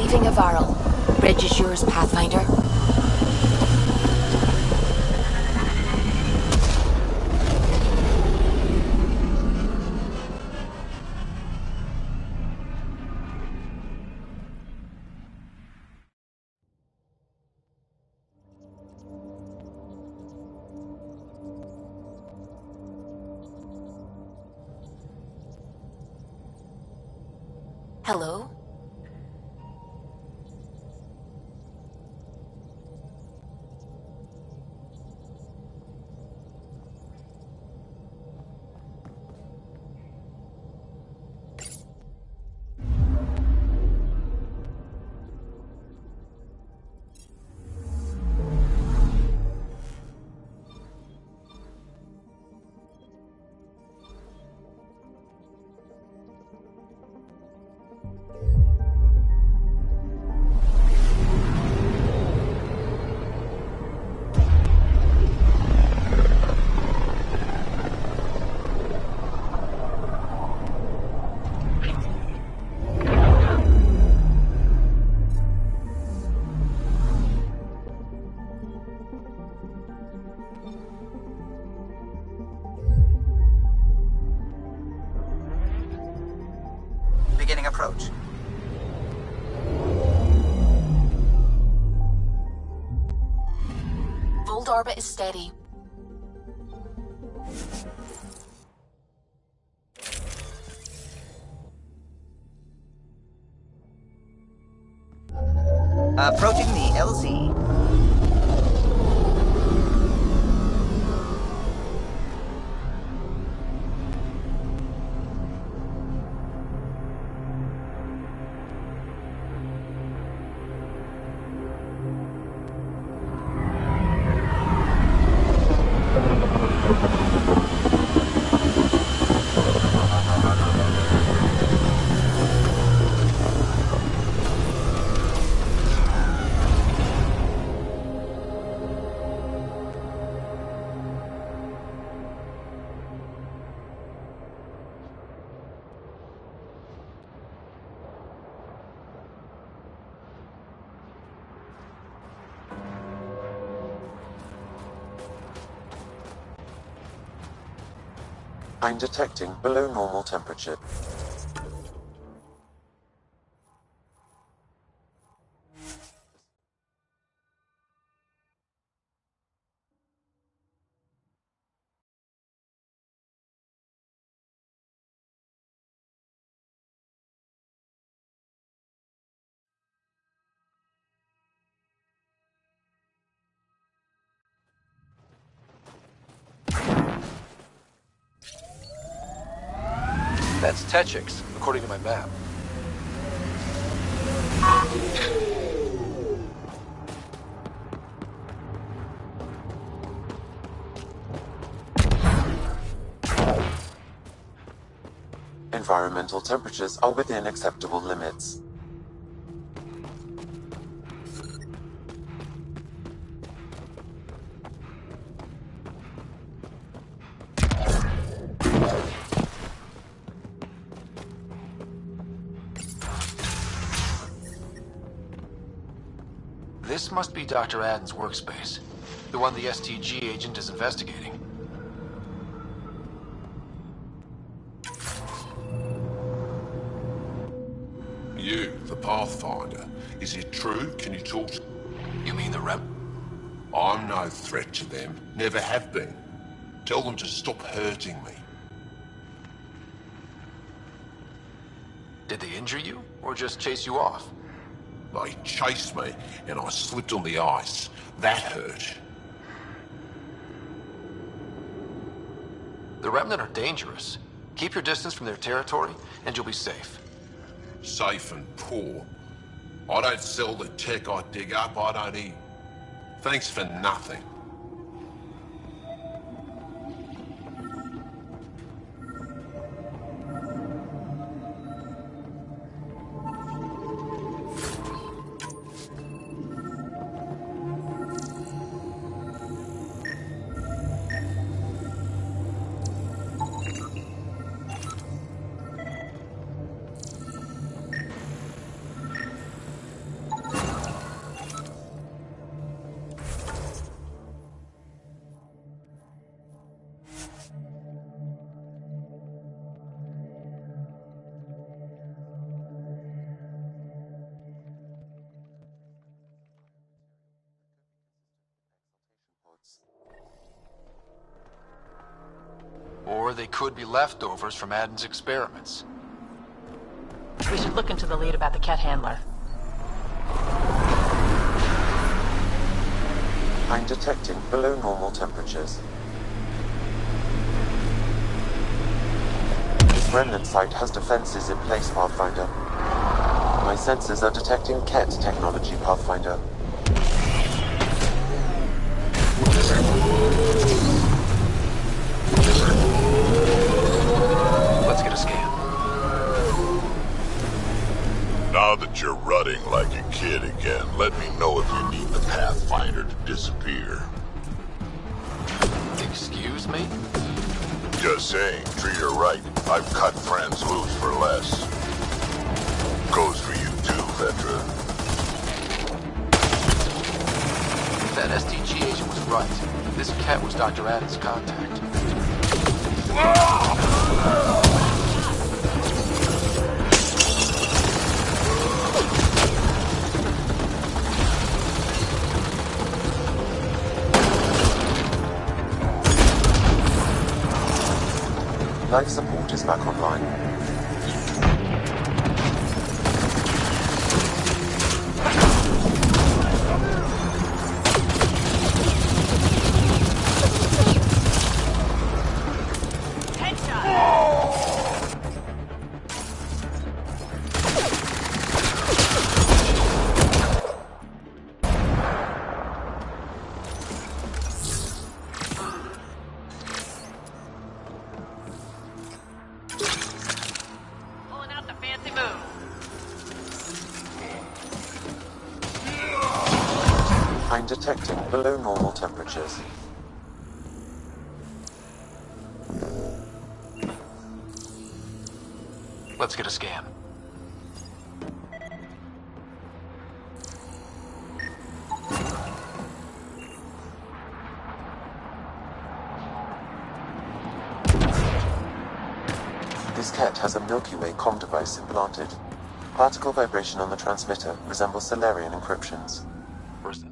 Speaker 11: Retrieving a Varl. Bridge is yours, Pathfinder. Hello?
Speaker 5: Beginning approach.
Speaker 11: Fold orbit is steady.
Speaker 5: Approaching the LZ.
Speaker 6: I'm detecting below normal temperature.
Speaker 4: That's Techix, according to my map.
Speaker 6: Environmental temperatures are within acceptable limits.
Speaker 4: This must be Dr. Aden's workspace. The one the STG agent is investigating.
Speaker 9: You, the Pathfinder. Is it true? Can you talk to...
Speaker 4: You mean the Rep?
Speaker 9: I'm no threat to them. Never have been. Tell them to stop hurting me.
Speaker 4: Did they injure you, or just chase you off?
Speaker 9: They chased me, and I slipped on the ice. That hurt.
Speaker 4: The Remnant are dangerous. Keep your distance from their territory, and you'll be safe.
Speaker 9: Safe and poor. I don't sell the tech I dig up, I don't eat. Thanks for nothing.
Speaker 4: Or they could be leftovers from Adam's experiments.
Speaker 19: We should look into the lead about the Ket handler.
Speaker 6: I'm detecting below normal temperatures. This remnant site has defenses in place, Pathfinder. My sensors are detecting Ket technology, Pathfinder.
Speaker 4: Let's get a scan.
Speaker 9: Now that you're rutting like a kid again, let me know if you need the Pathfinder to disappear.
Speaker 4: Excuse me?
Speaker 9: Just saying, treat her right. I've cut friends loose for less. Goes for you too, Vetra.
Speaker 4: If that STG agent was right, this cat was Dr. Adams' contact.
Speaker 6: Life support is back online. I'm detecting below normal temperatures.
Speaker 4: Let's get a scan.
Speaker 6: This Ket has a Milky Way comm device implanted. Particle vibration on the transmitter resembles Solarian encryptions.
Speaker 4: Where's that?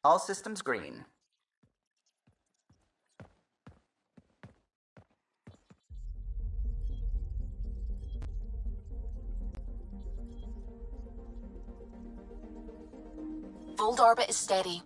Speaker 5: All systems green.
Speaker 11: Fold orbit is steady.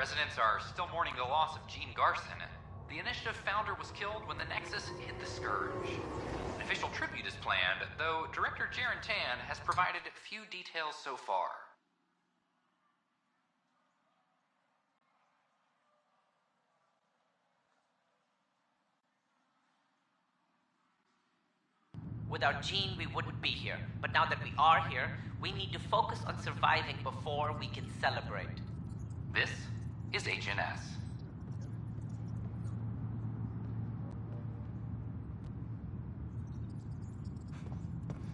Speaker 21: residents are still mourning the loss of Gene Garson. The initiative founder was killed when the Nexus hit the Scourge. An official tribute is planned, though Director Jaren Tan has provided few details so far.
Speaker 12: Without Gene, we wouldn't be here. But now that we are here, we need to focus on surviving before we can celebrate.
Speaker 21: This is HNS.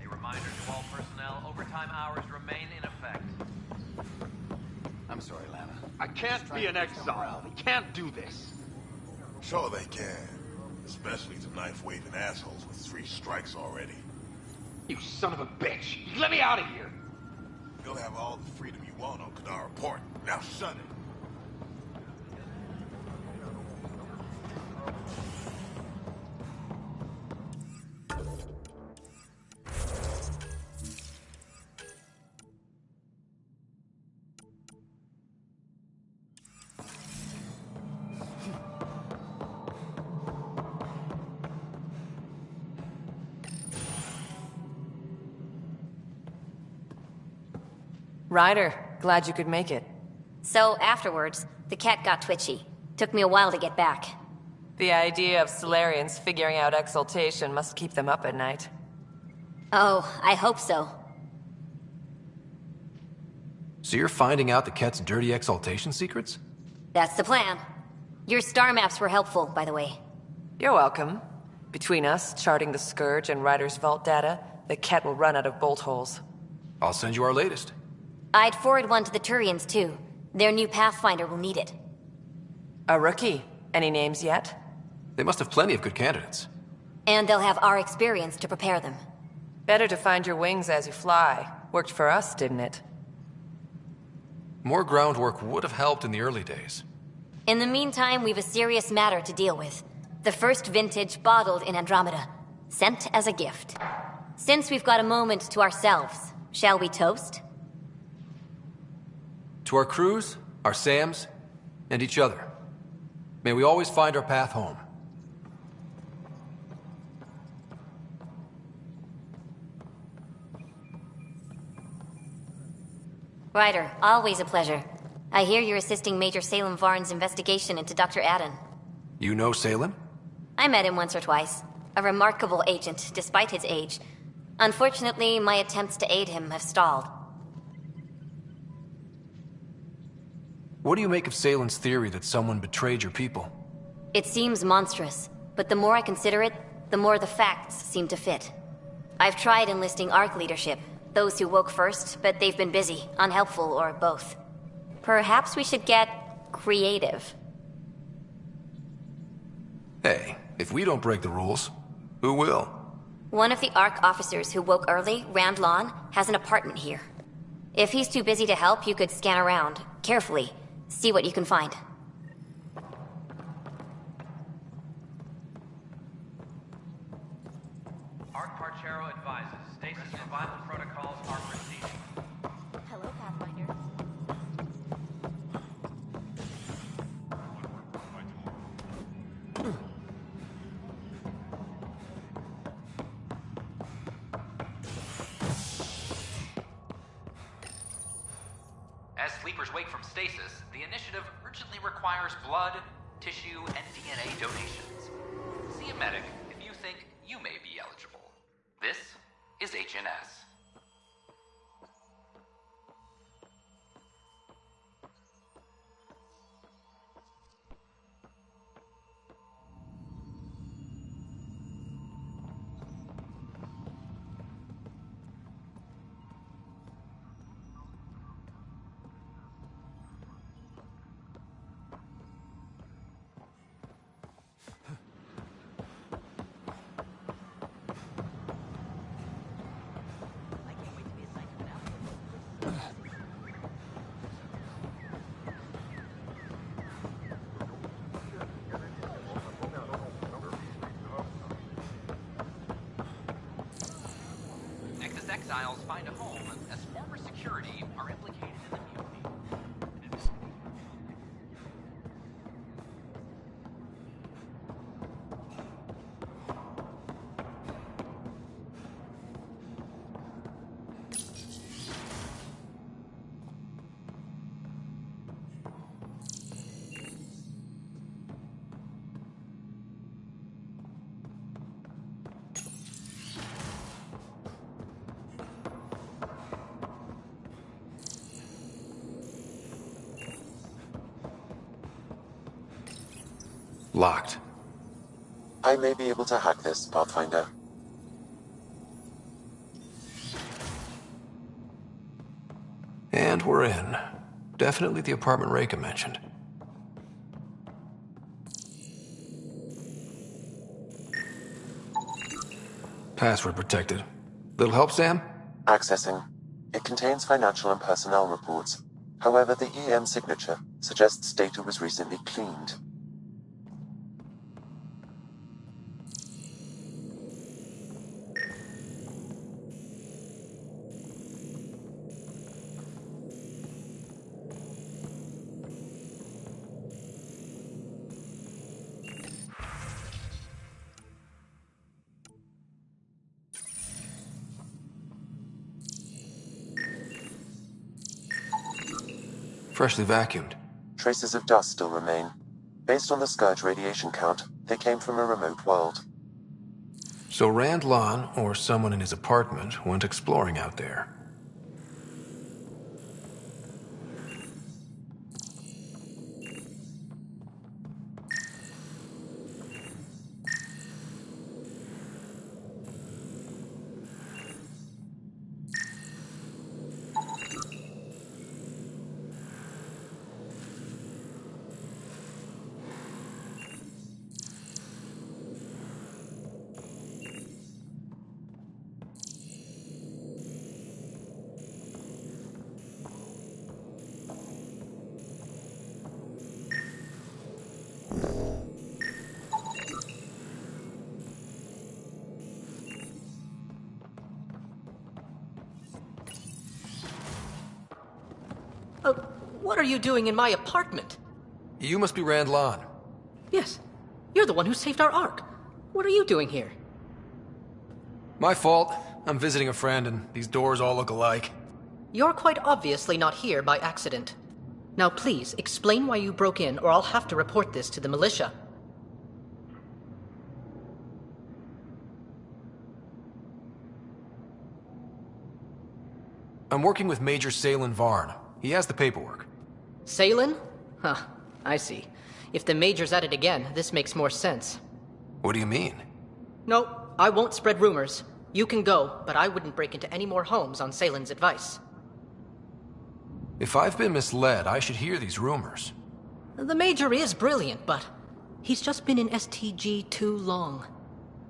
Speaker 22: A reminder to all personnel, overtime hours remain in effect.
Speaker 10: I'm sorry, Lana. I can't be an exile. We can't do this.
Speaker 9: Sure they can. Especially to knife-waving assholes with 3 strikes already.
Speaker 10: You son of a bitch! Let me out of here!
Speaker 9: You'll have all the freedom you want on Kadara Port. Now shut it!
Speaker 3: Ryder, glad you could make it.
Speaker 2: So afterwards, the cat got twitchy. Took me a while to get back.
Speaker 3: The idea of Solarians figuring out exaltation must keep them up at night.
Speaker 2: Oh, I hope so.
Speaker 4: So you're finding out the Ket's dirty exaltation secrets?
Speaker 2: That's the plan. Your star maps were helpful, by the way.
Speaker 3: You're welcome. Between us, charting the Scourge and Ryder's vault data, the Ket will run out of bolt holes.
Speaker 4: I'll send you our latest.
Speaker 2: I'd forward one to the Turians, too. Their new Pathfinder will need it.
Speaker 3: A rookie. Any names yet?
Speaker 4: They must have plenty of good candidates.
Speaker 2: And they'll have our experience to prepare them.
Speaker 3: Better to find your wings as you fly. Worked for us, didn't it?
Speaker 4: More groundwork would have helped in the early days.
Speaker 2: In the meantime, we've a serious matter to deal with. The first vintage bottled in Andromeda. Sent as a gift. Since we've got a moment to ourselves, shall we toast?
Speaker 4: To our crews, our Sams, and each other. May we always find our path home.
Speaker 2: Ryder, always a pleasure. I hear you're assisting Major Salem Varn's investigation into Dr. Adden.
Speaker 4: You know Salem?
Speaker 2: I met him once or twice. A remarkable agent, despite his age. Unfortunately, my attempts to aid him have stalled.
Speaker 4: What do you make of Salem's theory that someone betrayed your people?
Speaker 2: It seems monstrous, but the more I consider it, the more the facts seem to fit. I've tried enlisting ARC leadership, those who woke first, but they've been busy, unhelpful, or both. Perhaps we should get creative.
Speaker 4: Hey, if we don't break the rules, who will?
Speaker 2: One of the ARC officers who woke early, Rand Lon, has an apartment here. If he's too busy to help, you could scan around, carefully. See what you can find.
Speaker 22: Arc Parchero advises stasis survival protocols are proceeding.
Speaker 23: Hello, Pathfinder.
Speaker 21: As sleepers wake from stasis, the initiative urgently requires blood, tissue, and DNA donations. See a medic if you think you may be eligible. This is HNS. Exiles find a home as former security are implicated in the mutiny.
Speaker 4: Locked.
Speaker 6: I may be able to hack this, Pathfinder.
Speaker 4: And we're in. Definitely the apartment Reika mentioned. Password protected. Little help, Sam?
Speaker 6: Accessing. It contains financial and personnel reports. However, the EM signature suggests data was recently cleaned.
Speaker 4: Freshly vacuumed.
Speaker 6: Traces of dust still remain. Based on the Scourge radiation count, they came from a remote world.
Speaker 4: So Rand Lon, or someone in his apartment, went exploring out there.
Speaker 7: What are you doing in my apartment?
Speaker 4: You must be Rand Lon.
Speaker 7: Yes. You're the one who saved our Ark. What are you doing here?
Speaker 4: My fault. I'm visiting a friend, and these doors all look alike.
Speaker 7: You're quite obviously not here by accident. Now please, explain why you broke in, or I'll have to report this to the militia.
Speaker 4: I'm working with Major Salen Varn. He has the paperwork.
Speaker 7: Salen? Huh, I see. If the Major's at it again, this makes more sense.
Speaker 4: What do you mean?
Speaker 7: No, I won't spread rumors. You can go, but I wouldn't break into any more homes on Salen's advice.
Speaker 4: If I've been misled, I should hear these rumors.
Speaker 7: The Major is brilliant, but he's just been in STG too long.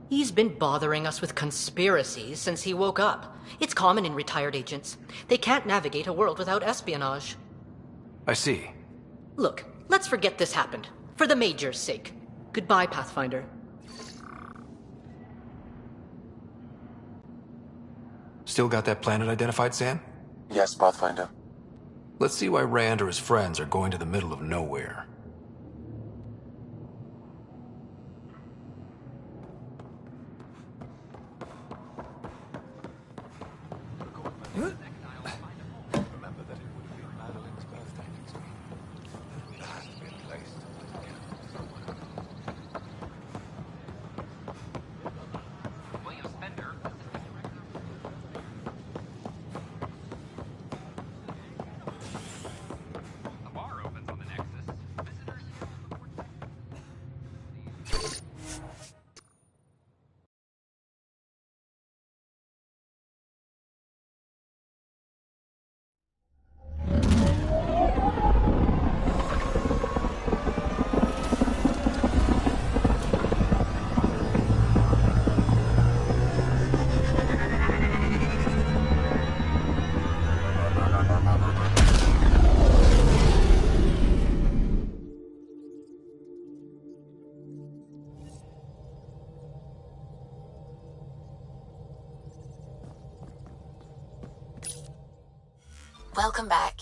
Speaker 7: He's been bothering us with conspiracies since he woke up. It's common in retired agents. They can't navigate a world without espionage.
Speaker 4: I see.
Speaker 7: Look, let's forget this happened. For the Major's sake. Goodbye, Pathfinder.
Speaker 4: Still got that planet identified, Sam?
Speaker 6: Yes, Pathfinder.
Speaker 4: Let's see why Rand or his friends are going to the middle of nowhere.
Speaker 11: Welcome back.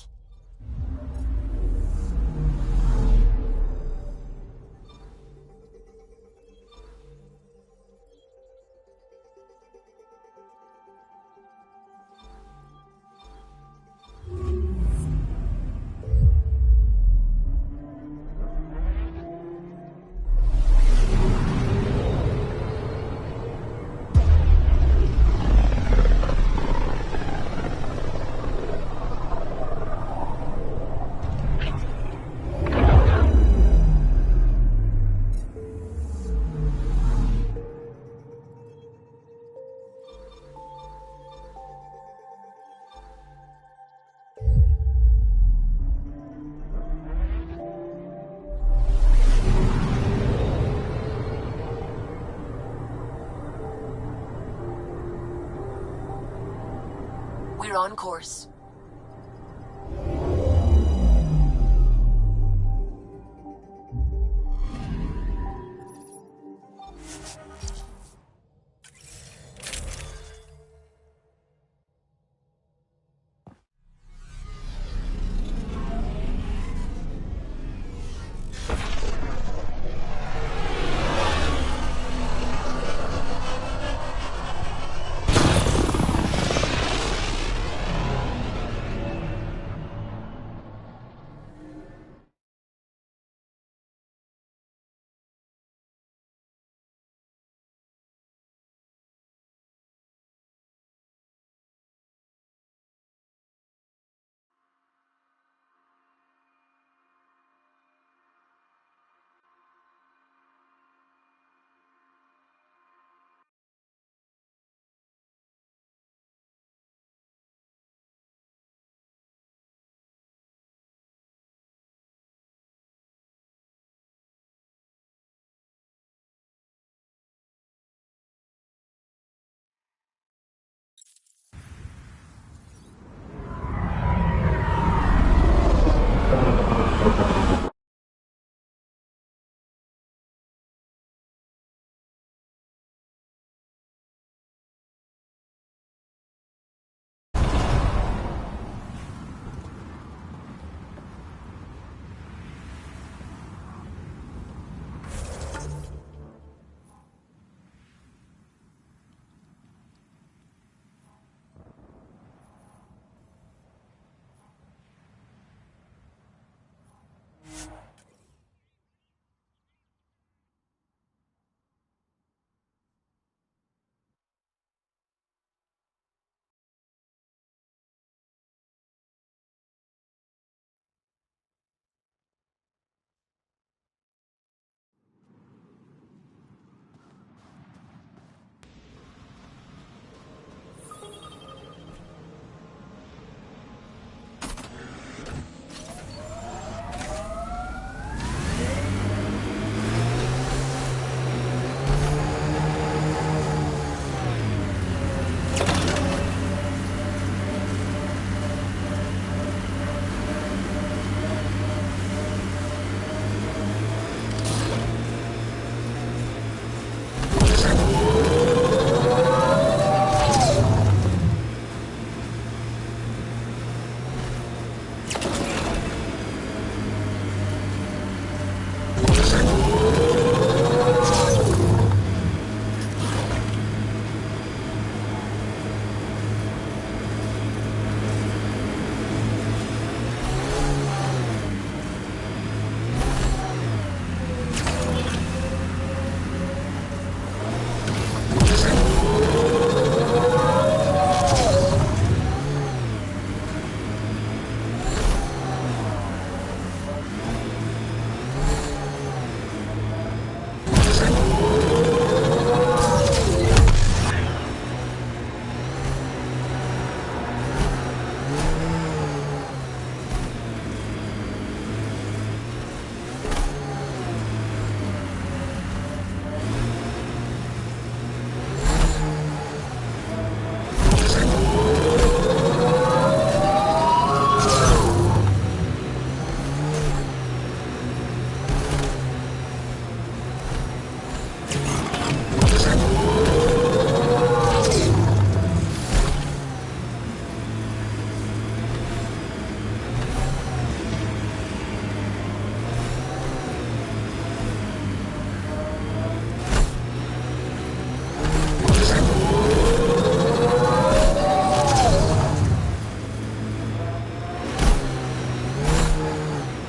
Speaker 14: We're on course.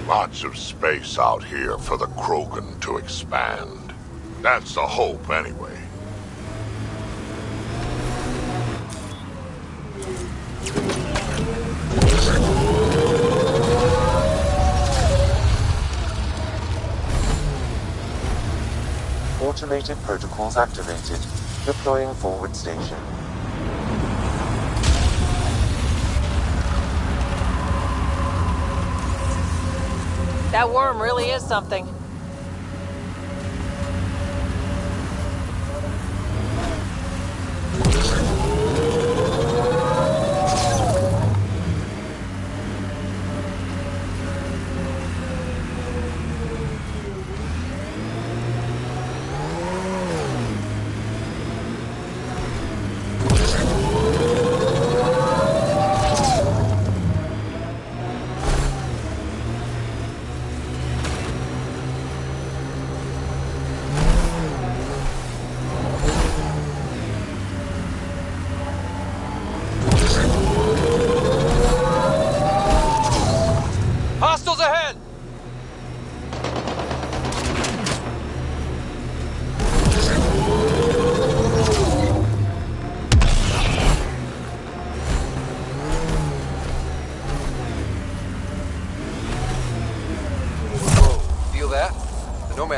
Speaker 15: Lots of space out here for the Krogan to expand. That's the hope, anyway.
Speaker 6: Automated protocols activated. Deploying forward station.
Speaker 3: That worm really is something.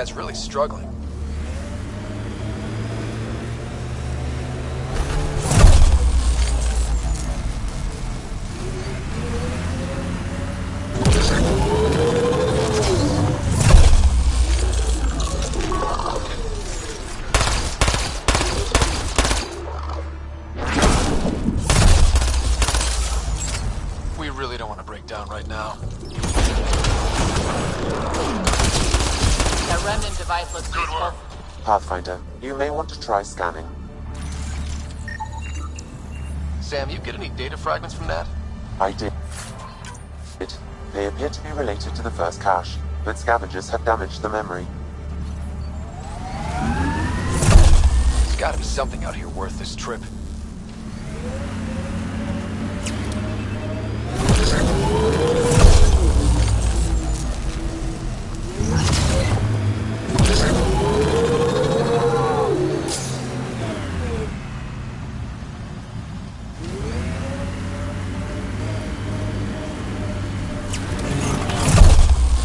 Speaker 4: guy's really struggling. We really don't want to break down right now.
Speaker 12: That remnant device looks useful.
Speaker 6: Pathfinder, you may want to try scanning.
Speaker 4: Sam, you get any data fragments from that?
Speaker 6: I did. They appear to be related to the first cache, but scavengers have damaged the memory.
Speaker 4: There's gotta be something out here worth this trip.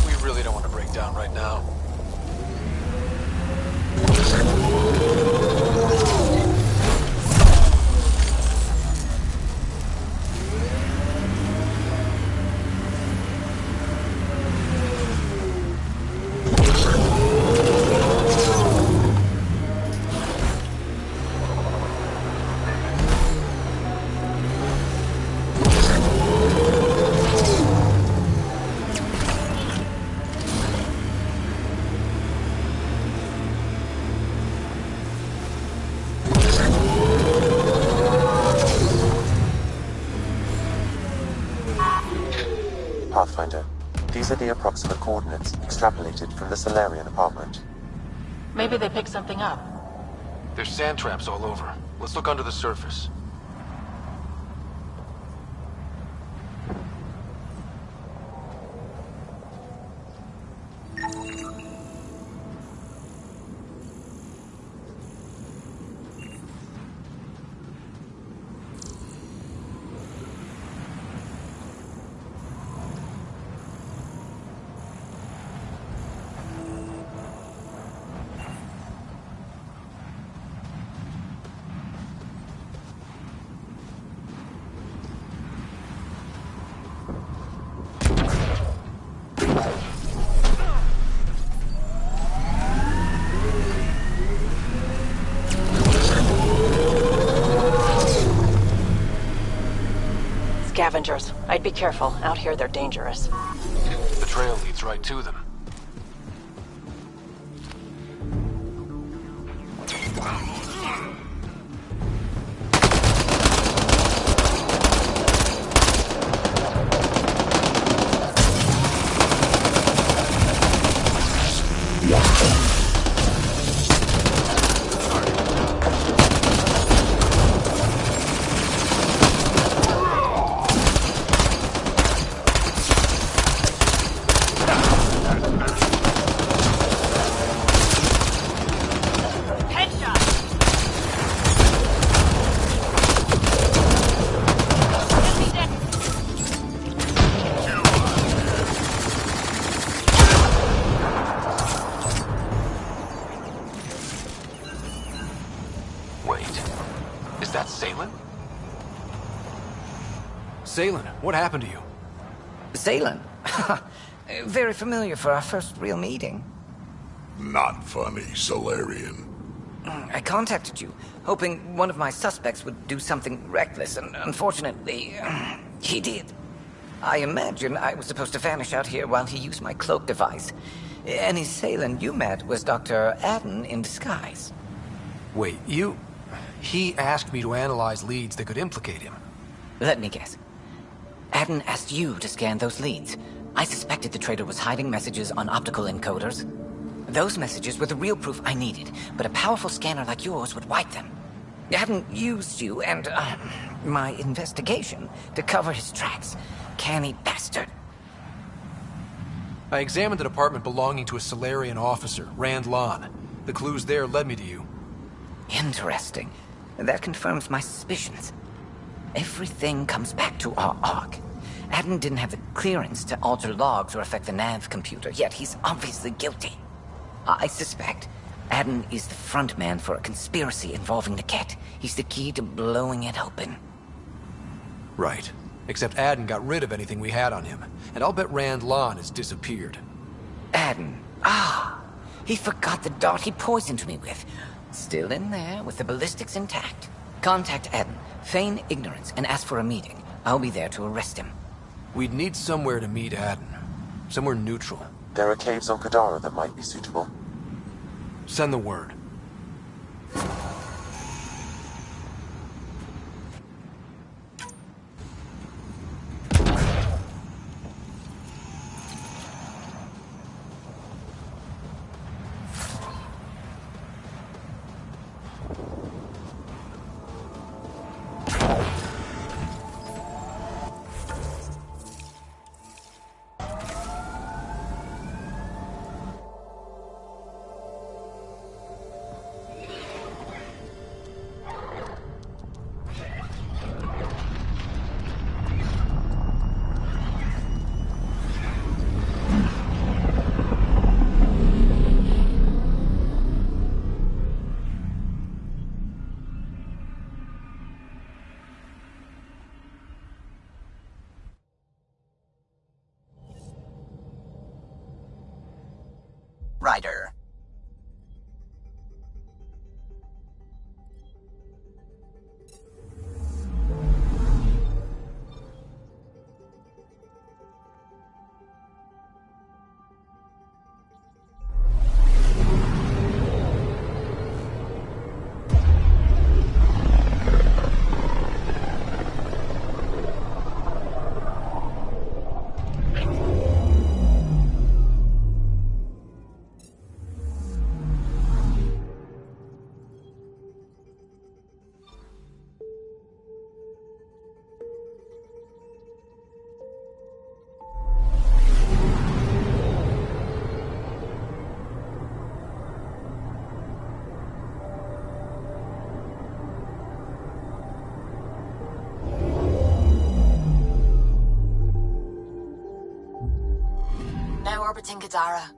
Speaker 4: We really don't want to break down right now.
Speaker 6: Pathfinder, these are the approximate coordinates extrapolated from the Solarian apartment.
Speaker 19: Maybe they picked something up.
Speaker 4: There's sand traps all over. Let's look under the surface.
Speaker 19: Scavengers. I'd be careful. Out here, they're dangerous.
Speaker 4: The trail leads right to them. Salen, what happened to you?
Speaker 13: Salen? Very familiar for our first real meeting.
Speaker 15: Not funny, Solarian.
Speaker 13: I contacted you, hoping one of my suspects would do something reckless, and unfortunately, he did. I imagine I was supposed to vanish out here while he used my cloak device. Any Salen you met was Dr. Adden in disguise.
Speaker 4: Wait, He asked me to analyze leads that could implicate him.
Speaker 13: Let me guess. Adden asked you to scan those leads. I suspected the traitor was hiding messages on optical encoders. Those messages were the real proof I needed, but a powerful scanner like yours would wipe them. Adden used you and, my investigation to cover his tracks. Canny bastard.
Speaker 4: I examined an apartment belonging to a Solarian officer, Rand Lon. The clues there led me to you.
Speaker 13: Interesting. That confirms my suspicions. Everything comes back to our Ark. Adden didn't have the clearance to alter logs or affect the nav computer, yet he's obviously guilty. I suspect Adden is the front man for a conspiracy involving the Ket. He's the key to blowing it open.
Speaker 4: Right. Except Adden got rid of anything we had on him, and I'll bet Rand Lon has disappeared.
Speaker 13: Adden. Ah! He forgot the dart he poisoned me with. Still in there, with the ballistics intact. Contact Adden, feign ignorance, and ask for a meeting. I'll be there to arrest him.
Speaker 4: We'd need somewhere to meet Adden. Somewhere neutral.
Speaker 6: There are caves on Kadara that might be suitable.
Speaker 4: Send the word.
Speaker 5: Ryder.
Speaker 14: Now orbiting Kadara.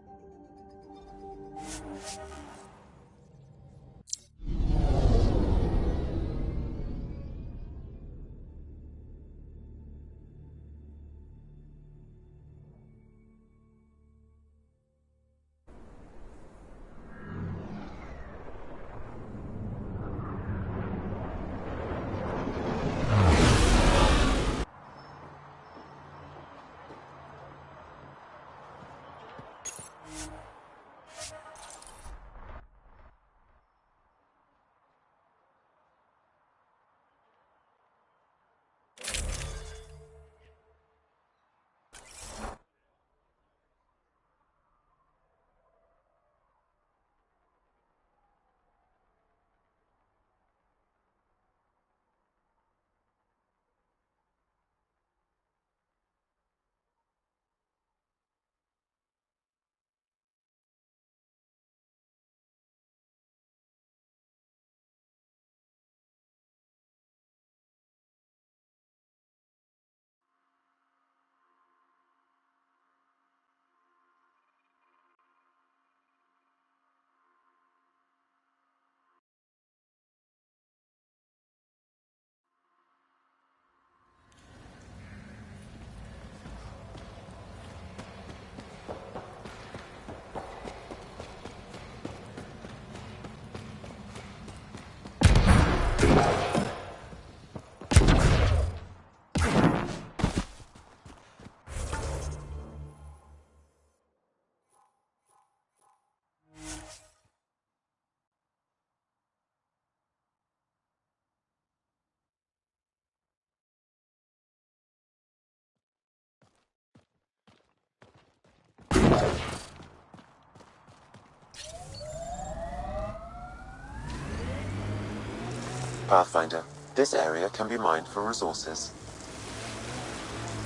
Speaker 6: Pathfinder, this area can be mined for resources.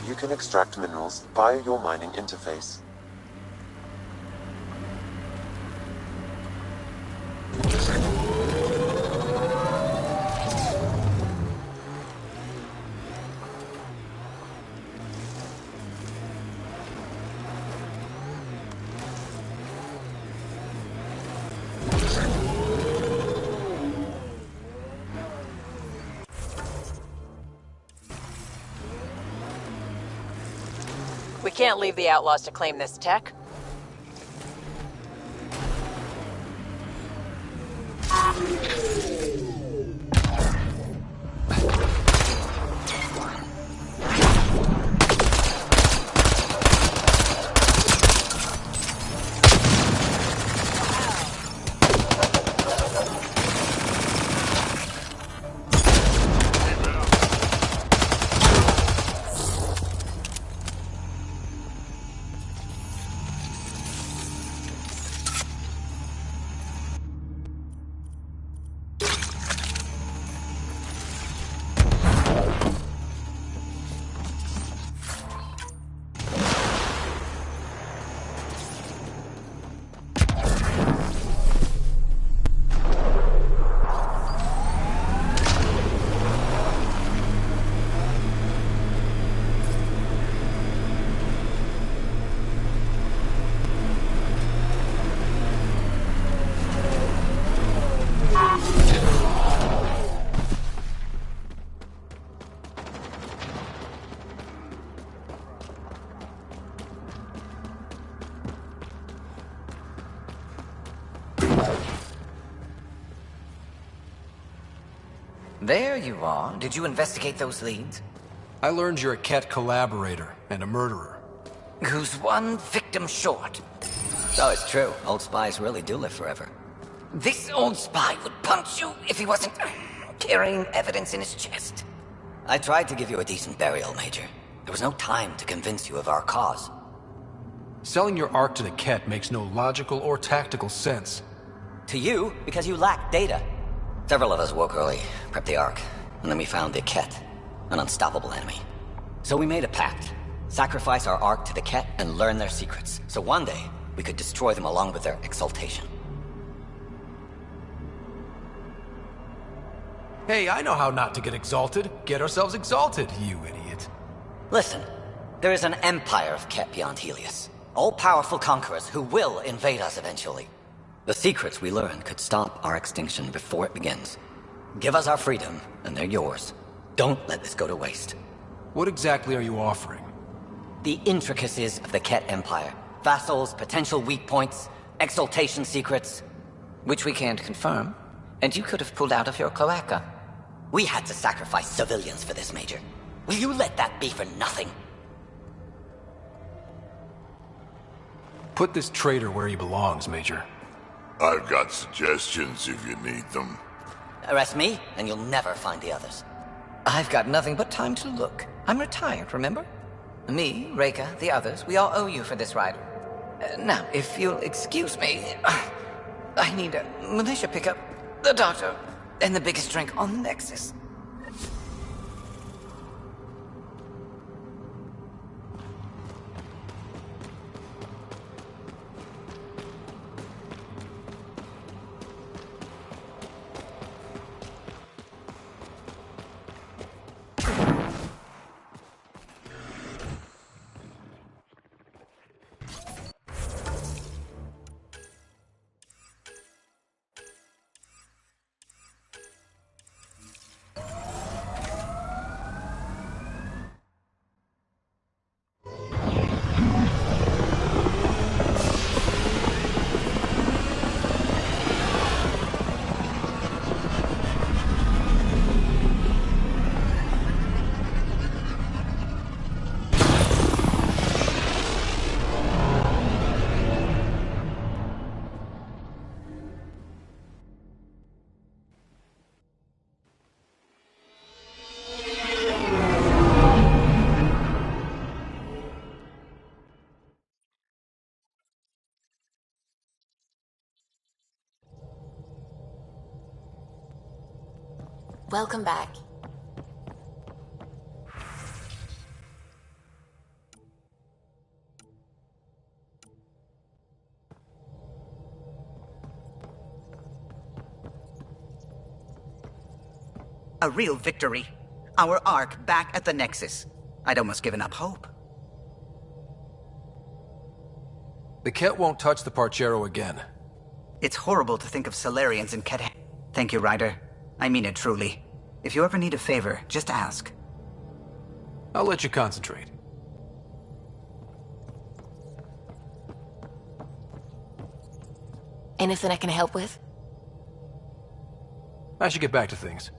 Speaker 6: You can extract minerals via your mining interface.
Speaker 19: can't leave the outlaws to claim this tech.
Speaker 13: There you are. Did you investigate those leads?
Speaker 4: I learned you're a Ket collaborator and a murderer.
Speaker 13: Who's one victim short?
Speaker 16: Oh, it's true. Old spies really do live forever.
Speaker 13: This old spy would punch you if he wasn't carrying evidence in his chest.
Speaker 16: I tried to give you a decent burial, Major. There was no time to convince you of our cause.
Speaker 4: Selling your Ark to the Ket makes no logical or tactical sense.
Speaker 16: To you, because you lack data. Several of us woke early, prepped the Ark, and then we found the Ket, an unstoppable enemy. So we made a pact. Sacrifice our Ark to the Ket and learn their secrets, so one day we could destroy them along with their exaltation.
Speaker 4: Hey, I know how not to get exalted. Get ourselves exalted, you idiot.
Speaker 16: Listen, there is an empire of Ket beyond Helios. All-powerful conquerors who will invade us eventually. The secrets we learn could stop our extinction before it begins. Give us our freedom, and they're yours. Don't let this go to waste.
Speaker 4: What exactly are you offering?
Speaker 16: The intricacies of the Ket Empire. Vassals, potential weak points, exaltation secrets.
Speaker 13: Which we can't confirm. And you could have pulled out of your cloaca.
Speaker 16: We had to sacrifice civilians for this, Major. Will you let that be for nothing?
Speaker 4: Put this traitor where he belongs, Major.
Speaker 15: I've got suggestions if you need them.
Speaker 16: Arrest me, and you'll never find the others.
Speaker 13: I've got nothing but time to look. I'm retired, remember? Me, Reika, the others, we all owe you for this ride. Now, if you'll excuse me, I need a militia pickup, the doctor, and the biggest drink on the Nexus.
Speaker 11: Welcome back.
Speaker 5: A real victory. Our Ark back at the Nexus. I'd almost given up hope.
Speaker 4: The Ket won't touch the Parchero again.
Speaker 5: It's horrible to think of Solarians in Ket. Thank you, Ryder. I mean it truly. If you ever need a favor, just ask.
Speaker 4: I'll let you concentrate.
Speaker 11: Anything I can help with?
Speaker 4: I should get back to things.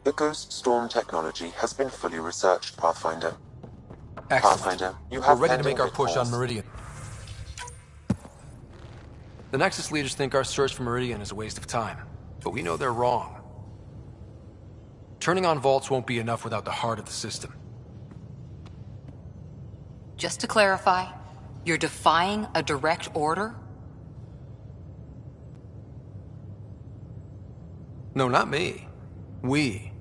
Speaker 6: The Ghost Storm technology has been fully researched, Pathfinder.
Speaker 4: Excellent.
Speaker 6: Pathfinder, you have
Speaker 4: We're ready to
Speaker 6: pending
Speaker 4: make our push on
Speaker 6: pitfalls.
Speaker 4: Meridian. The Nexus leaders think our search for Meridian is a waste of time, but we know they're wrong. Turning on vaults won't be enough without the heart of the system.
Speaker 17: Just to clarify, you're defying a direct order?
Speaker 4: No, not me. We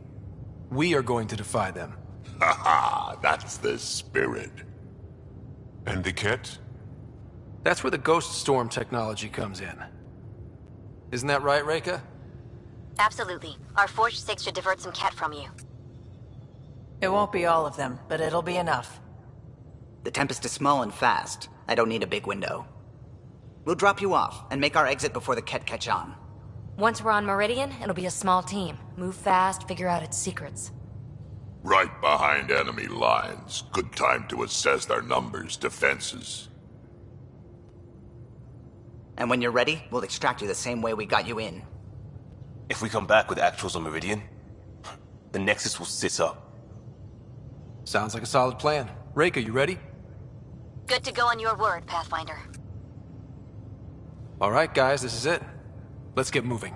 Speaker 4: are going to defy them.
Speaker 15: Haha, that's the spirit.
Speaker 9: And the Ket?
Speaker 4: That's where the Ghost Storm technology comes in. Isn't that right, Reika?
Speaker 2: Absolutely. Our Forge 6 should divert some Ket from you.
Speaker 19: It won't be all of them, but it'll be enough.
Speaker 5: The Tempest is small and fast. I don't need a big window. We'll drop you off and make our exit before the Ket catch on.
Speaker 23: Once we're on Meridian, it'll be a small team. Move fast, figure out its secrets.
Speaker 15: Right behind enemy lines. Good time to assess their numbers, defenses.
Speaker 5: And when you're ready, we'll extract you the same way we got you in.
Speaker 18: If we come back with actuals on Meridian, the Nexus will sit up.
Speaker 4: Sounds like a solid plan. Reika, you ready?
Speaker 2: Good to go on your word, Pathfinder.
Speaker 4: All right, guys, this is it. Let's get moving.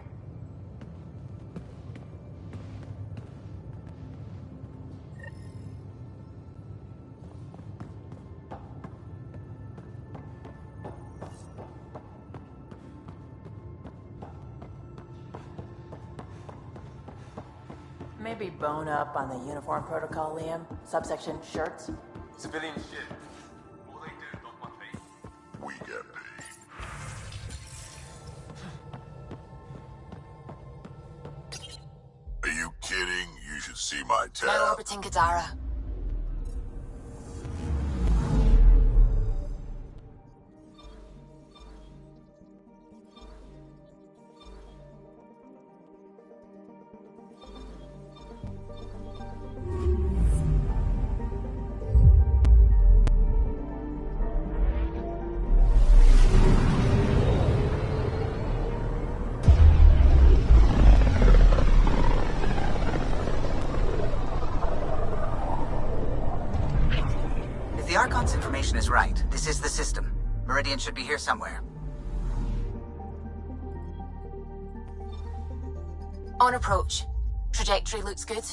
Speaker 19: Maybe bone up on the uniform protocol, Liam. Subsection shirts.
Speaker 8: Civilian shit. All they do is not want pay.
Speaker 15: We get paid. Are you kidding? You should see my tab.
Speaker 14: Now orbiting Gadara.
Speaker 5: If the Archon's information is right, this is the system. Meridian should be here somewhere.
Speaker 14: On approach. Trajectory looks good.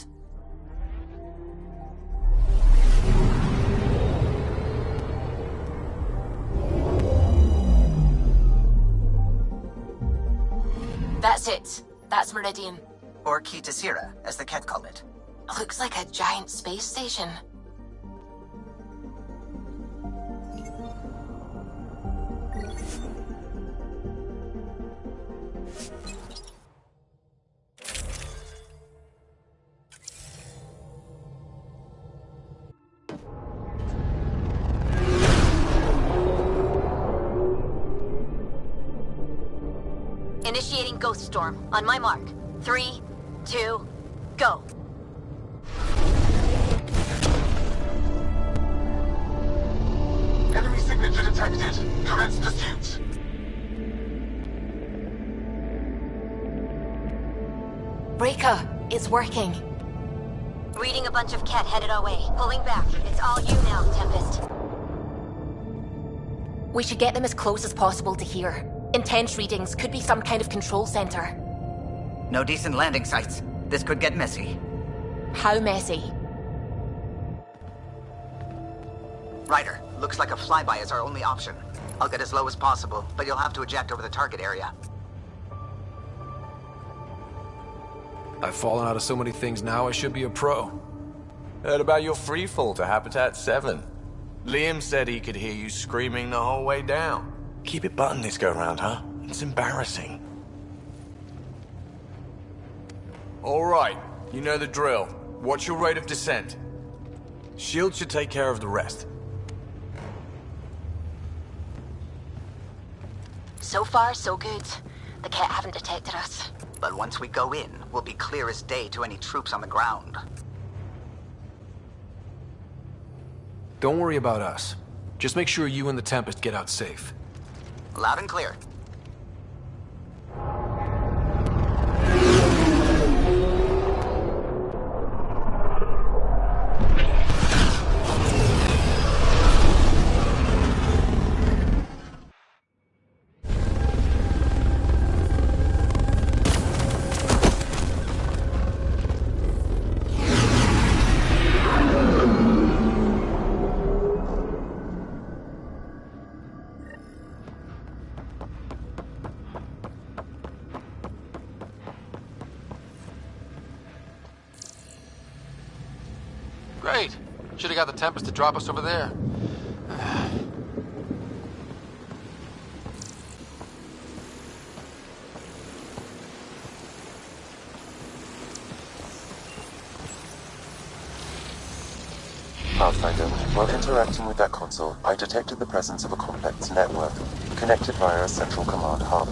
Speaker 14: That's it. That's Meridian.
Speaker 5: Or Key to Sierra, as the Ket call it.
Speaker 14: Looks like a giant space station.
Speaker 2: Initiating Ghost Storm. On my mark. 3, 2, go.
Speaker 15: Enemy signature detected. Commence pursuit.
Speaker 14: Breaker, it's working.
Speaker 2: Reading a bunch of Ket headed our way. Pulling back. It's all you now, Tempest.
Speaker 11: We should get them as close as possible to here. Intense readings could be some kind of control center.
Speaker 5: No decent landing sites. This could get messy.
Speaker 11: How messy?
Speaker 5: Ryder, looks like a flyby is our only option. I'll get as low as possible, but you'll have to eject over the target area.
Speaker 4: I've fallen out of so many things now, I should be a pro.
Speaker 20: Heard about your freefall to Habitat 7. Liam said he could hear you screaming the whole way down. Keep it buttoned this go-round, huh? It's embarrassing. All right, you know the drill. What's your rate of descent? Shield should take care of the rest.
Speaker 14: So far, so good. The Ket haven't detected us.
Speaker 5: But once we go in, we'll be clear as day to any troops on the ground.
Speaker 4: Don't worry about us. Just make sure you and the Tempest get out safe.
Speaker 5: Loud and clear.
Speaker 4: Should've got the Tempest to drop us over there.
Speaker 6: Pathfinder, while interacting with that console, I detected the presence of a complex network, connected via a central command hub.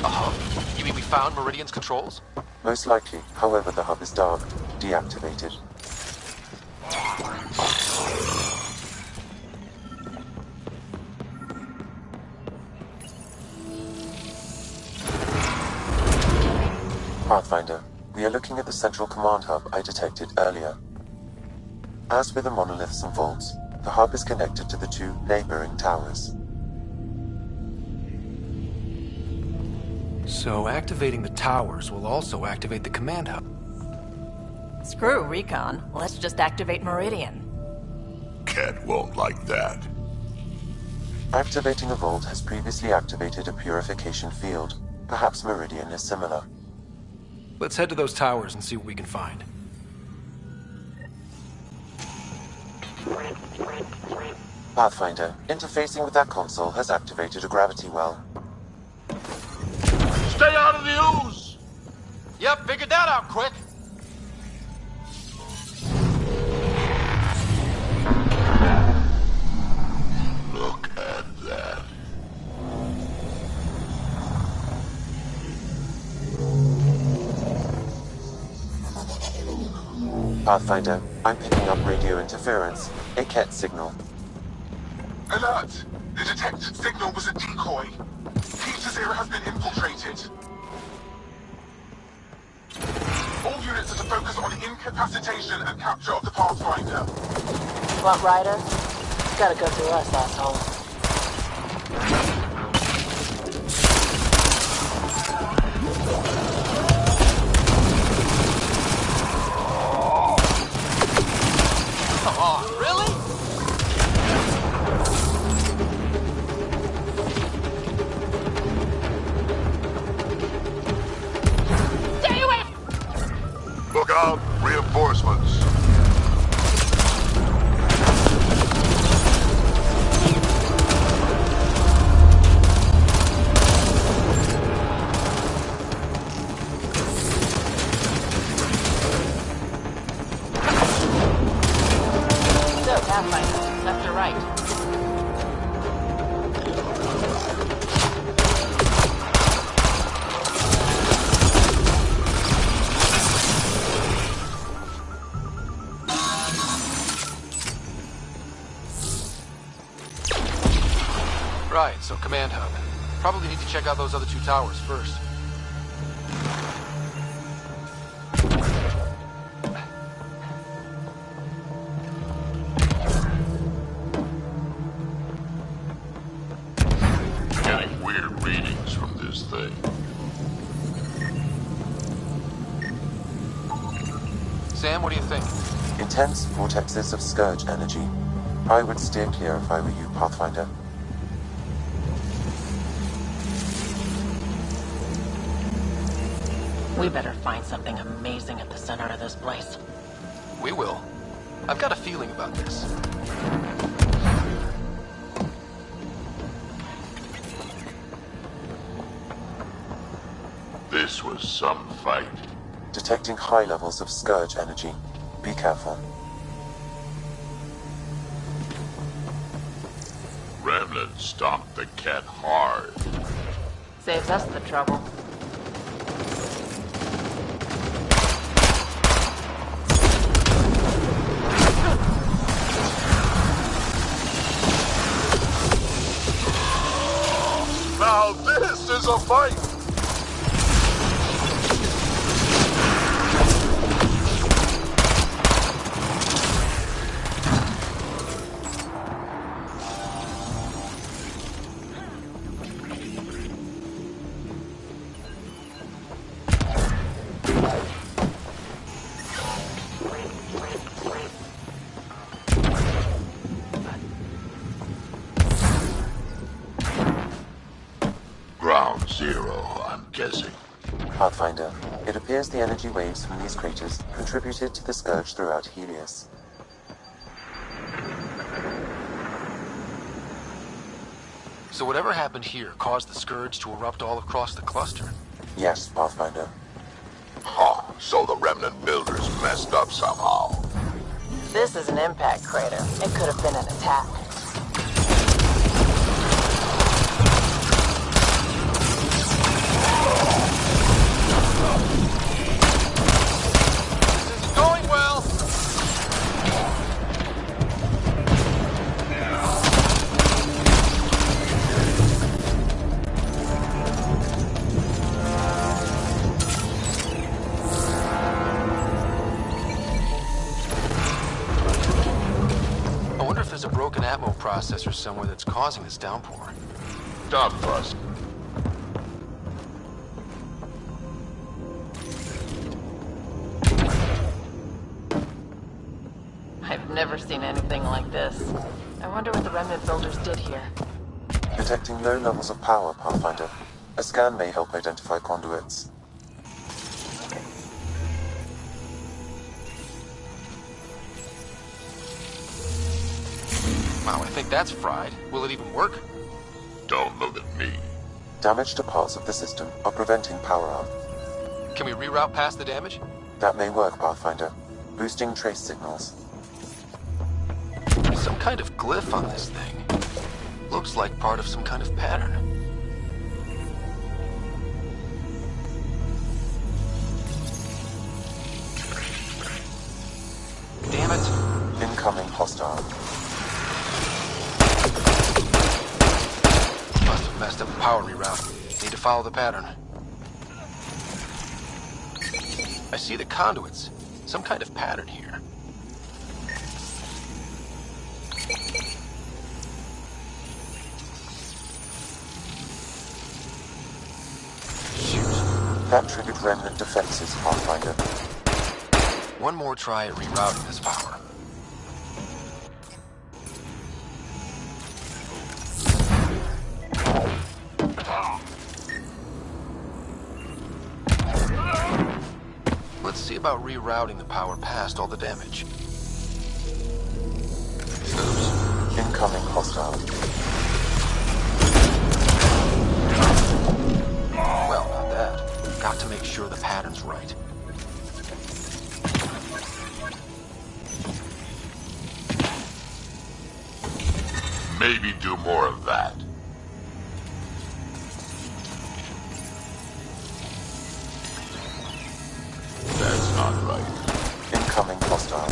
Speaker 4: A hub? You mean we found Meridian's controls?
Speaker 6: Most likely, however, the hub is dark, deactivated. Pathfinder, we are looking at the central command hub I detected earlier. As with the monoliths and vaults, the hub is connected to the two neighboring towers.
Speaker 4: So activating the towers will also activate the command hub.
Speaker 19: Screw Recon. Let's just activate Meridian.
Speaker 15: Cat won't like that.
Speaker 6: Activating a vault has previously activated a purification field. Perhaps Meridian is similar.
Speaker 4: Let's head to those towers and see what we can find.
Speaker 6: Pathfinder, interfacing with that console has activated a gravity well.
Speaker 15: Stay out of the ooze!
Speaker 4: Yep, figured that out quick.
Speaker 15: Look at that.
Speaker 6: Pathfinder, I'm picking up radio interference, a Ket signal.
Speaker 8: Alert! The detected signal was a decoy. Peter Zero has been infiltrated. All units are to focus on incapacitation and capture of the Pathfinder.
Speaker 19: Want Ryder? Gotta go through us, asshole.
Speaker 4: Come on, really?
Speaker 19: Stay away!
Speaker 15: Look out! Reinforcements!
Speaker 19: So, Pathfinder, left or right?
Speaker 4: Right, so command hub. Probably need to check out those other two towers first.
Speaker 15: Getting weird readings from this thing.
Speaker 4: Sam, what do you think?
Speaker 6: Intense vortexes of scourge energy. I would steer clear if I were you, Pathfinder.
Speaker 19: We better find something amazing at the center of this place.
Speaker 4: We will. I've got a feeling about this.
Speaker 15: This was some fight.
Speaker 6: Detecting high levels of scourge energy. Be careful.
Speaker 15: Remnant stomped the cat hard.
Speaker 19: Saves us the trouble.
Speaker 15: Now this is a fight! Ground zero, I'm guessing.
Speaker 6: Pathfinder, it appears the energy waves from these craters contributed to the scourge throughout Helios.
Speaker 4: So whatever happened here caused the Scourge to erupt all across the cluster?
Speaker 6: Yes, Pathfinder.
Speaker 15: Ha! So the remnant builders messed up somehow.
Speaker 19: This is an impact crater. It could have been an attack.
Speaker 4: Going well! I wonder if there's a broken atmo processor somewhere that's causing this downpour.
Speaker 15: Stop fuss.
Speaker 19: I've never seen anything like this. I wonder what the remnant builders did here.
Speaker 6: Detecting low levels of power, Pathfinder. A scan may help identify conduits.
Speaker 4: Wow, I think that's fried. Will it even work?
Speaker 15: Don't look at me.
Speaker 6: Damage to parts of the system are preventing power up.
Speaker 4: Can we reroute past the damage?
Speaker 6: That may work, Pathfinder. Boosting trace signals.
Speaker 4: Some kind of glyph on this thing. Looks like part of some kind of pattern. Damn it.
Speaker 6: Incoming hostile.
Speaker 4: Must have messed up the power reroute. Need to follow the pattern. I see the conduits. Some kind of pattern here.
Speaker 6: That triggered remnant defenses, Pathfinder.
Speaker 4: One more try at rerouting this power. Let's see about rerouting the power past all the damage. Oops.
Speaker 6: Incoming hostile.
Speaker 4: Well, not that. Got to make sure the pattern's right.
Speaker 15: Maybe do more of that. That's not right.
Speaker 6: Incoming hostile.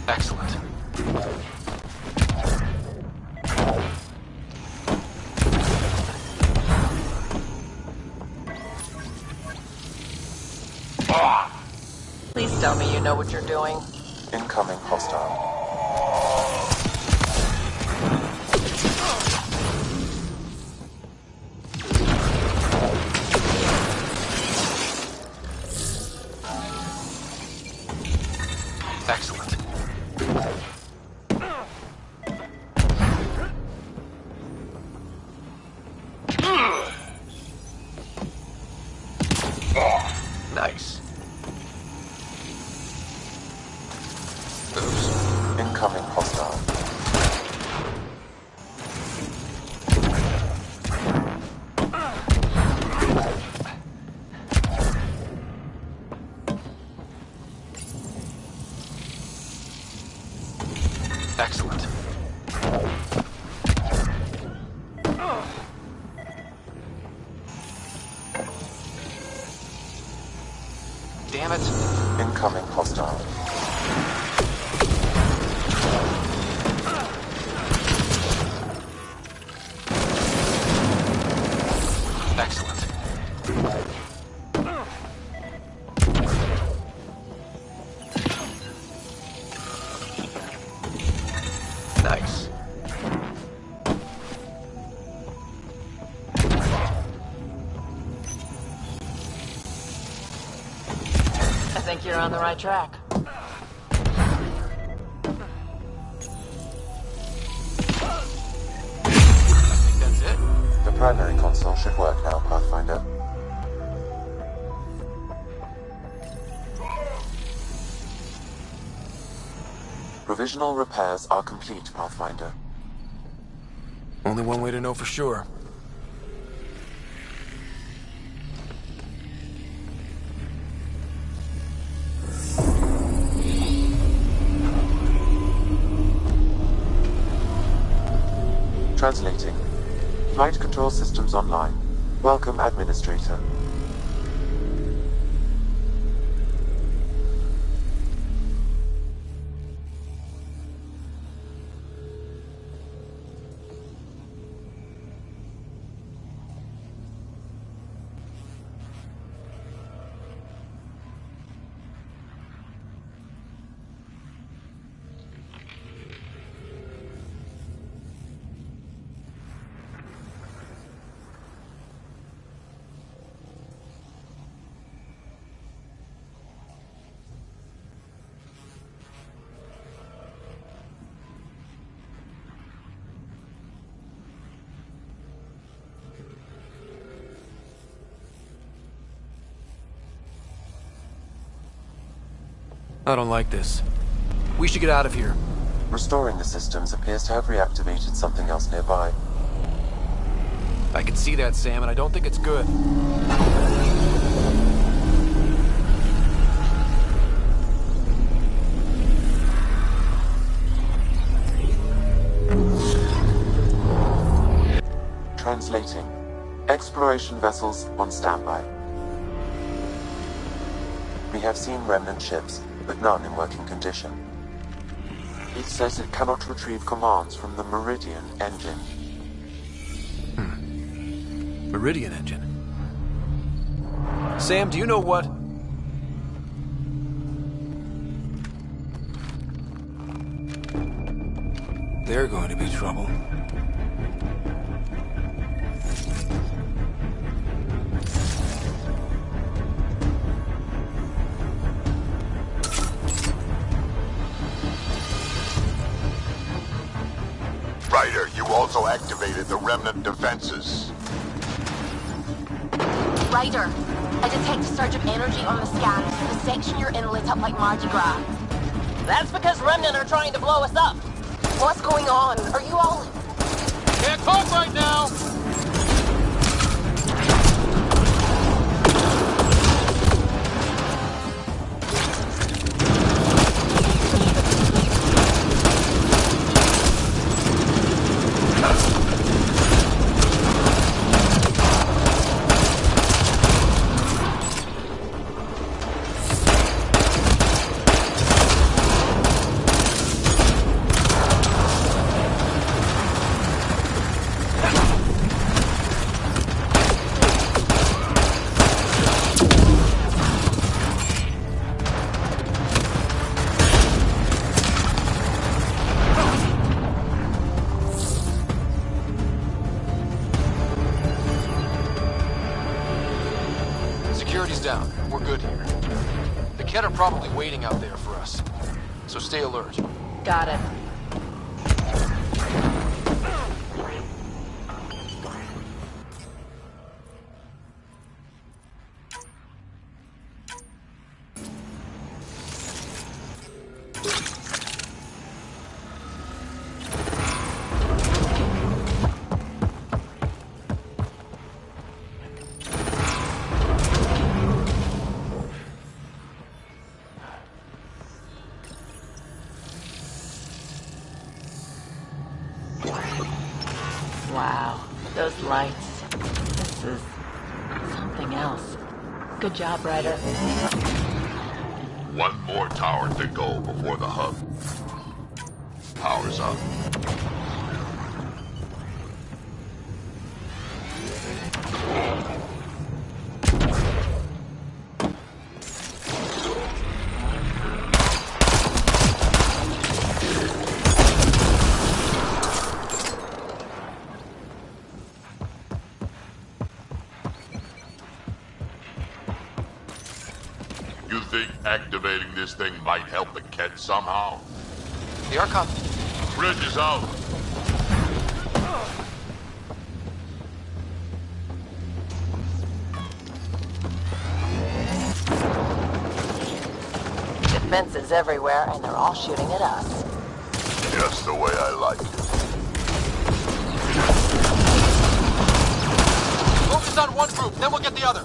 Speaker 4: Excellent.
Speaker 19: Please tell me you know what you're doing.
Speaker 6: Incoming hostile.
Speaker 4: Excellent. Nice. Oops.
Speaker 6: Incoming hostile.
Speaker 4: Excellent. Damn it.
Speaker 6: Incoming hostile.
Speaker 4: Excellent. Nice.
Speaker 19: I think you're on the right track.
Speaker 4: That's it?
Speaker 6: The primary console should work now, Pathfinder. Provisional repairs are complete, Pathfinder.
Speaker 4: Only one way to know for sure.
Speaker 6: Translating. Flight control systems online. Welcome, Administrator.
Speaker 4: I don't like this. We should get out of here.
Speaker 6: Restoring the systems appears to have reactivated something else nearby.
Speaker 4: I can see that, Sam, and I don't think it's good.
Speaker 6: Translating. Exploration vessels on standby. We have seen remnant ships, but none in working condition. It says it cannot retrieve commands from the Meridian engine.
Speaker 4: Meridian engine. Sam, do you know what? They're going to be trouble.
Speaker 15: Ryder, you also activated the remnant defenses.
Speaker 14: Ryder, I detect a surge of energy on the scan. The section you're in lit up like Mardi Gras.
Speaker 19: That's because Remnant are trying to blow us up.
Speaker 14: What's going on? Are you all...
Speaker 19: Can't talk right now!
Speaker 4: Down. We're good here. The Kett are probably waiting out there for us, so stay alert.
Speaker 19: Got it. Wow, those lights. This is something else. Good job, Ryder.
Speaker 15: One more tower to go before the hub. Power's up. You think activating this thing might help the Kett somehow?
Speaker 4: The Archon...
Speaker 15: Bridge is out.
Speaker 19: Defenses everywhere, and they're all shooting at us.
Speaker 15: Just the way I like it.
Speaker 4: Focus on one group, then we'll get the other.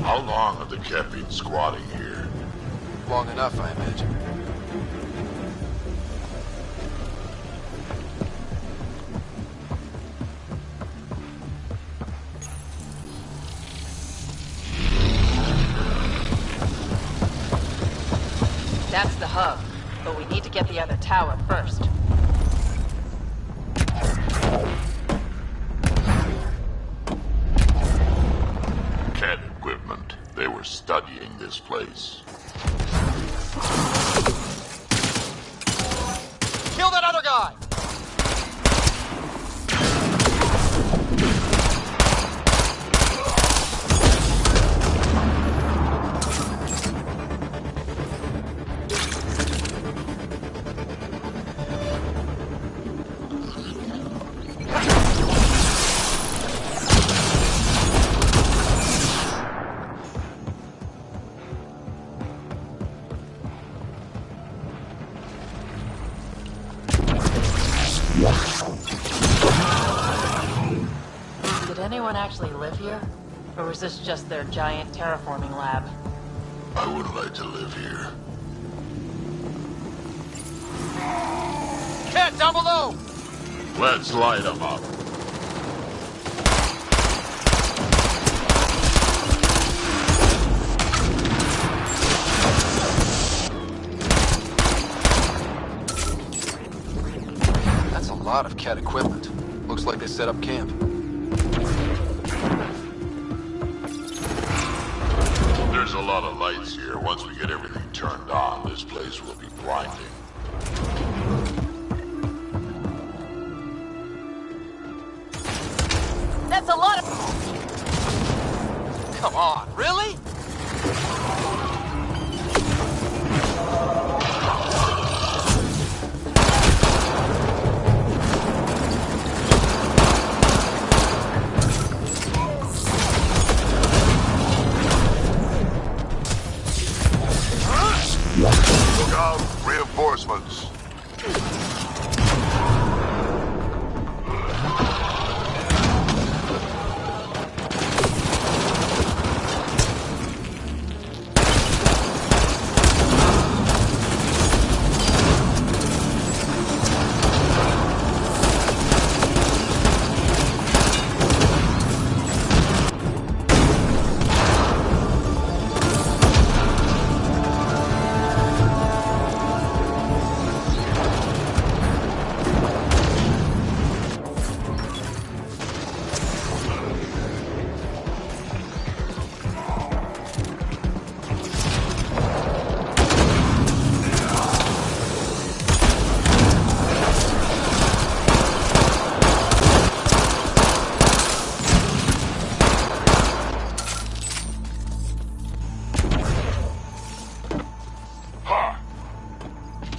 Speaker 15: How long have the Ket been squatting here?
Speaker 4: Long enough, I imagine.
Speaker 19: That's the hub, but we need to get the other tower first.
Speaker 15: Ket equipment. They were studying this place.
Speaker 4: Kill that other guy!
Speaker 19: Did anyone actually live here? Or was this just their giant terraforming lab?
Speaker 15: I wouldn't like to live here.
Speaker 4: Ket, down below!
Speaker 15: Let's light them up.
Speaker 4: That's a lot of Ket equipment. Looks like they set up camp.
Speaker 15: There's a lot of lights here. Once we get everything turned on, this place will be blinding.
Speaker 19: That's a lot of...
Speaker 4: Come on, really?
Speaker 15: Look out! Reinforcements!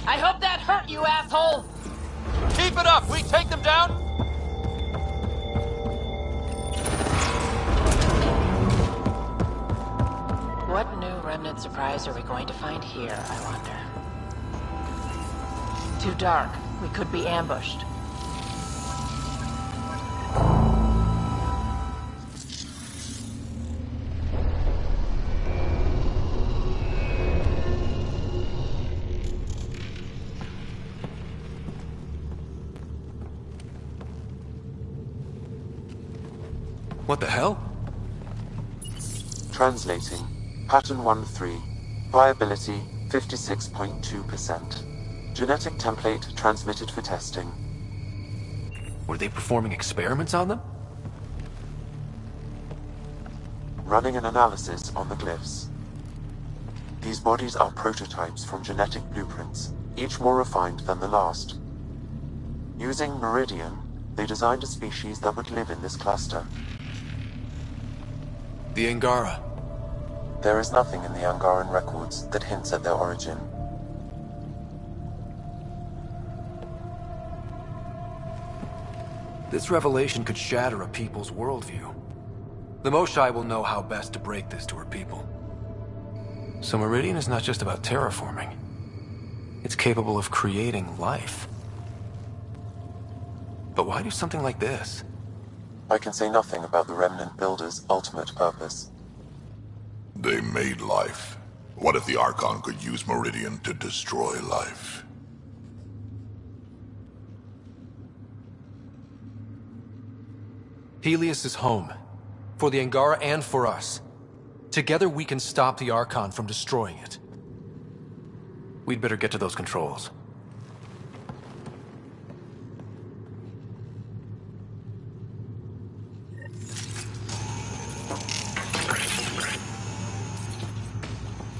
Speaker 19: I hope that hurt, you asshole!
Speaker 4: Keep it up! We take them down?
Speaker 19: What new remnant surprise are we going to find here, I wonder? Too dark. We could be ambushed.
Speaker 4: What the hell?
Speaker 6: Translating. Pattern 1-3. Viability 56.2%. Genetic template transmitted for testing.
Speaker 4: Were they performing experiments on them?
Speaker 6: Running an analysis on the glyphs. These bodies are prototypes from genetic blueprints, each more refined than the last. Using Meridian, they designed a species that would live in this cluster.
Speaker 4: The Angara.
Speaker 6: There is nothing in the Angaran records that hints at their origin.
Speaker 4: This revelation could shatter a people's worldview. The Moshai will know how best to break this to her people. So Meridian is not just about terraforming. It's capable of creating life. But why do something like this?
Speaker 6: I can say nothing about the Remnant Builders' ultimate purpose.
Speaker 15: They made life. What if the Archon could use Meridian to destroy life?
Speaker 4: Helios is home. For the Angara and for us. Together we can stop the Archon from destroying it. We'd better get to those controls.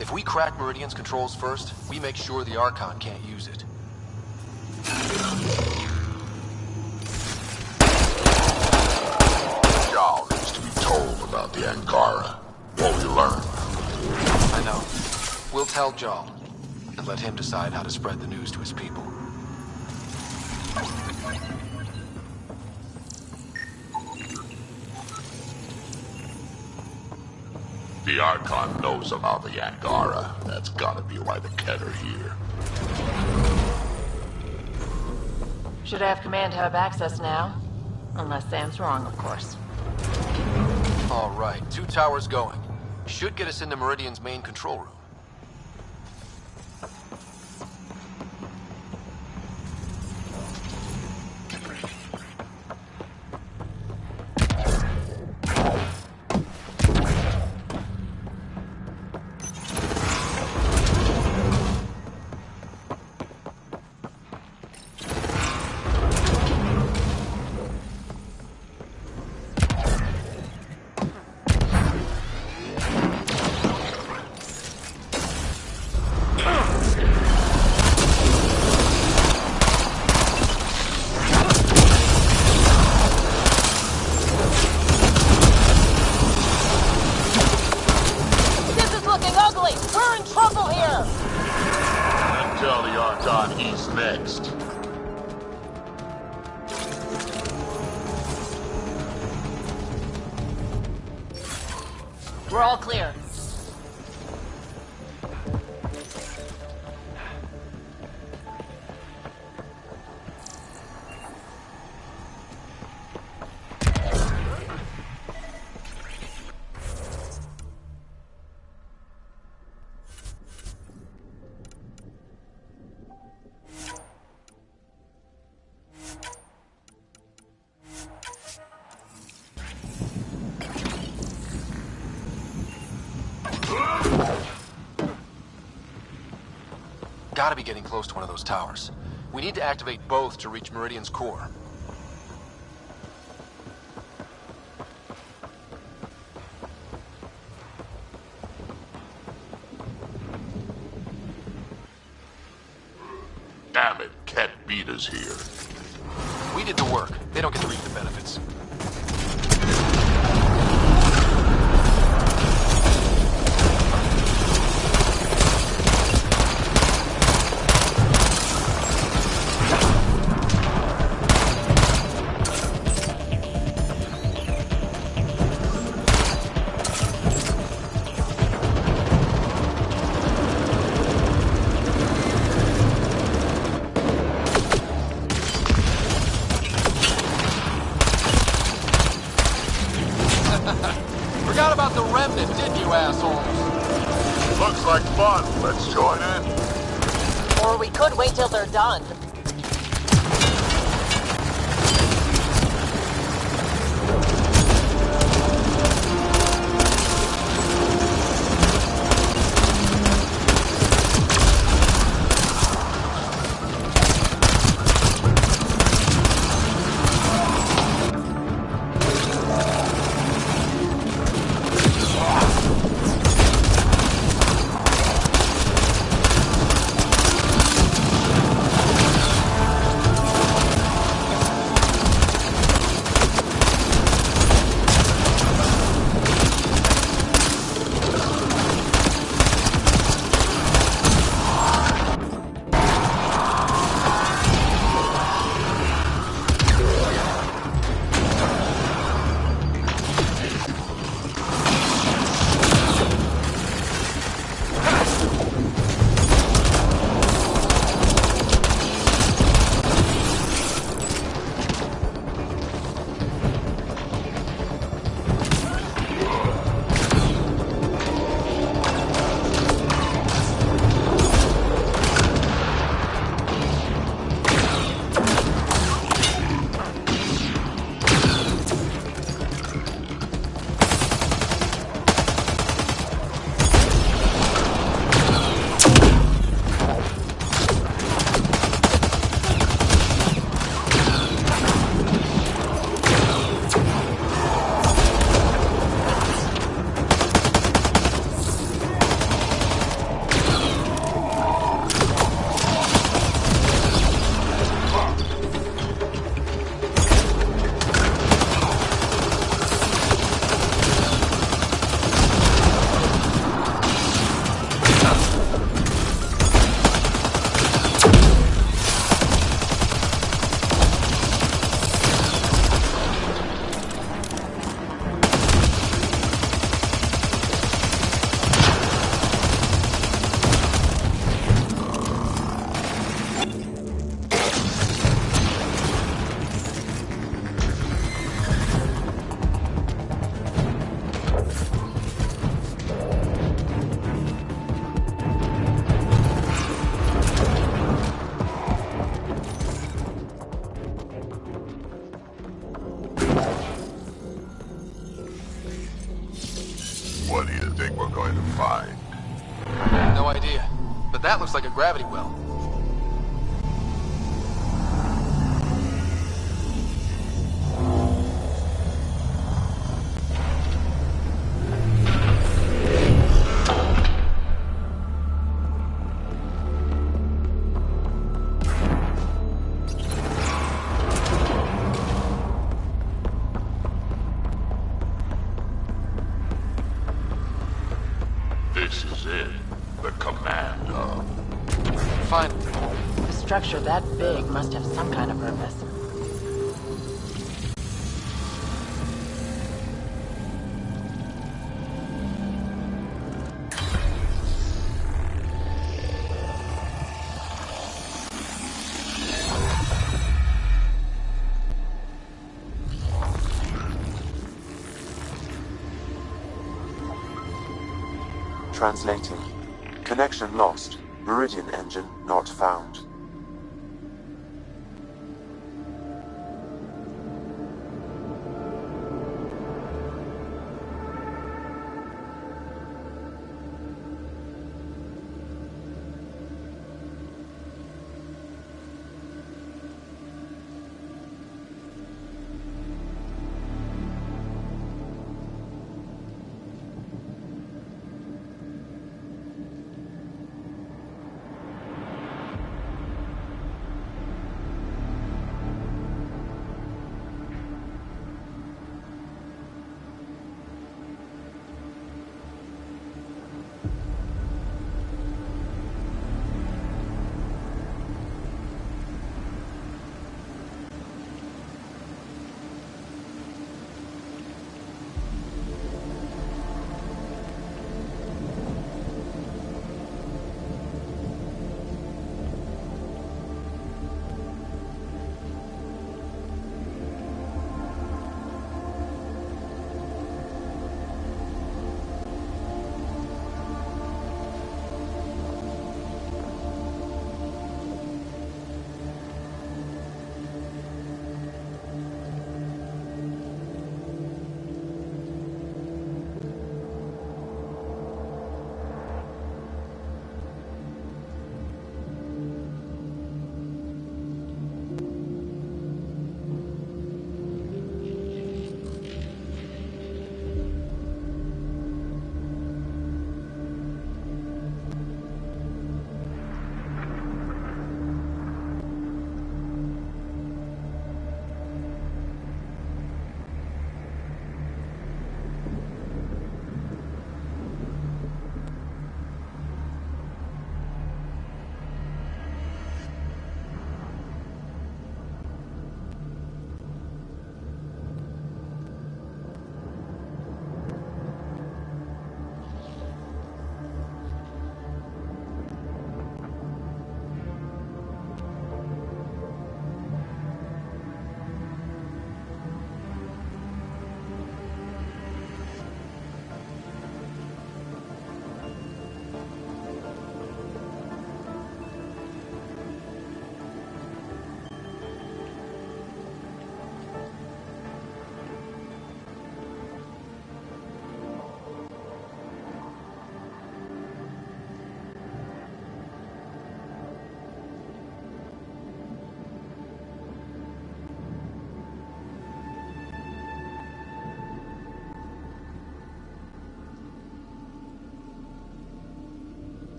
Speaker 4: If we crack Meridian's controls first, we make sure the Archon can't use it.
Speaker 15: Y'all needs to be told about the Angara. What we learn.
Speaker 4: I know. We'll tell Jarl, and let him decide how to spread the news to his people.
Speaker 15: The Archon knows about the Angara. That's gotta be why the Kett are here.
Speaker 19: Should have Command Hub access now. Unless Sam's wrong, of course.
Speaker 4: All right, 2 towers going. Should get us into Meridian's main control room.
Speaker 19: We're all clear.
Speaker 4: Gotta be getting close to one of those towers. We need to activate both to reach Meridian's core.
Speaker 15: Damn it, Kett beat us here.
Speaker 4: We did the work. They don't get to reap the benefits. Forgot about the Remnant, didn't you, assholes?
Speaker 15: Looks like fun. Let's join in.
Speaker 19: Or we could wait till they're done.
Speaker 15: What do you think we're going to find?
Speaker 4: No idea. But that looks like a gravity well.
Speaker 15: This is it. The command hub.
Speaker 4: Finally.
Speaker 19: A structure that big must have some kind of purpose.
Speaker 6: Translating. Connection lost. Meridian engine not found.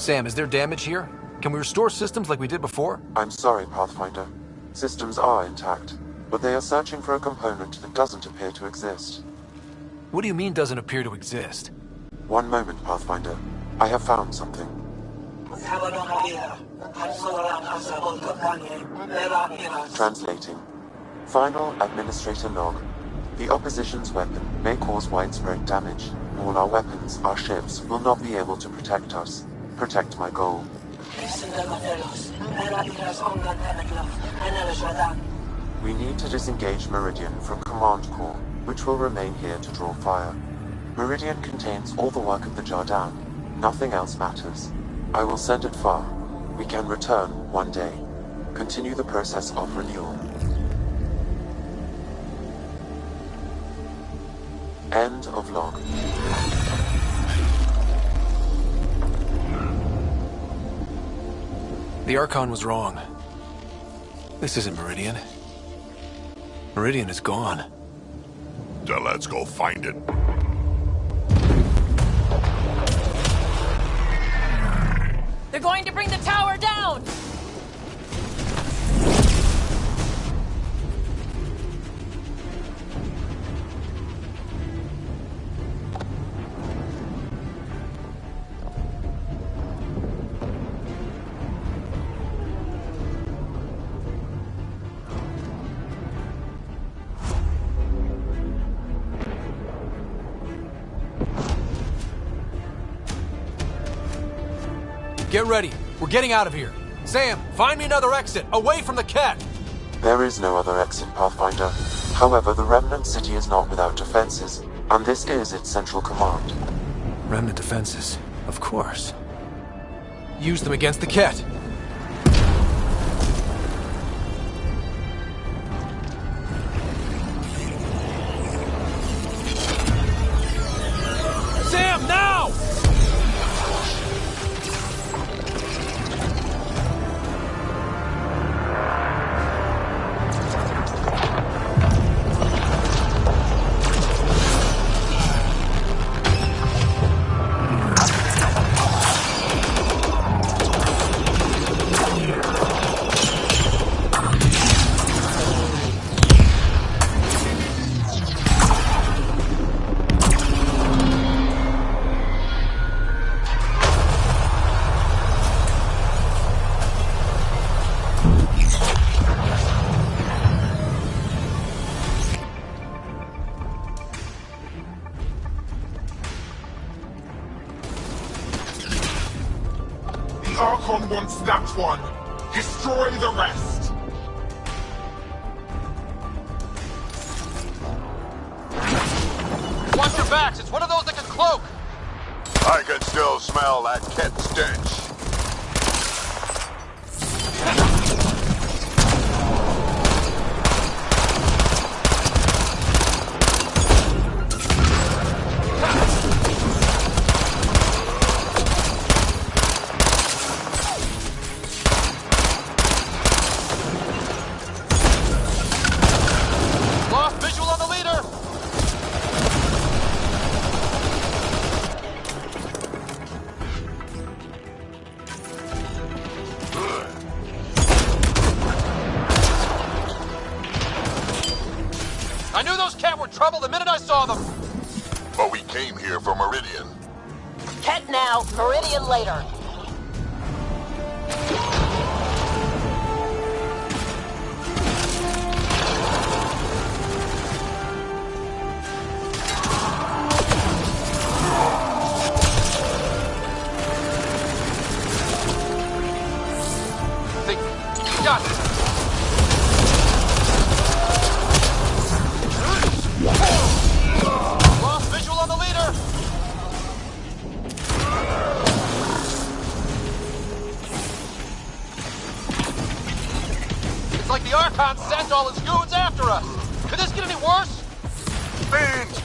Speaker 4: Sam, is there damage here? Can we restore systems like we did before?
Speaker 6: I'm sorry, Pathfinder. Systems are intact, but they are searching for a component that doesn't appear to exist.
Speaker 4: What do you mean doesn't appear to exist?
Speaker 6: One moment, Pathfinder. I have found something. Translating. Final Administrator log. The opposition's weapon may cause widespread damage. All our weapons, our ships, will not be able to protect us. Protect my goal. We need to disengage Meridian from Command Core. which will remain here to draw fire. Meridian contains all the work of the Jardan. Nothing else matters. I will send it far. We can return one day. Continue the process of renewal. End of log.
Speaker 4: The Archon was wrong. This isn't Meridian. Meridian is gone.
Speaker 15: Then let's go find it.
Speaker 1: They're going to bring the tower down!
Speaker 4: Get ready. We're getting out of here. Sam, find me another exit, away from the cat!
Speaker 6: There is no other exit, Pathfinder. However, the Remnant City is not without defenses, and this is its central command.
Speaker 4: Remnant defenses, of course. Use them against the cat. Sam, now!
Speaker 8: Archon wants that one. Destroy the rest.
Speaker 10: Watch your backs. It's one of those that can cloak.
Speaker 15: I can still smell that cat stench.
Speaker 10: I knew those cat were trouble the minute I saw them!
Speaker 15: But we came here for Meridian.
Speaker 19: Ket now, Meridian later.
Speaker 10: They got it! Lost visual on the leader! It's like the Archon sent all his goons after us! Could this get any worse?
Speaker 15: Fiends!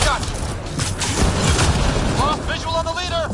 Speaker 10: Gotcha! Lost visual on the leader!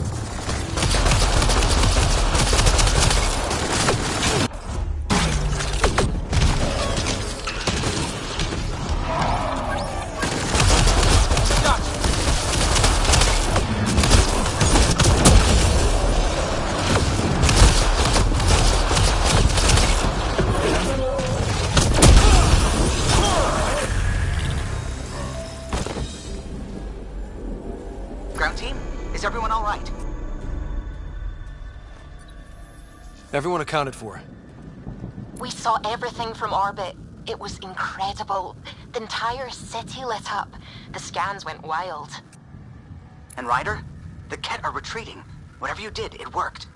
Speaker 5: Ground team, is everyone all right?
Speaker 4: Everyone accounted for.
Speaker 14: We saw everything from orbit. It was incredible. The entire city lit up. The scans went wild.
Speaker 5: And Ryder? The Ket are retreating. Whatever you did, it worked.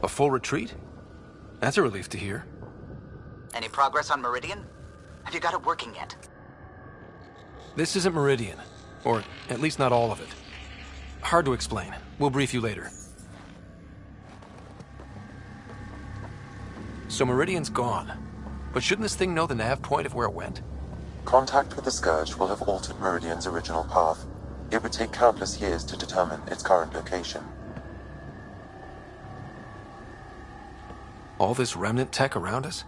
Speaker 4: A full retreat? That's a relief to hear.
Speaker 5: Any progress on Meridian? Have you got it working yet?
Speaker 4: This isn't Meridian. Or at least not all of it. Hard to explain. We'll brief you later. So Meridian's gone. But shouldn't this thing know the nav point of where it went?
Speaker 6: Contact with the Scourge will have altered Meridian's original path. It would take countless years to determine its current location.
Speaker 4: All this remnant tech around us?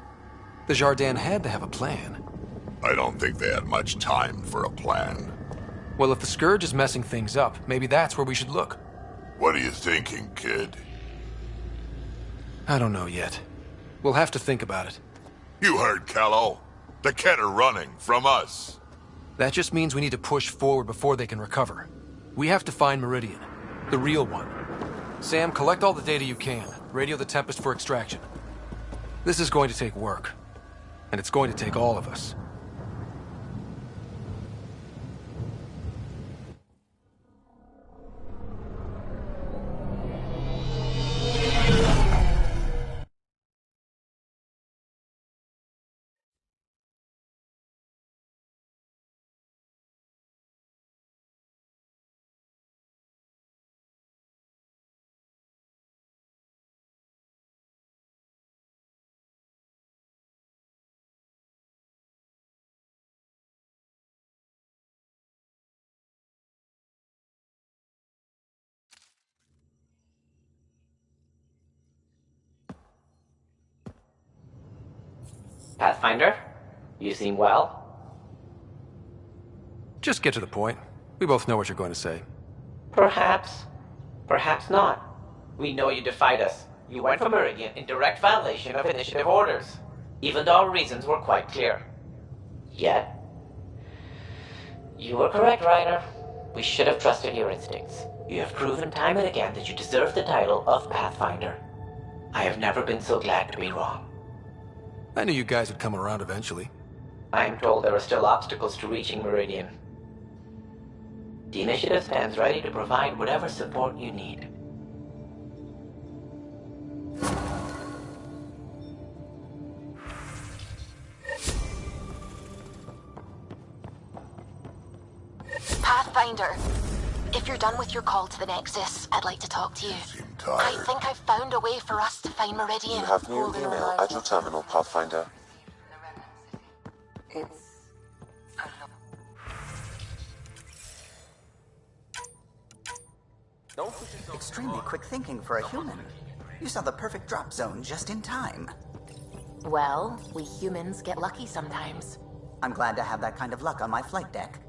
Speaker 4: The Jardin had to have a plan.
Speaker 15: I don't think they had much time for a plan.
Speaker 4: Well, if the Scourge is messing things up, maybe that's where we should look.
Speaker 15: What are you thinking, kid?
Speaker 4: I don't know yet. We'll have to think about it.
Speaker 15: You heard Callow. The Ket are running from us.
Speaker 4: That just means we need to push forward before they can recover. We have to find Meridian. The real one. Sam, collect all the data you can. Radio the Tempest for extraction. This is going to take work. And it's going to take all of us.
Speaker 12: Pathfinder, you seem well.
Speaker 4: Just get to the point. We both know what you're going to say.
Speaker 12: Perhaps. Perhaps not. We know you defied us. You went for Meridian in direct violation of initiative orders, even though our reasons were quite clear. Yet, you were correct, Ryder. We should have trusted your instincts. You have proven time and again that you deserve the title of Pathfinder. I have never been so glad to be wrong.
Speaker 4: I knew you guys would come around eventually.
Speaker 12: I'm told there are still obstacles to reaching Meridian. The initiative stands ready to provide whatever support you need.
Speaker 14: Pathfinder, if you're done with your call to the Nexus, I'd like to talk to you. I think I've found a way for us to find Meridian.
Speaker 6: You have new email at your terminal, Pathfinder.
Speaker 5: Extremely quick thinking for a human. You saw the perfect drop zone just in time.
Speaker 14: Well, we humans get lucky sometimes.
Speaker 5: I'm glad to have that kind of luck on my flight deck.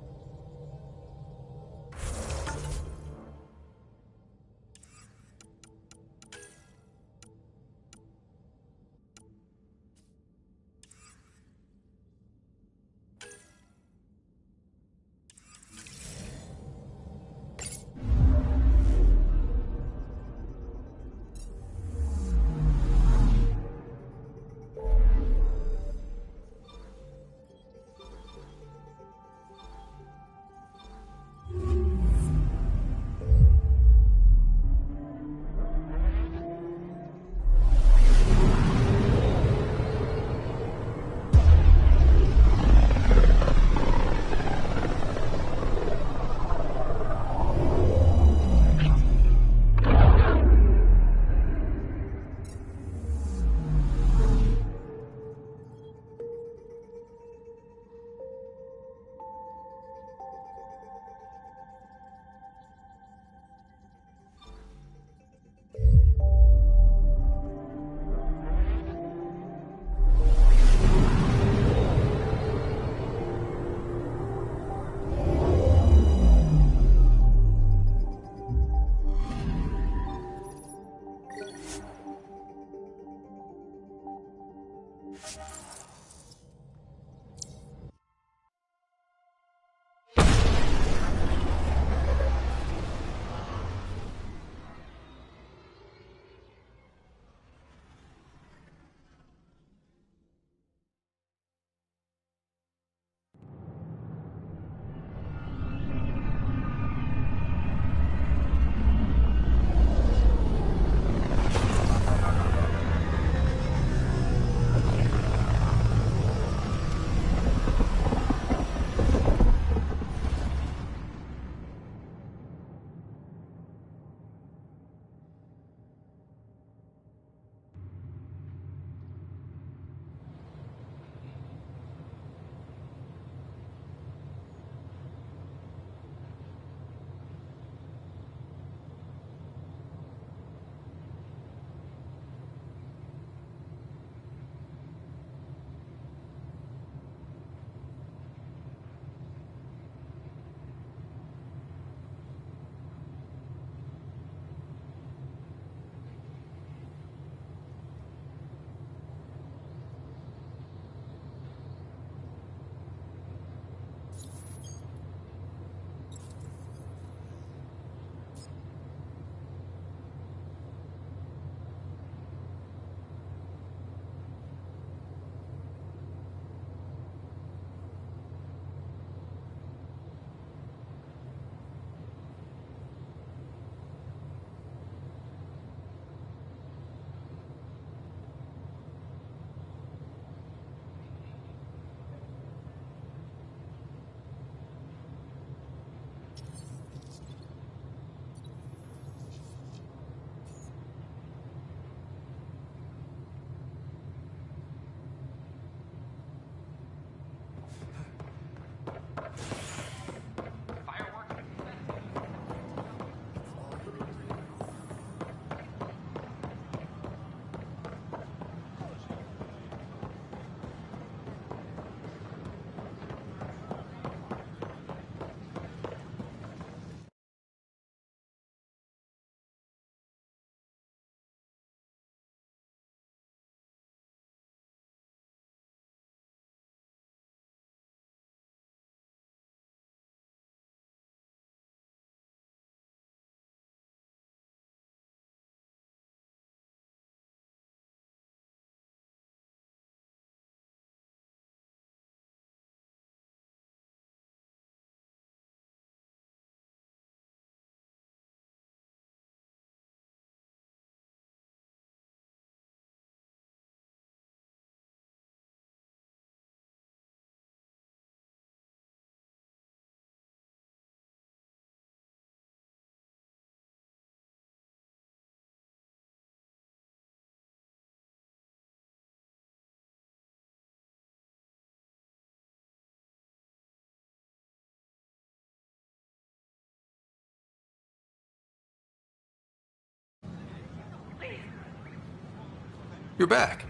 Speaker 4: You're back.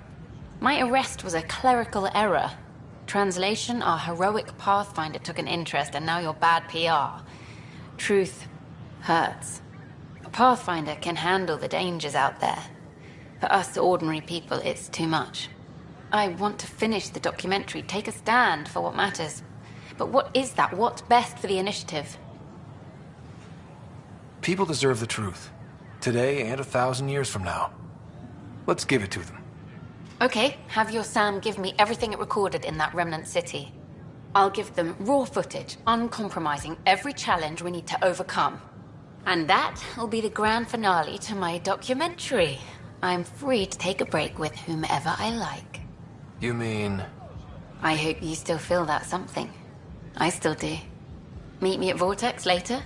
Speaker 7: My arrest was a clerical error. Translation, our heroic Pathfinder took an interest, and now you're bad PR. Truth hurts. A Pathfinder can handle the dangers out there. For us ordinary people, it's too much. I want to finish the documentary, take a stand for what matters. But what is that? What's best for the initiative?
Speaker 4: People deserve the truth. Today and 1,000 years from now. Let's give it to them.
Speaker 7: Okay, have your Sam give me everything it recorded in that remnant city. I'll give them raw footage, uncompromising every challenge we need to overcome. And that will be the grand finale to my documentary. I'm free to take a break with whomever I like.
Speaker 4: You mean...
Speaker 7: I hope you still feel that something. I still do. Meet me at Vortex later.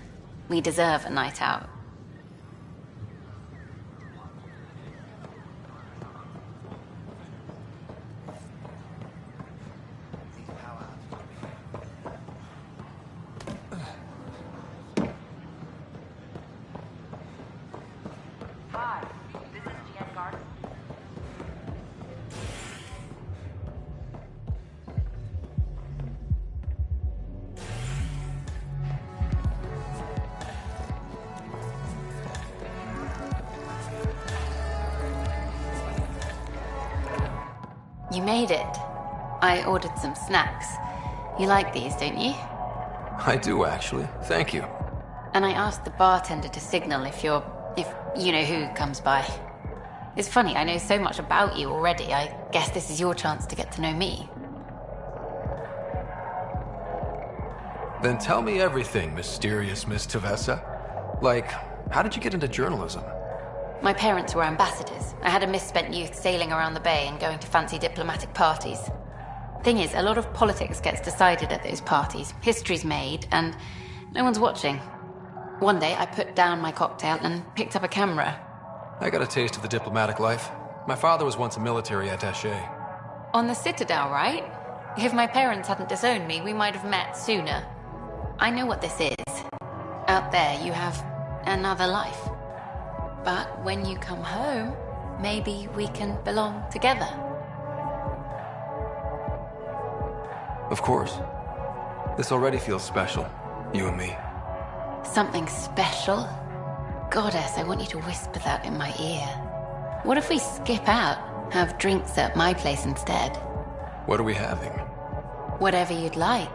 Speaker 7: We deserve a night out. You made it. I ordered some snacks. You like these, don't you?
Speaker 4: I do, actually. Thank you.
Speaker 7: And I asked the bartender to signal if you know who comes by. It's funny, I know so much about you already. I guess this is your chance to get to know me.
Speaker 4: Then tell me everything, mysterious Miss Tavessa. Like, how did you get into journalism?
Speaker 7: My parents were ambassadors. I had a misspent youth sailing around the bay and going to fancy diplomatic parties. Thing is, a lot of politics gets decided at those parties. History's made, and no one's watching. One day, I put down my cocktail and picked up a camera.
Speaker 4: I got a taste of the diplomatic life. My father was once a military attaché.
Speaker 7: On the Citadel, right? If my parents hadn't disowned me, we might have met sooner. I know what this is. Out there, you have another life. But when you come home, maybe we can belong together.
Speaker 4: Of course. This already feels special, you and me.
Speaker 7: Something special? Goddess, I want you to whisper that in my ear. What if we skip out, have drinks at my place instead?
Speaker 4: What are we having?
Speaker 7: Whatever you'd like.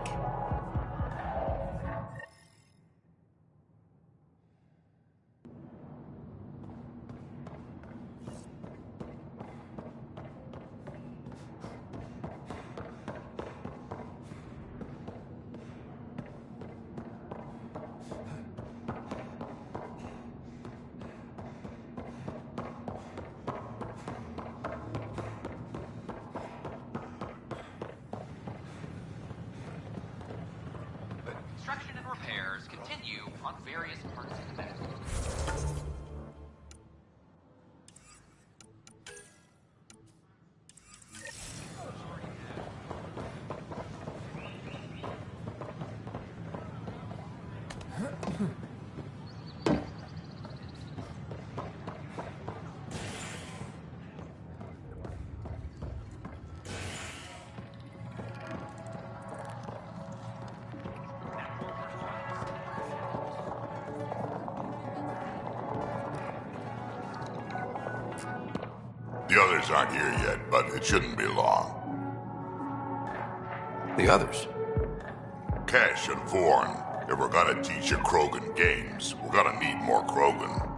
Speaker 21: Construction and repairs continue on various parts of the map.
Speaker 15: The others aren't here yet, but it shouldn't be long.
Speaker 4: The others?
Speaker 15: Cash and Vorn. If we're gonna teach you Krogan games, we're gonna need more Krogan.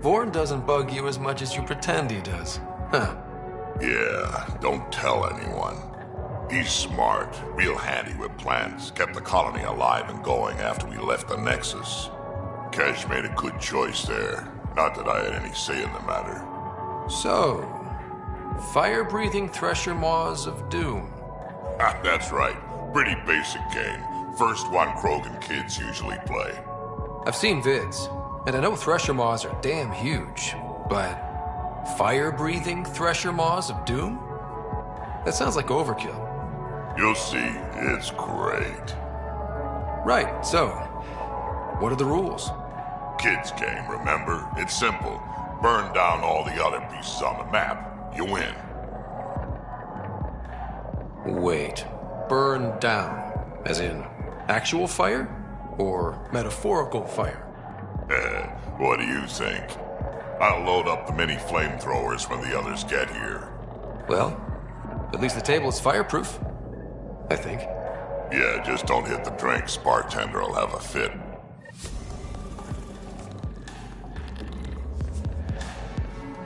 Speaker 4: Vorn doesn't bug you as much as you pretend he does. Huh.
Speaker 15: Yeah, don't tell anyone. He's smart, real handy with plans, kept the colony alive and going after we left the Nexus. Cash made a good choice there. Not that I had any say in the matter.
Speaker 4: So, fire-breathing Thresher Maws of Doom.
Speaker 15: That's right. Pretty basic game. First one Krogan kids usually play.
Speaker 4: I've seen vids, and I know Thresher Maws are damn huge, but fire-breathing Thresher Maws of Doom? That sounds like overkill.
Speaker 15: You'll see, it's great.
Speaker 4: Right, so, what are the rules?
Speaker 15: Kids game, remember? It's simple. Burn down all the other pieces on the map. You win.
Speaker 4: Wait. Burn down. As in actual fire? Or metaphorical fire?
Speaker 15: What do you think? I'll load up the mini flamethrowers when the others get here.
Speaker 4: Well, at least the table is fireproof. I think.
Speaker 15: Yeah, just don't hit the drinks. Bartender will have a fit.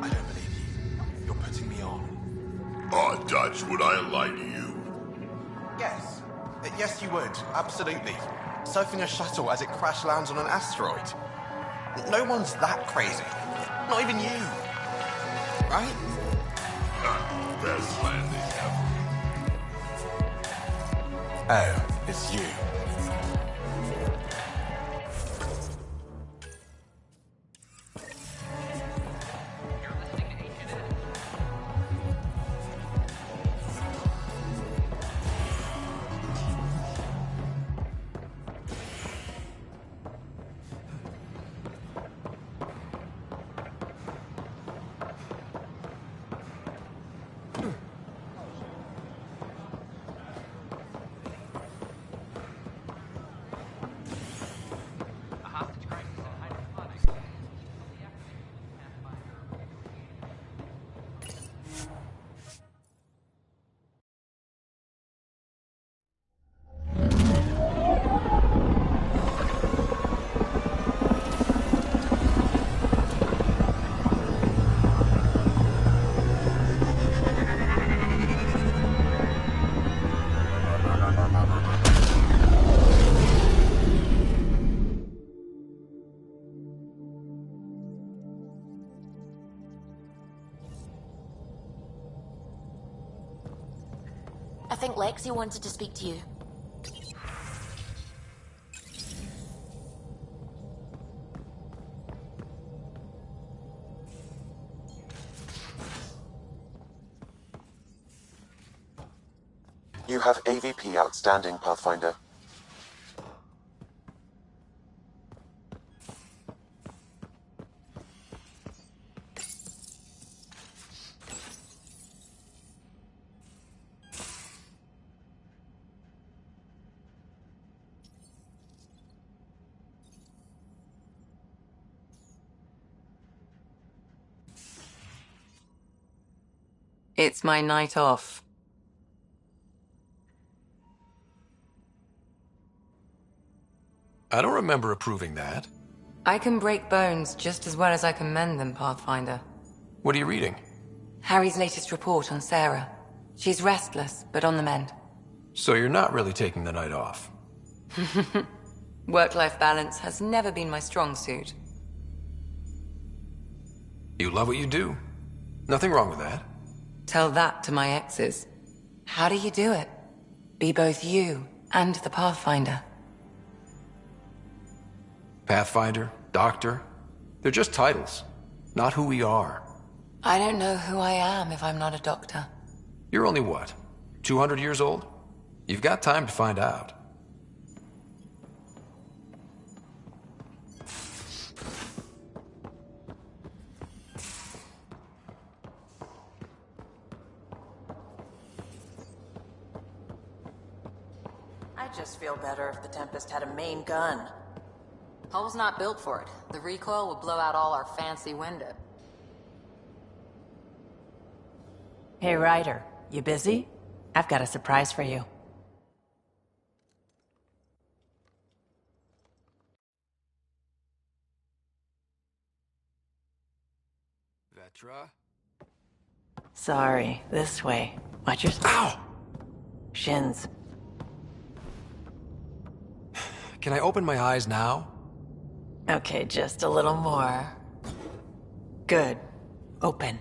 Speaker 3: I don't believe you. You're putting me on.
Speaker 15: Oh, Dutch, would I lie to you?
Speaker 3: Yes. Yes, you would. Absolutely. Surfing a shuttle as it crash lands on an asteroid. No one's that crazy. Not even you. Right?
Speaker 15: Best landing ever.
Speaker 3: Oh, it's you.
Speaker 14: I think Lexi wanted to speak to you.
Speaker 6: You have AVP outstanding, Pathfinder.
Speaker 16: It's my night off.
Speaker 4: I don't remember approving that.
Speaker 16: I can break bones just as well as I can mend them, Pathfinder.
Speaker 4: What are you reading?
Speaker 16: Harry's latest report on Sarah. She's restless, but on the mend.
Speaker 4: So you're not really taking the night off?
Speaker 16: Work-life balance has never been my strong suit.
Speaker 4: You love what you do. Nothing wrong with that.
Speaker 16: Tell that to my exes. How do you do it? Be both you and the Pathfinder.
Speaker 4: Pathfinder, Doctor, they're just titles, not who we are.
Speaker 16: I don't know who I am if I'm not a doctor.
Speaker 4: You're only what, 200 years old? You've got time to find out.
Speaker 19: I'd just feel better if the Tempest had a main gun.
Speaker 17: Hull's not built for it. The recoil will blow out all our fancy window.
Speaker 19: Hey, Ryder, you busy? I've got a surprise for you.
Speaker 4: Vetra?
Speaker 19: Sorry, this way. Watch your...
Speaker 4: Ow!
Speaker 19: Shins.
Speaker 4: Can I open my eyes now?
Speaker 19: Okay, just a little more. Good. Open.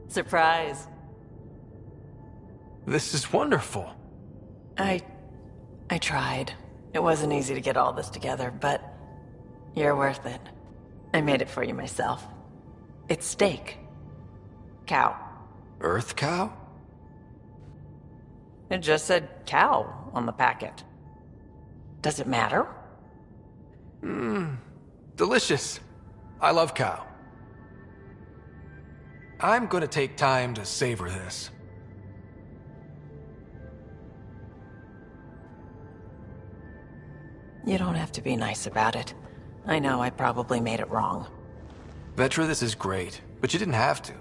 Speaker 19: Surprise.
Speaker 4: This is wonderful.
Speaker 19: I tried. It wasn't easy to get all this together, but you're worth it. I made it for you myself. It's steak. Cow.
Speaker 4: Earth cow?
Speaker 19: It just said cow on the packet. Does it matter?
Speaker 4: Delicious. I love cow. I'm gonna take time to savor this.
Speaker 19: You don't have to be nice about it. I know I probably made it wrong.
Speaker 4: Vetra, this is great, but you didn't have to.